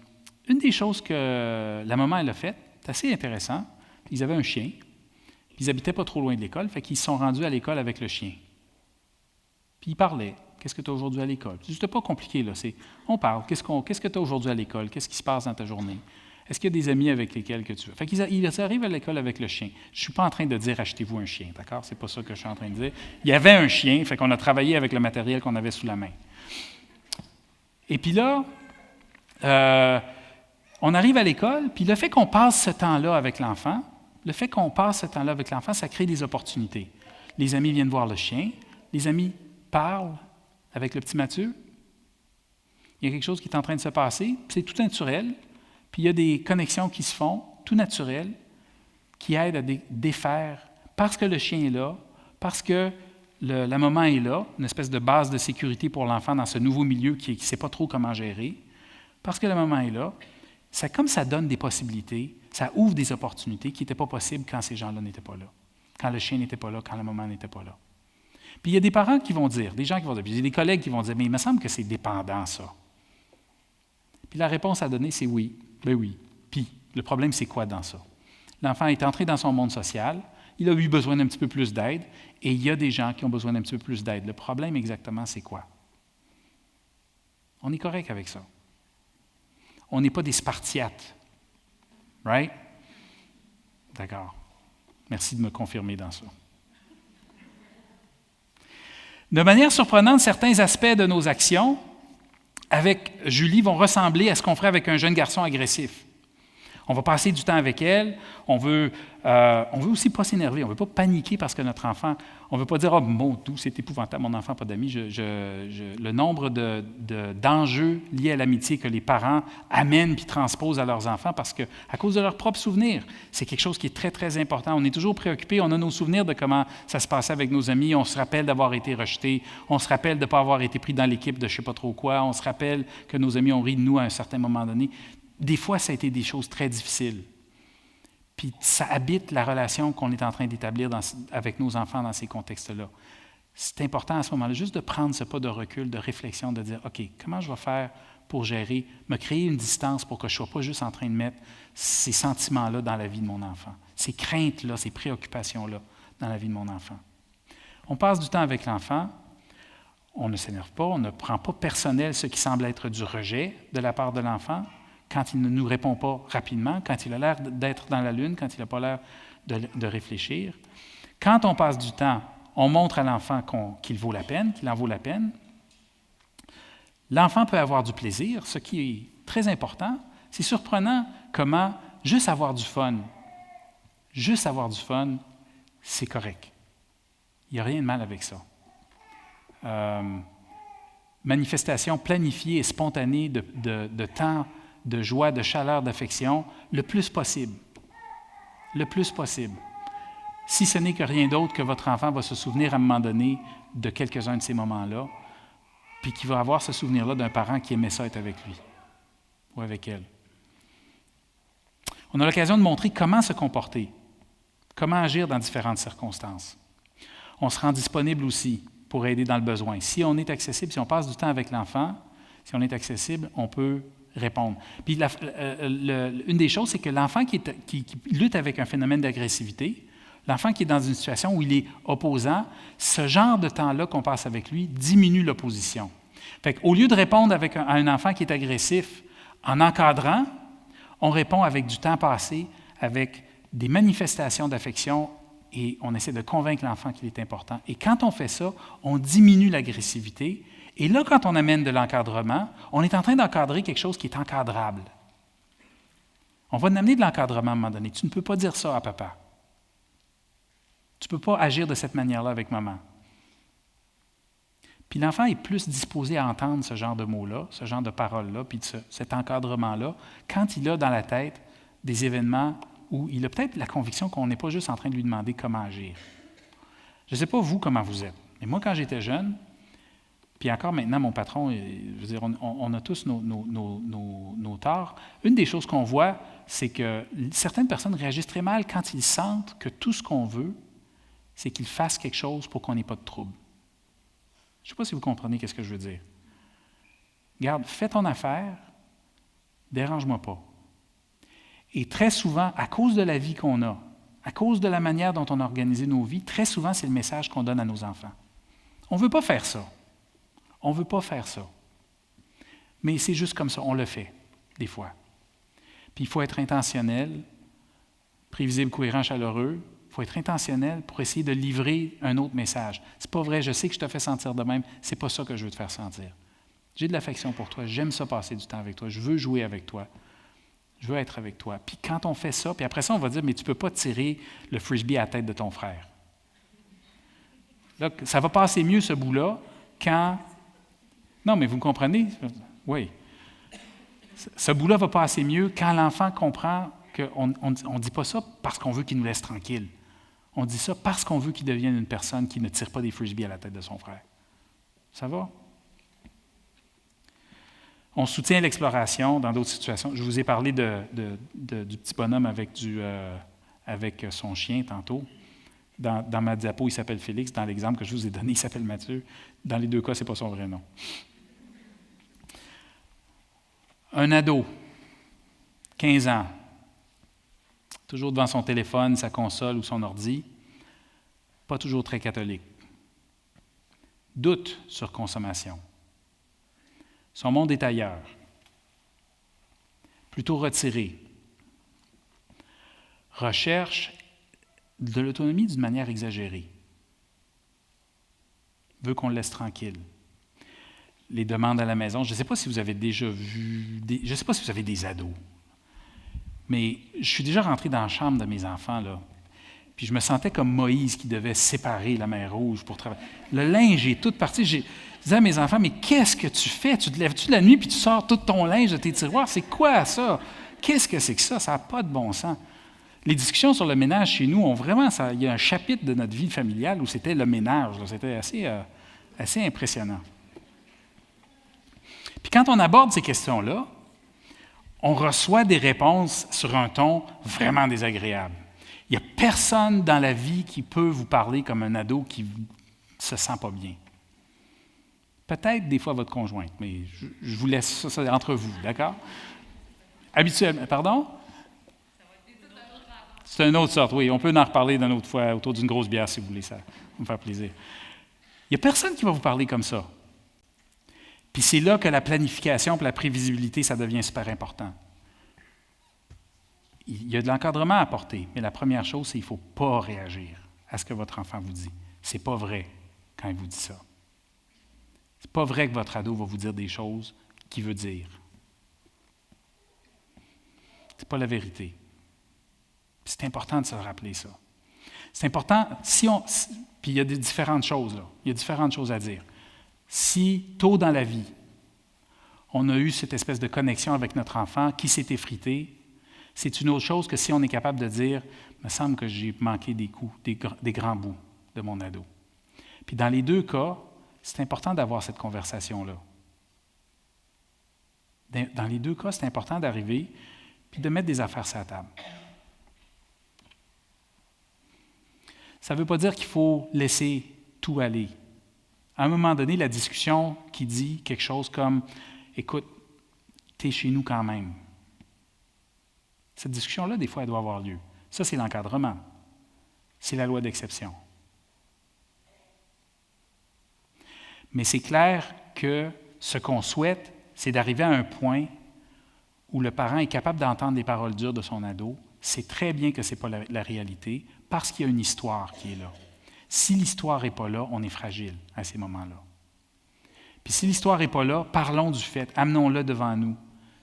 des choses que la maman, elle a faites, c'est assez intéressant. Ils avaient un chien, puis ils n'habitaient pas trop loin de l'école, fait qu'ils se sont rendus à l'école avec le chien. Puis ils parlaient. Qu'est-ce que tu as aujourd'hui à l'école? C'était pas compliqué, là. On parle. Qu'est-ce que tu as aujourd'hui à l'école? Qu'est-ce qui se passe dans ta journée? Est-ce qu'il y a des amis avec lesquels que tu veux? Fait qu'ils arrivent à l'école avec le chien. Je ne suis pas en train de dire achetez-vous un chien, d'accord? C'est pas ça que je suis en train de dire. Il y avait un chien, fait qu'on a travaillé avec le matériel qu'on avait sous la main. Et puis là, on arrive à l'école, puis le fait qu'on passe ce temps-là avec l'enfant, ça crée des opportunités. Les amis viennent voir le chien, les amis parlent avec le petit Mathieu. Il y a quelque chose qui est en train de se passer, c'est tout naturel, puis il y a des connexions qui se font, tout naturelles, qui aident à défaire, parce que le chien est là, parce que la maman est là, une espèce de base de sécurité pour l'enfant dans ce nouveau milieu qui ne sait pas trop comment gérer, parce que la maman est là, comme ça donne des possibilités, ça ouvre des opportunités qui n'étaient pas possibles quand ces gens-là n'étaient pas là, quand le chien n'était pas là, quand la maman n'était pas là. Puis il y a des parents qui vont dire, des gens qui vont dire, puis il y a des collègues qui vont dire, mais il me semble que c'est dépendant, ça. Puis la réponse à donner, c'est oui. Ben oui. Puis le problème, c'est quoi dans ça? L'enfant est entré dans son monde social, il a eu besoin d'un petit peu plus d'aide, et il y a des gens qui ont besoin d'un petit peu plus d'aide. Le problème, exactement, c'est quoi? On est correct avec ça. On n'est pas des Spartiates. Right? D'accord. Merci de me confirmer dans ça. De manière surprenante, certains aspects de nos actions avec Julie vont ressembler à ce qu'on ferait avec un jeune garçon agressif. On va passer du temps avec elle, on veut aussi pas s'énerver, on ne veut pas paniquer parce que notre enfant, on ne veut pas dire « Oh mon Dieu, c'est épouvantable, mon enfant n'a pas d'amis ». Le nombre d'enjeux liés à l'amitié que les parents amènent puis transposent à leurs enfants parce qu'à cause de leurs propres souvenirs, c'est quelque chose qui est très, très important. On est toujours préoccupé, on a nos souvenirs de comment ça se passait avec nos amis, on se rappelle d'avoir été rejetés, on se rappelle de ne pas avoir été pris dans l'équipe de je ne sais pas trop quoi, on se rappelle que nos amis ont ri de nous à un certain moment donné. Des fois, ça a été des choses très difficiles. Puis ça habite la relation qu'on est en train d'établir avec nos enfants dans ces contextes-là. C'est important à ce moment-là juste de prendre ce pas de recul, de réflexion, de dire « OK, comment je vais faire pour gérer, me créer une distance pour que je ne sois pas juste en train de mettre ces sentiments-là dans la vie de mon enfant, ces craintes-là, ces préoccupations-là dans la vie de mon enfant. » On passe du temps avec l'enfant, on ne s'énerve pas, on ne prend pas personnel ce qui semble être du rejet de la part de l'enfant, quand il ne nous répond pas rapidement, quand il a l'air d'être dans la lune, quand il n'a pas l'air de réfléchir. Quand on passe du temps, on montre à l'enfant qu'il vaut la peine, qu'il en vaut la peine. L'enfant peut avoir du plaisir, ce qui est très important. C'est surprenant comment juste avoir du fun, c'est correct. Il n'y a rien de mal avec ça. Manifestation planifiée et spontanée de temps, de joie, de chaleur, d'affection, le plus possible. Le plus possible. Si ce n'est que rien d'autre que votre enfant va se souvenir à un moment donné de quelques-uns de ces moments-là, puis qu'il va avoir ce souvenir-là d'un parent qui aimait ça être avec lui ou avec elle. On a l'occasion de montrer comment se comporter, comment agir dans différentes circonstances. On se rend disponible aussi pour aider dans le besoin. Si on est accessible, si on passe du temps avec l'enfant, si on est accessible, on peut répondre. Puis une des choses, c'est que l'enfant qui lutte avec un phénomène d'agressivité, l'enfant qui est dans une situation où il est opposant, ce genre de temps-là qu'on passe avec lui diminue l'opposition. Fait qu'au lieu de répondre à un enfant qui est agressif en encadrant, on répond avec du temps passé, avec des manifestations d'affection et on essaie de convaincre l'enfant qu'il est important. Et quand on fait ça, on diminue l'agressivité. Et là, quand on amène de l'encadrement, on est en train d'encadrer quelque chose qui est encadrable. On va amener de l'encadrement à un moment donné. Tu ne peux pas dire ça à papa. Tu ne peux pas agir de cette manière-là avec maman. Puis l'enfant est plus disposé à entendre ce genre de mots-là, ce genre de paroles-là, puis cet encadrement-là, quand il a dans la tête des événements où il a peut-être la conviction qu'on n'est pas juste en train de lui demander comment agir. Je ne sais pas vous comment vous êtes, mais moi, quand j'étais jeune, puis encore maintenant, mon patron, je veux dire, on a tous nos torts. Une des choses qu'on voit, c'est que certaines personnes réagissent très mal quand ils sentent que tout ce qu'on veut, c'est qu'ils fassent quelque chose pour qu'on n'ait pas de trouble. Je ne sais pas si vous comprenez ce que je veux dire. Garde, fais ton affaire, dérange-moi pas. Et très souvent, à cause de la vie qu'on a, à cause de la manière dont on a organisé nos vies, très souvent, c'est le message qu'on donne à nos enfants. On ne veut pas faire ça. On ne veut pas faire ça. Mais c'est juste comme ça, on le fait, des fois. Puis il faut être intentionnel, prévisible, cohérent, chaleureux. Il faut être intentionnel pour essayer de livrer un autre message. C'est pas vrai, je sais que je te fais sentir de même, c'est pas ça que je veux te faire sentir. J'ai de l'affection pour toi, j'aime ça passer du temps avec toi, je veux jouer avec toi, je veux être avec toi. Puis quand on fait ça, puis après ça, on va dire, mais tu ne peux pas tirer le frisbee à la tête de ton frère. Là, ça va passer mieux, ce bout-là, quand... Non, mais vous me comprenez? Oui. Ce bout-là va passer mieux quand l'enfant comprend qu'on ne dit pas ça parce qu'on veut qu'il nous laisse tranquille. On dit ça parce qu'on veut qu'il devienne une personne qui ne tire pas des frisbees à la tête de son frère. Ça va? On soutient l'exploration dans d'autres situations. Je vous ai parlé du petit bonhomme avec son chien tantôt. Dans ma diapo, il s'appelle Félix. Dans l'exemple que je vous ai donné, il s'appelle Mathieu. Dans les deux cas, ce n'est pas son vrai nom. Un ado, 15 ans, toujours devant son téléphone, sa console ou son ordi, pas toujours très catholique. Doute sur consommation. Son monde est ailleurs. Plutôt retiré. Recherche de l'autonomie d'une manière exagérée. Veut qu'on le laisse tranquille. Les demandes à la maison. Je ne sais pas si vous avez déjà vu, je ne sais pas si vous avez des ados, mais je suis déjà rentré dans la chambre de mes enfants, là, puis je me sentais comme Moïse qui devait séparer la mer Rouge pour travailler. Le linge est tout parti. Je disais à mes enfants, mais qu'est-ce que tu fais? Tu te lèves-tu la nuit puis tu sors tout ton linge de tes tiroirs? C'est quoi ça? Qu'est-ce que c'est que ça? Ça n'a pas de bon sens. Les discussions sur le ménage chez nous ont vraiment... il y a un chapitre de notre vie familiale où c'était le ménage. Là. C'était assez impressionnant. Puis quand on aborde ces questions-là, on reçoit des réponses sur un ton vraiment désagréable. Il n'y a personne dans la vie qui peut vous parler comme un ado qui ne se sent pas bien. Peut-être des fois votre conjointe, mais je vous laisse ça entre vous, d'accord? Habituellement, pardon? C'est une autre sorte, oui. On peut en reparler d'une autre fois autour d'une grosse bière si vous voulez, ça va me faire plaisir. Il n'y a personne qui va vous parler comme ça. Puis c'est là que la planification et la prévisibilité, ça devient super important. Il y a de l'encadrement à apporter, mais la première chose, c'est qu'il ne faut pas réagir à ce que votre enfant vous dit. Ce n'est pas vrai quand il vous dit ça. Ce n'est pas vrai que votre ado va vous dire des choses qu'il veut dire. Ce n'est pas la vérité. C'est important de se rappeler ça. C'est important, puis il y a différentes choses là. Il y a différentes choses à dire. Si, tôt dans la vie, on a eu cette espèce de connexion avec notre enfant qui s'est effritée, c'est une autre chose que si on est capable de dire « il me semble que j'ai manqué des coups, des grands bouts de mon ado ». Puis dans les deux cas, c'est important d'avoir cette conversation-là. Dans les deux cas, c'est important d'arriver puis de mettre des affaires sur la table. Ça ne veut pas dire qu'il faut laisser tout aller. À un moment donné, la discussion qui dit quelque chose comme « Écoute, tu es chez nous quand même ». Cette discussion-là, des fois, elle doit avoir lieu. Ça, c'est l'encadrement. C'est la loi d'exception. Mais c'est clair que ce qu'on souhaite, c'est d'arriver à un point où le parent est capable d'entendre les paroles dures de son ado. C'est très bien que ce n'est pas la réalité, parce qu'il y a une histoire qui est là. Si l'histoire n'est pas là, on est fragile à ces moments-là. Puis si l'histoire n'est pas là, parlons du fait, amenons-le devant nous.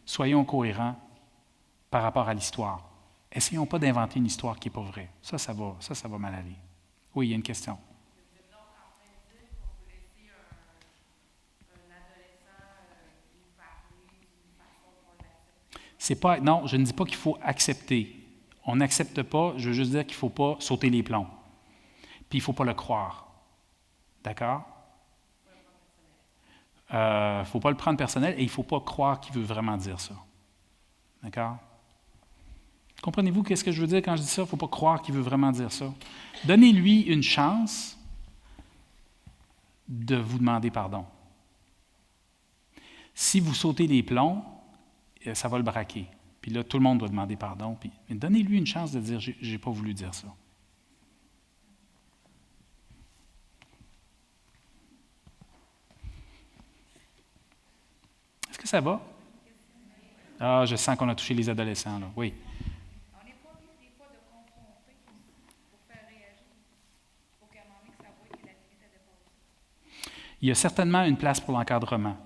Soyons cohérents par rapport à l'histoire. Essayons pas d'inventer une histoire qui n'est pas vraie. Ça va mal aller. Oui, il y a une question. Non, je ne dis pas qu'il faut accepter. On n'accepte pas, je veux juste dire qu'il ne faut pas sauter les plombs. Puis il ne faut pas le croire. D'accord? Il ne faut pas le prendre personnel et il ne faut pas croire qu'il veut vraiment dire ça. D'accord? Comprenez-vous qu'est-ce que je veux dire quand je dis ça? Il ne faut pas croire qu'il veut vraiment dire ça. Donnez-lui une chance de vous demander pardon. Si vous sautez les plombs, ça va le braquer. Puis là, tout le monde doit demander pardon. Mais donnez-lui une chance de dire « je n'ai pas voulu dire ça ». Est-ce que ça va? Ah, je sens qu'on a touché les adolescents, là. Oui. On n'est pas obligé des fois de confronter pour faire réagir. Il faut qu'à un moment donné, que ça voit que la limite est dépassée. Il y a certainement une place pour l'encadrement.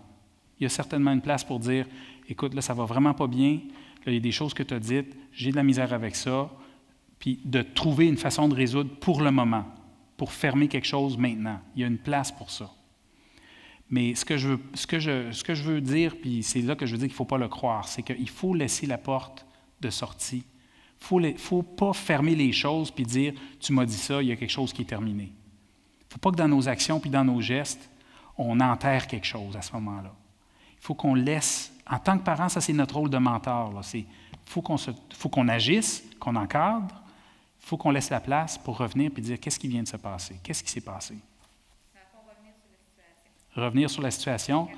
Il y a certainement une place pour dire, écoute, là, ça va vraiment pas bien, là, il y a des choses que tu as dites, j'ai de la misère avec ça, puis de trouver une façon de résoudre pour le moment, pour fermer quelque chose maintenant. Il y a une place pour ça. Mais ce que je veux dire, puis c'est là que je veux dire qu'il ne faut pas le croire, c'est qu'il faut laisser la porte de sortie. Il ne faut pas fermer les choses puis dire « tu m'as dit ça, il y a quelque chose qui est terminé ». Il ne faut pas que dans nos actions puis dans nos gestes, on enterre quelque chose à ce moment-là. Il faut qu'on laisse, en tant que parent, ça c'est notre rôle de mentor. Il faut qu'on agisse, qu'on encadre, il faut qu'on laisse la place pour revenir et dire qu'est-ce qui vient de se passer, qu'est-ce qui s'est passé. Revenir sur la situation.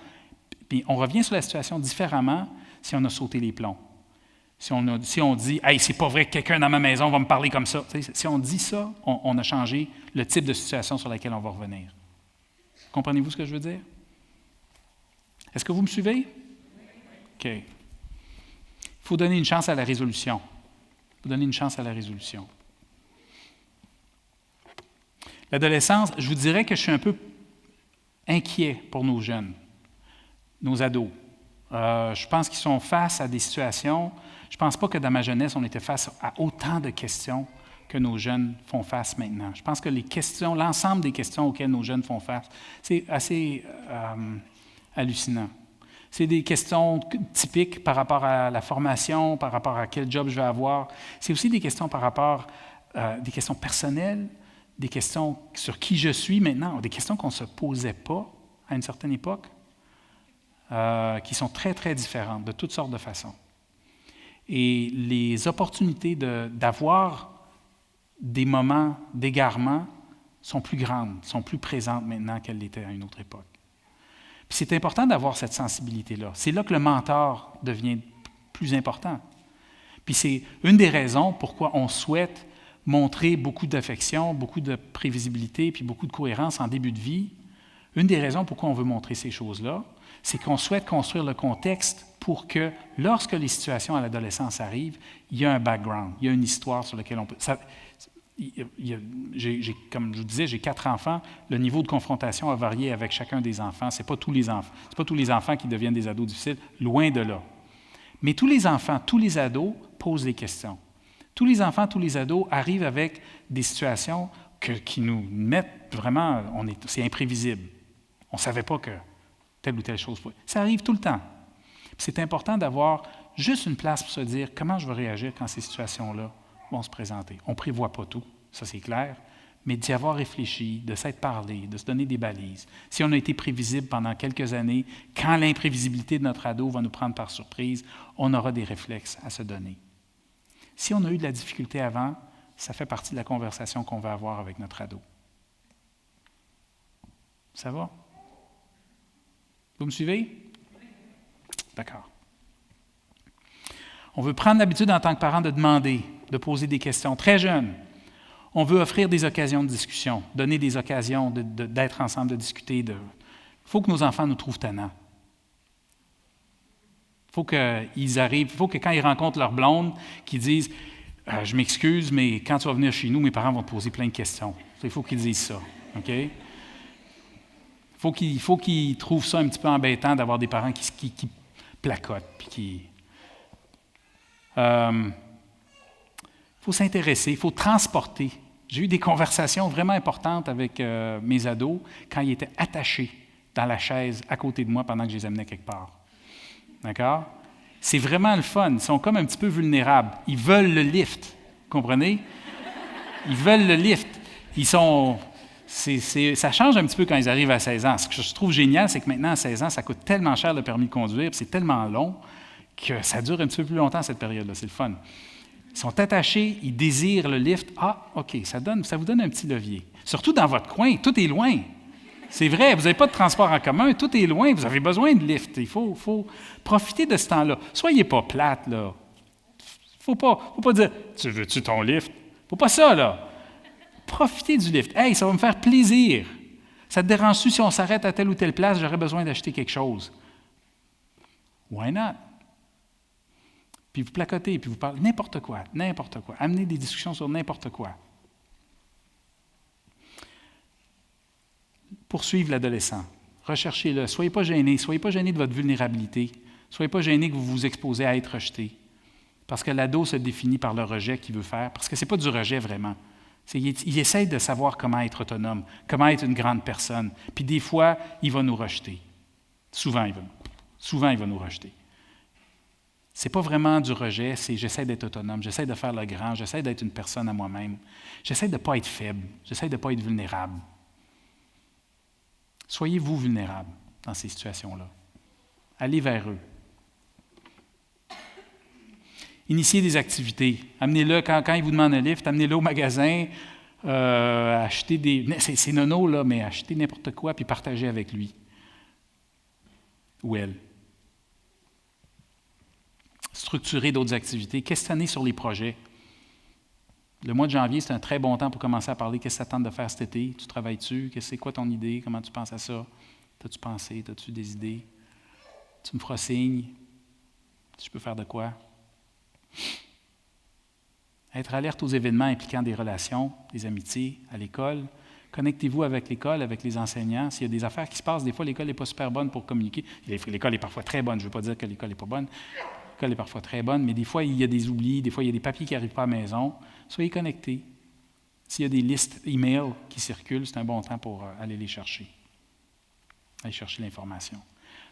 Puis on revient sur la situation différemment si on a sauté les plombs. Si on dit « Hey, c'est pas vrai que quelqu'un dans ma maison va me parler comme ça. » Si on dit ça, on a changé le type de situation sur laquelle on va revenir. Comprenez-vous ce que je veux dire? Est-ce que vous me suivez? OK. Il faut donner une chance à la résolution. Il faut donner une chance à la résolution. L'adolescence, je vous dirais que je suis un peu inquiet pour nos jeunes, nos ados. Je pense qu'ils sont face à des situations. Je ne pense pas que dans ma jeunesse, on était face à autant de questions que nos jeunes font face maintenant. Je pense que les questions, l'ensemble des questions auxquelles nos jeunes font face, c'est assez hallucinant. C'est des questions typiques par rapport à la formation, par rapport à quel job je vais avoir. C'est aussi des questions par rapport à des questions personnelles, des questions sur qui je suis maintenant, des questions qu'on ne se posait pas à une certaine époque, qui sont très, très différentes de toutes sortes de façons. Et les opportunités d'avoir des moments d'égarement sont plus grandes, sont plus présentes maintenant qu'elles l'étaient à une autre époque. Puis c'est important d'avoir cette sensibilité-là. C'est là que le mentor devient plus important. Puis c'est une des raisons pourquoi on souhaite montrer beaucoup d'affection, beaucoup de prévisibilité, puis beaucoup de cohérence en début de vie. Une des raisons pourquoi on veut montrer ces choses-là, c'est qu'on souhaite construire le contexte pour que, lorsque les situations à l'adolescence arrivent, il y a un background, il y a une histoire sur laquelle on peut... Comme je vous disais, j'ai 4 enfants. Le niveau de confrontation a varié avec chacun des enfants. Ce n'est pas tous les enfants. C'est pas tous les enfants qui deviennent des ados difficiles, loin de là. Mais tous les enfants, tous les ados posent des questions. Tous les enfants, tous les ados arrivent avec des situations qui nous mettent vraiment... C'est imprévisible. On ne savait pas que telle ou telle chose... Ça arrive tout le temps. Puis c'est important d'avoir juste une place pour se dire comment je vais réagir quand ces situations-là vont se présenter. On ne prévoit pas tout, ça c'est clair, mais d'y avoir réfléchi, de s'être parlé, de se donner des balises. Si on a été prévisible pendant quelques années, quand l'imprévisibilité de notre ado va nous prendre par surprise, on aura des réflexes à se donner. Si on a eu de la difficulté avant, ça fait partie de la conversation qu'on va avoir avec notre ado. Ça va? Vous me suivez? D'accord. On veut prendre l'habitude en tant que parent de demander, de poser des questions. Très jeune, on veut offrir des occasions de discussion, donner des occasions d'être ensemble, de discuter. Il faut que nos enfants nous trouvent tannants. Il faut qu'ils arrivent, il faut que quand ils rencontrent leur blonde, qu'ils disent « Je m'excuse, mais quand tu vas venir chez nous, mes parents vont te poser plein de questions. » Il faut qu'ils disent ça. OK? Il faut qu'ils trouvent ça un petit peu embêtant d'avoir des parents qui placotent. Puis qui... Il faut s'intéresser, il faut transporter. J'ai eu des conversations vraiment importantes avec mes ados quand ils étaient attachés dans la chaise à côté de moi pendant que je les amenais quelque part. D'accord? C'est vraiment le fun. Ils sont comme un petit peu vulnérables. Ils veulent le lift. Comprenez? Ils veulent le lift. Ils sont... ça change un petit peu quand ils arrivent à 16 ans. Ce que je trouve génial, c'est que maintenant, à 16 ans, ça coûte tellement cher le permis de conduire, puis c'est tellement long que ça dure un petit peu plus longtemps, cette période-là. C'est le fun. Ils sont attachés, ils désirent le lift. Ah, OK, ça vous donne un petit levier. Surtout dans votre coin, tout est loin. C'est vrai, vous n'avez pas de transport en commun, tout est loin, vous avez besoin de lift. Il faut profiter de ce temps-là. Soyez pas plate, là. Faut pas dire « Tu veux-tu ton lift? » Faut pas ça, là. Profitez du lift. « Hey, ça va me faire plaisir. Ça te dérange-tu si on s'arrête à telle ou telle place, j'aurais besoin d'acheter quelque chose? » Why not? Puis vous placotez, puis vous parlez n'importe quoi. Amenez des discussions sur n'importe quoi. Poursuivre l'adolescent. Recherchez-le. Soyez pas gênés. Soyez pas gênés de votre vulnérabilité. Soyez pas gênés que vous vous exposez à être rejeté. Parce que l'ado se définit par le rejet qu'il veut faire. Parce que ce n'est pas du rejet vraiment. Il essaie de savoir comment être autonome, comment être une grande personne. Puis des fois, il va nous rejeter. Souvent, il va nous rejeter. Ce n'est pas vraiment du rejet, c'est j'essaie d'être autonome, j'essaie de faire le grand, j'essaie d'être une personne à moi-même. J'essaie de ne pas être faible, j'essaie de ne pas être vulnérable. Soyez-vous vulnérables dans ces situations-là. Allez vers eux. Initiez des activités. Amenez-le, quand il vous demande un livre, amenez-le au magasin, achetez des... C'est nono, là, mais achetez n'importe quoi, puis partagez avec lui. Ou elle. Structurez d'autres activités. Questionnez sur les projets. Le mois de janvier, c'est un très bon temps pour commencer à parler. Qu'est-ce que ça tente de faire cet été? Tu travailles-tu? C'est quoi ton idée? Comment tu penses à ça? T'as-tu pensé? T'as-tu des idées? Tu me feras signe? Je peux faire de quoi? Être alerte aux événements impliquant des relations, des amitiés à l'école. Connectez-vous avec l'école, avec les enseignants. S'il y a des affaires qui se passent, des fois, l'école n'est pas super bonne pour communiquer. L'école est parfois très bonne. Je ne veux pas dire que l'école n'est pas bonne. L'école est parfois très bonne, mais des fois, il y a des oublis. Des fois, il y a des papiers qui n'arrivent pas à la maison. Soyez connectés. S'il y a des listes email qui circulent, c'est un bon temps pour aller les chercher. Aller chercher l'information.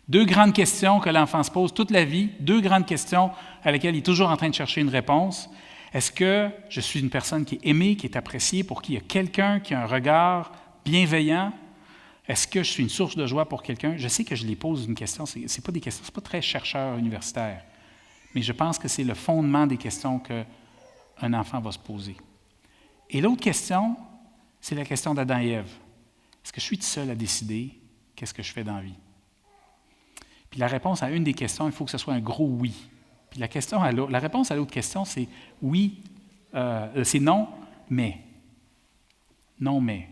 2 grandes questions que l'enfant se pose toute la vie, 2 grandes questions à lesquelles il est toujours en train de chercher une réponse. Est-ce que je suis une personne qui est aimée, qui est appréciée, pour qui il y a quelqu'un qui a un regard bienveillant? Est-ce que je suis une source de joie pour quelqu'un? Je sais que je les pose une question, c'est pas des questions, c'est pas très chercheur universitaire, mais je pense que c'est le fondement des questions qu'un enfant va se poser. Et l'autre question, c'est la question d'Adam et Ève. Est-ce que je suis tout seul à décider qu'est-ce que je fais dans la vie? Puis la réponse à une des questions, il faut que ce soit un gros oui. Puis la réponse à l'autre question, c'est oui, c'est non, mais. Non, mais.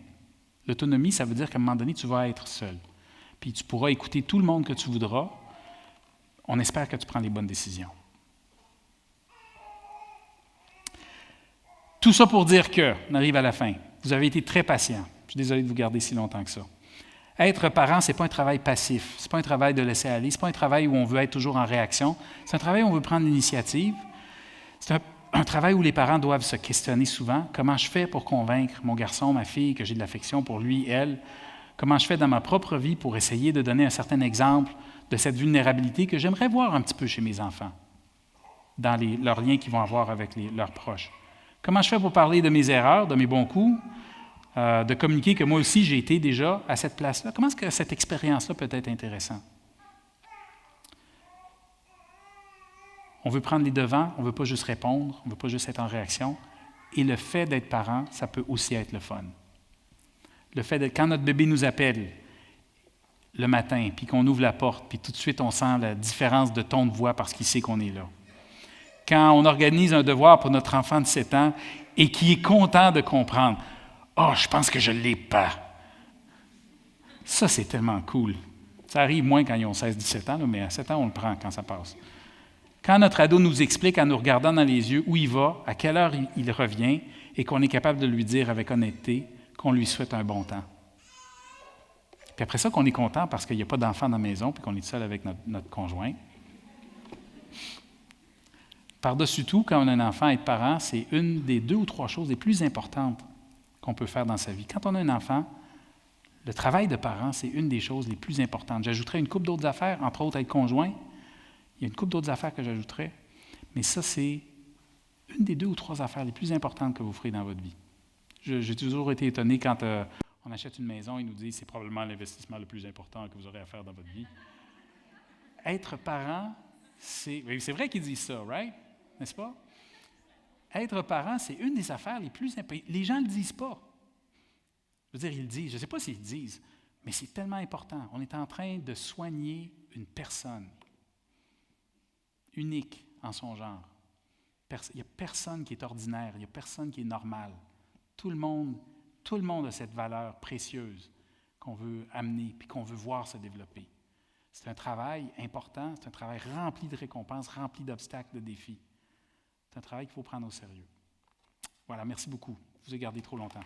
L'autonomie, ça veut dire qu'à un moment donné, tu vas être seul. Puis tu pourras écouter tout le monde que tu voudras. On espère que tu prends les bonnes décisions. Tout ça pour dire on arrive à la fin. Vous avez été très patient. Je suis désolé de vous garder si longtemps que ça. Être parent, ce n'est pas un travail passif. Ce n'est pas un travail de laisser aller. Ce n'est pas un travail où on veut être toujours en réaction. C'est un travail où on veut prendre l'initiative. C'est un travail où les parents doivent se questionner souvent. Comment je fais pour convaincre mon garçon, ma fille, que j'ai de l'affection pour lui, elle? Comment je fais dans ma propre vie pour essayer de donner un certain exemple de cette vulnérabilité que j'aimerais voir un petit peu chez mes enfants, dans leurs liens qu'ils vont avoir avec leurs proches? Comment je fais pour parler de mes erreurs, de mes bons coups? De communiquer que moi aussi, j'ai été déjà à cette place-là. Comment est-ce que cette expérience-là peut être intéressante? On veut prendre les devants, on ne veut pas juste répondre, on ne veut pas juste être en réaction. Et le fait d'être parent, ça peut aussi être le fun. Le fait d'être, quand notre bébé nous appelle le matin, puis qu'on ouvre la porte, puis tout de suite, on sent la différence de ton de voix parce qu'il sait qu'on est là. Quand on organise un devoir pour notre enfant de 7 ans et qui est content de comprendre, « Oh, je pense que je ne l'ai pas. » Ça, c'est tellement cool. Ça arrive moins quand ils ont 16-17 ans, là, mais à 7 ans, on le prend quand ça passe. Quand notre ado nous explique en nous regardant dans les yeux où il va, à quelle heure il revient, et qu'on est capable de lui dire avec honnêteté qu'on lui souhaite un bon temps. Puis après ça, qu'on est content parce qu'il n'y a pas d'enfant dans la maison puis qu'on est seul avec notre conjoint. Par-dessus tout, quand on a un enfant, être parent, c'est une des 2 ou 3 choses les plus importantes qu'on peut faire dans sa vie. Quand on a un enfant, le travail de parent, c'est une des choses les plus importantes. J'ajouterais une couple d'autres affaires, entre autres être conjoint. Il y a une couple d'autres affaires que j'ajouterais, mais ça, c'est une des 2 ou 3 affaires les plus importantes que vous ferez dans votre vie. J'ai toujours été étonné quand on achète une maison, ils nous disent que c'est probablement l'investissement le plus important que vous aurez à faire dans votre vie. Être parent, c'est vrai qu'ils disent ça, right? N'est-ce pas? Être parent, c'est une des affaires les plus importantes. Les gens ne le disent pas. Je veux dire, ils le disent. Je ne sais pas s'ils le disent, mais c'est tellement important. On est en train de soigner une personne unique en son genre. Il n'y a personne qui est ordinaire, il n'y a personne qui est normal. Tout le monde a cette valeur précieuse qu'on veut amener puis qu'on veut voir se développer. C'est un travail important, c'est un travail rempli de récompenses, rempli d'obstacles, de défis. C'est un travail qu'il faut prendre au sérieux. Voilà, merci beaucoup. Je vous ai gardé trop longtemps.